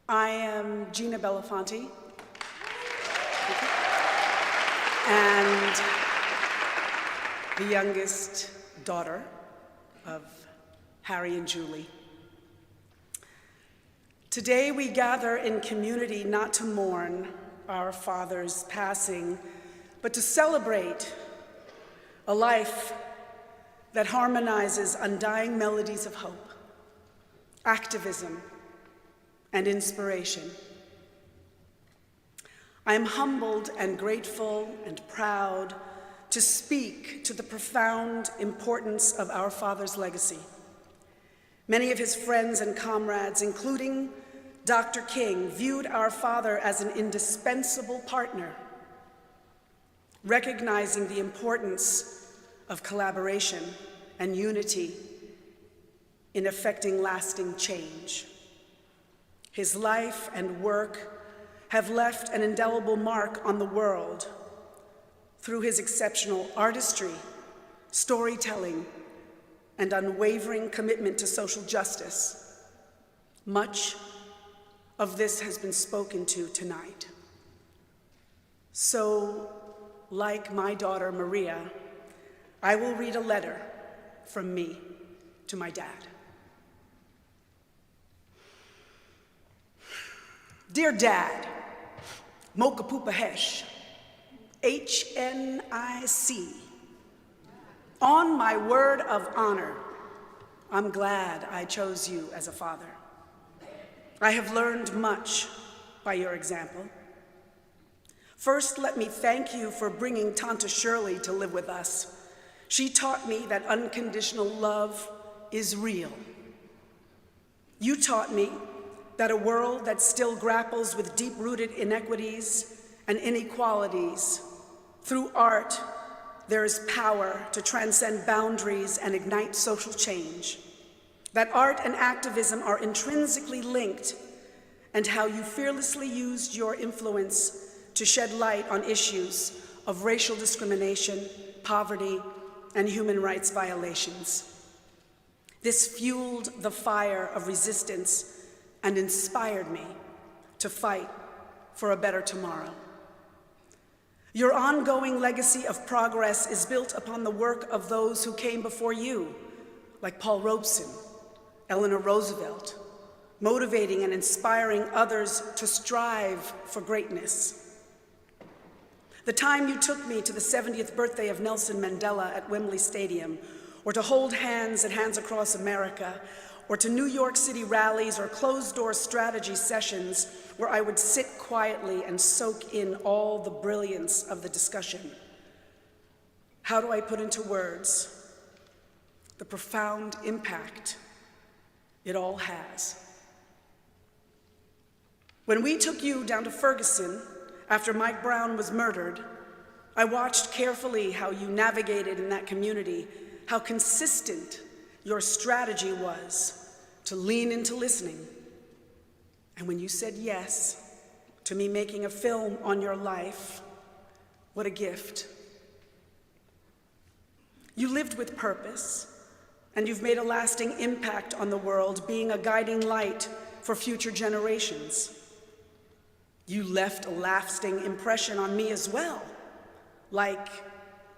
I am Gina Belafonte, and the youngest daughter of Harry and Julie. Today we gather in community not to mourn our father's passing, but to celebrate a life that harmonizes undying melodies of hope, activism, and inspiration. I am humbled and grateful and proud to speak to the profound importance of our father's legacy. Many of his friends and comrades, including Dr. King, viewed our father as an indispensable partner, recognizing the importance of collaboration and unity in effecting lasting change. His life and work have left an indelible mark on the world through his exceptional artistry, storytelling, and unwavering commitment to social justice. Much of this has been spoken to tonight. So, like my daughter Maria, I will read a letter from me to my dad. Dear Dad, Mocha Poopa Hesh, HNIC. On my word of honor, I'm glad I chose you as a father. I have learned much by your example. First, let me thank you for bringing Tanta Shirley to live with us. She taught me that unconditional love is real. You taught me that a world that still grapples with deep-rooted inequities and inequalities, through art, there is power to transcend boundaries and ignite social change. That art and activism are intrinsically linked, and how you fearlessly used your influence to shed light on issues of racial discrimination, poverty, and human rights violations. This fueled the fire of resistance and inspired me to fight for a better tomorrow. Your ongoing legacy of progress is built upon the work of those who came before you, like Paul Robeson, Eleanor Roosevelt, motivating and inspiring others to strive for greatness. The time you took me to the 70th birthday of Nelson Mandela at Wembley Stadium, or to hold hands at Hands Across America, or to New York City rallies or closed-door strategy sessions where I would sit quietly and soak in all the brilliance of the discussion. How do I put into words the profound impact it all has? When we took you down to Ferguson after Mike Brown was murdered, I watched carefully how you navigated in that community, how consistent your strategy was to lean into listening. And when you said yes to me making a film on your life, what a gift. You lived with purpose, and you've made a lasting impact on the world, being a guiding light for future generations. You left a lasting impression on me as well, like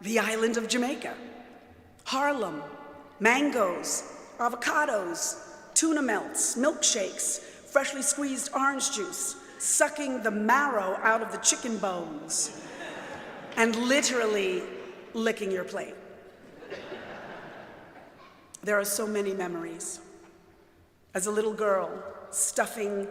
the island of Jamaica, Harlem, mangoes, avocados, tuna melts, milkshakes, freshly squeezed orange juice, sucking the marrow out of the chicken bones, and literally licking your plate. There are so many memories. As a little girl, stuffing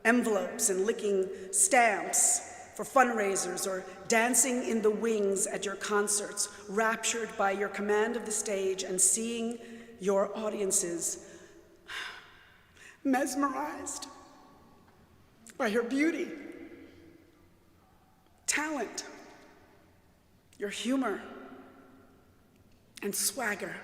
envelopes and licking stamps for fundraisers, or dancing in the wings at your concerts, raptured by your command of the stage and seeing your audiences mesmerized by your beauty, talent, your humor, and swagger.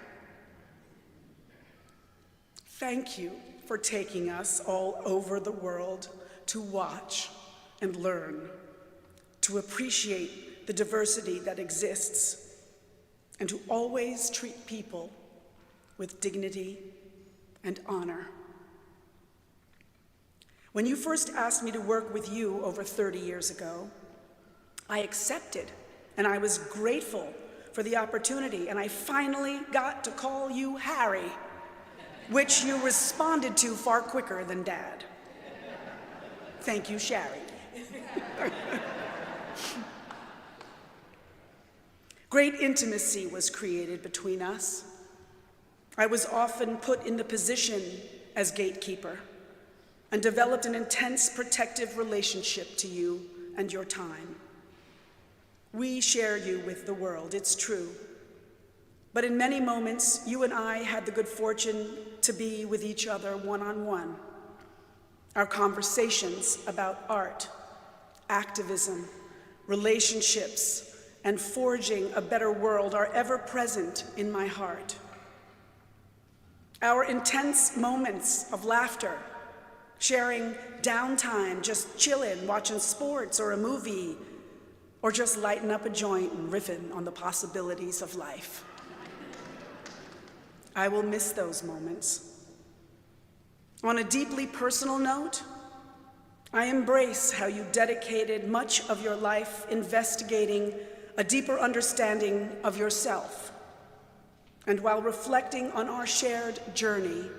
Thank you for taking us all over the world to watch and learn, to appreciate the diversity that exists, and to always treat people with dignity and honor. When you first asked me to work with you over 30 years ago, I accepted, and I was grateful for the opportunity, and I finally got to call you Harry, which you responded to far quicker than Dad. Thank you, Shari. Great intimacy was created between us. I was often put in the position as gatekeeper and developed an intense protective relationship to you and your time. We share you with the world, it's true. But in many moments, you and I had the good fortune to be with each other one-on-one. Our conversations about art, activism, relationships, and forging a better world are ever present in my heart. Our intense moments of laughter, sharing downtime, just chilling, watching sports or a movie, or just lighting up a joint and riffing on the possibilities of life. I will miss those moments. On a deeply personal note, I embrace how you dedicated much of your life investigating a deeper understanding of yourself. And while reflecting on our shared journey,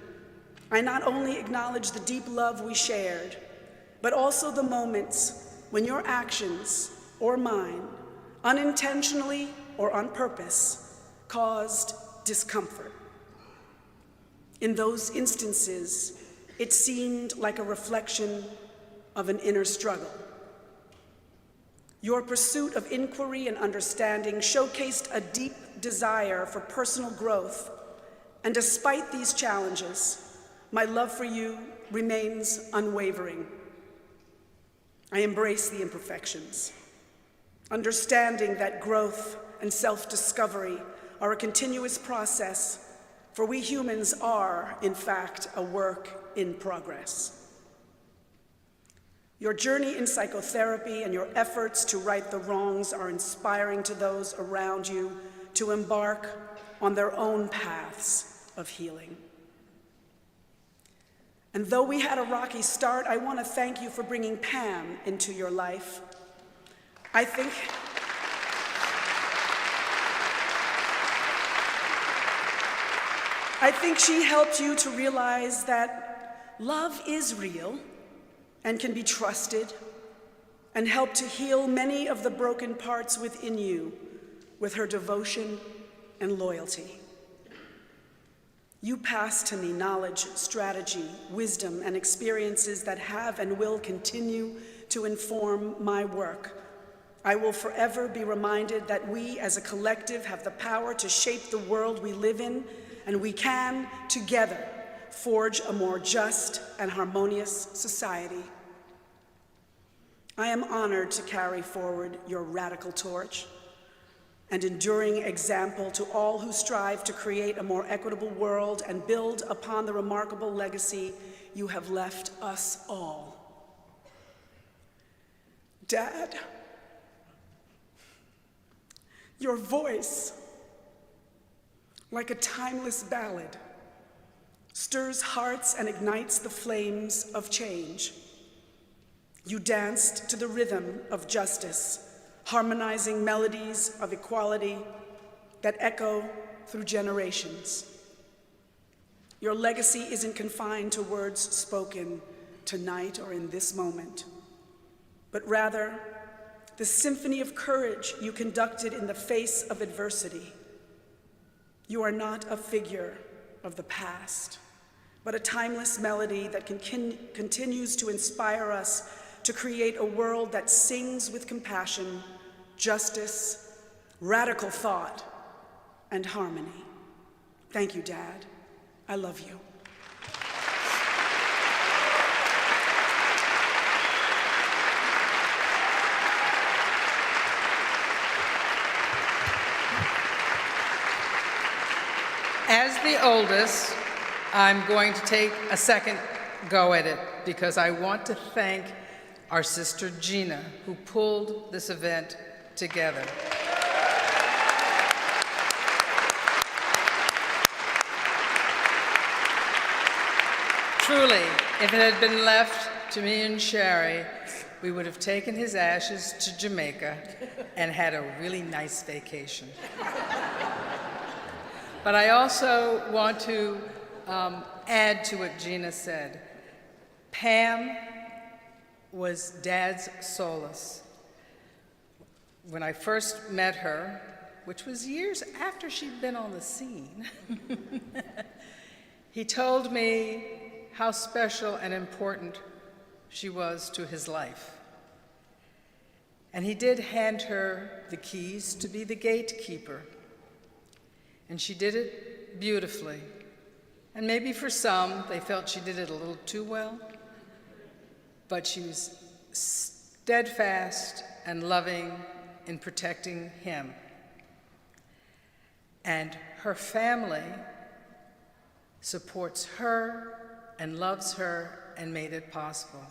I not only acknowledge the deep love we shared, but also the moments when your actions, or mine, unintentionally or on purpose, caused discomfort. In those instances, it seemed like a reflection of an inner struggle. Your pursuit of inquiry and understanding showcased a deep desire for personal growth, and despite these challenges, my love for you remains unwavering. I embrace the imperfections, understanding that growth and self-discovery are a continuous process, for we humans are, in fact, a work in progress. Your journey in psychotherapy and your efforts to right the wrongs are inspiring to those around you to embark on their own paths of healing. And though we had a rocky start, I want to thank you for bringing Pam into your life. I think she helped you to realize that love is real and can be trusted, and helped to heal many of the broken parts within you with her devotion and loyalty. You pass to me knowledge, strategy, wisdom, and experiences that have and will continue to inform my work. I will forever be reminded that we as a collective have the power to shape the world we live in, and we can, together, forge a more just and harmonious society. I am honored to carry forward your radical torch, an enduring example to all who strive to create a more equitable world and build upon the remarkable legacy you have left us all. Dad, your voice, like a timeless ballad, stirs hearts and ignites the flames of change. You danced to the rhythm of justice, harmonizing melodies of equality that echo through generations. Your legacy isn't confined to words spoken tonight or in this moment, but rather the symphony of courage you conducted in the face of adversity. You are not a figure of the past, but a timeless melody that continues to inspire us to create a world that sings with compassion, justice, radical thought, and harmony. Thank you, Dad. I love you. As the oldest, I'm going to take a second go at it because I want to thank our sister Gina, who pulled this event together. Truly, if it had been left to me and Sherry, we would have taken his ashes to Jamaica and had a really nice vacation. But I also want to add to what Gina said. Pam was Dad's solace. When I first met her, which was years after she'd been on the scene, he told me how special and important she was to his life. And he did hand her the keys to be the gatekeeper. And she did it beautifully. And maybe for some, they felt she did it a little too well. But she was steadfast and loving in protecting him. And her family supports her and loves her and made it possible.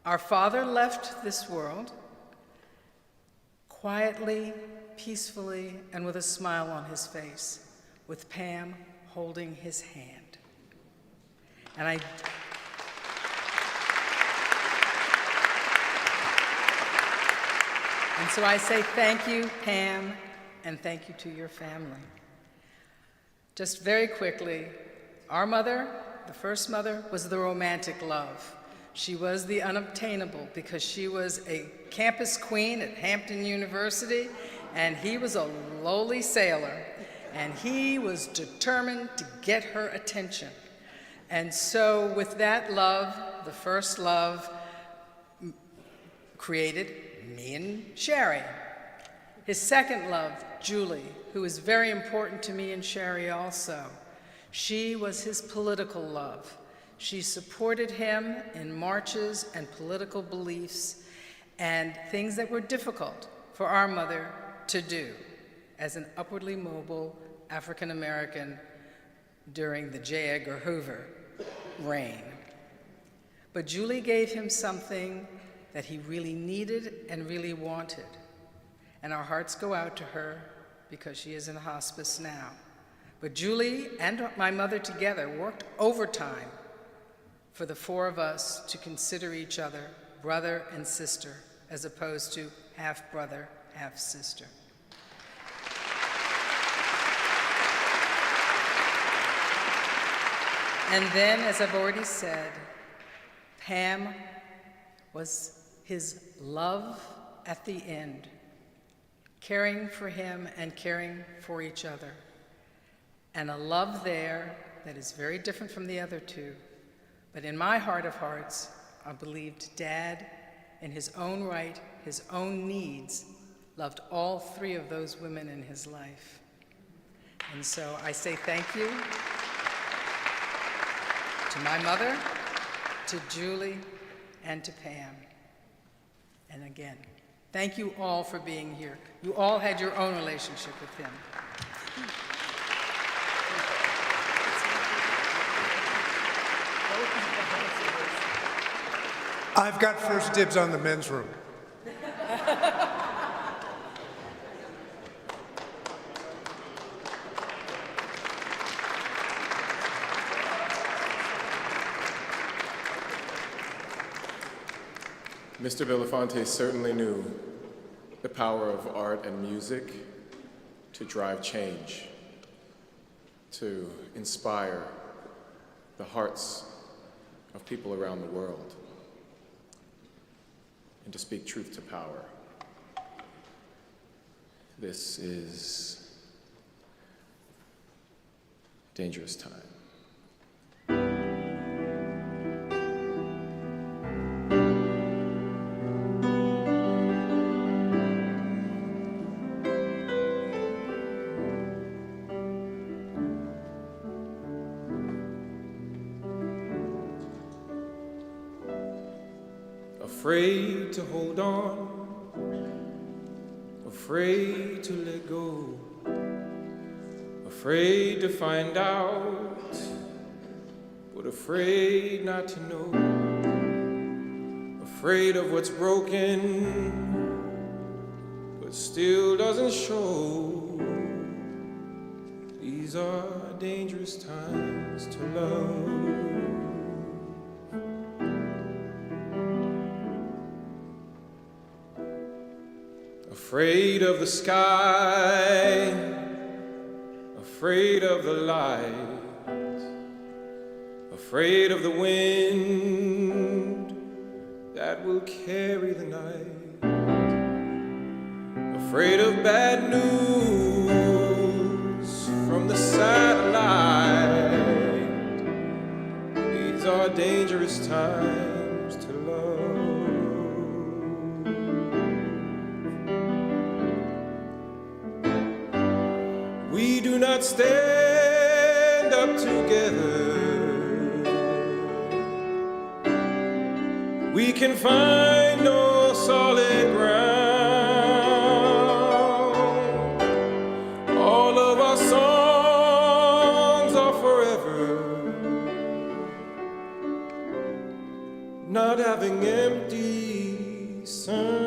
Our father left this world quietly, peacefully, and with a smile on his face, with Pam holding his hand. And so I say thank you, Pam, and thank you to your family. Just very quickly, our mother, the first mother, was the romantic love. She was the unobtainable because she was a campus queen at Hampton University, and he was a lowly sailor, and he was determined to get her attention. And so with that love, the first love, created me and Sherry. His second love, Julie, who is very important to me and Sherry also. She was his political love. She supported him in marches and political beliefs and things that were difficult for our mother to do as an upwardly mobile African American during the J. Edgar Hoover reign. But Julie gave him something that he really needed and really wanted. And our hearts go out to her because she is in hospice now. But Julie and my mother together worked overtime for the four of us to consider each other brother and sister, as opposed to half brother, half sister. And then, as I've already said, Pam was his love at the end, caring for him and caring for each other. And a love there that is very different from the other two. But in my heart of hearts, I believed Dad, in his own right, his own needs, loved all three of those women in his life. And so I say thank you to my mother, to Julie, and to Pam. And again, thank you all for being here. You all had your own relationship with him. I've got first dibs on the men's room. Mr. Belafonte certainly knew the power of art and music to drive change, to inspire the hearts of people around the world, and to speak truth to power. This is a dangerous time. afraid to hold on, afraid to let go, afraid to find out, but afraid not to know, afraid of what's broken, but still doesn't show. These are dangerous times to love. Afraid of the sky, afraid of the light, afraid of the wind that will carry the night, afraid of bad news from the satellite. These are dangerous times to love. We do not stand up together. We can find no solid ground. All of our songs are forever, not having empty sound.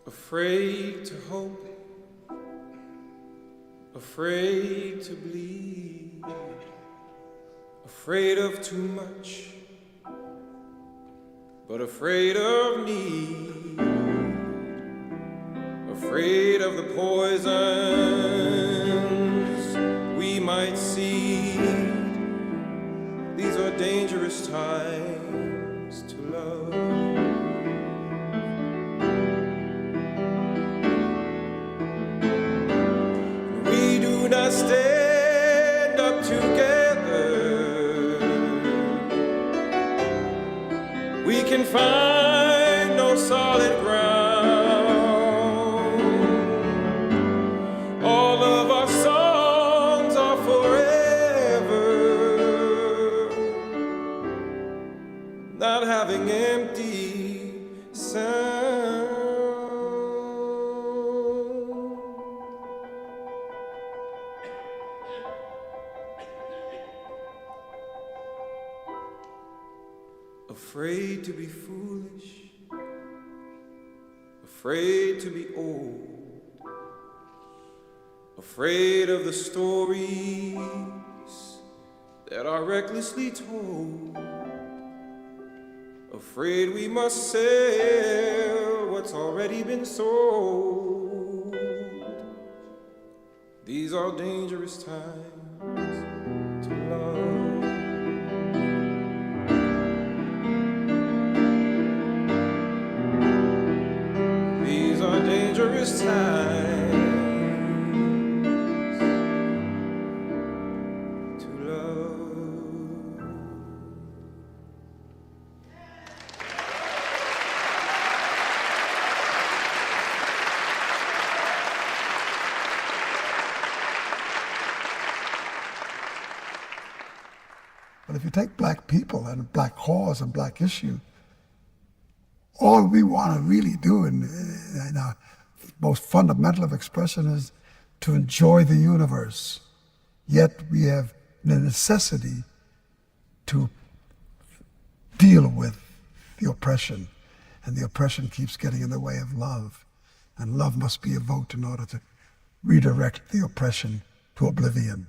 Afraid to hope, afraid to bleed, afraid of too much, but afraid of need, afraid of the poisons we might see. These are dangerous times to love. Stand up together. We can find no solid ground. All of our songs are forever, not having empty sound. Afraid to be foolish, afraid to be old, afraid of the stories that are recklessly told, afraid we must sell what's already been sold. These are dangerous times to love. Dangerous times to love. But if you take black people and black cause and black issue, all we want to really do in our most fundamental of expression is to enjoy the universe. Yet we have the necessity to deal with the oppression, and the oppression keeps getting in the way of love. And love must be evoked in order to redirect the oppression to oblivion.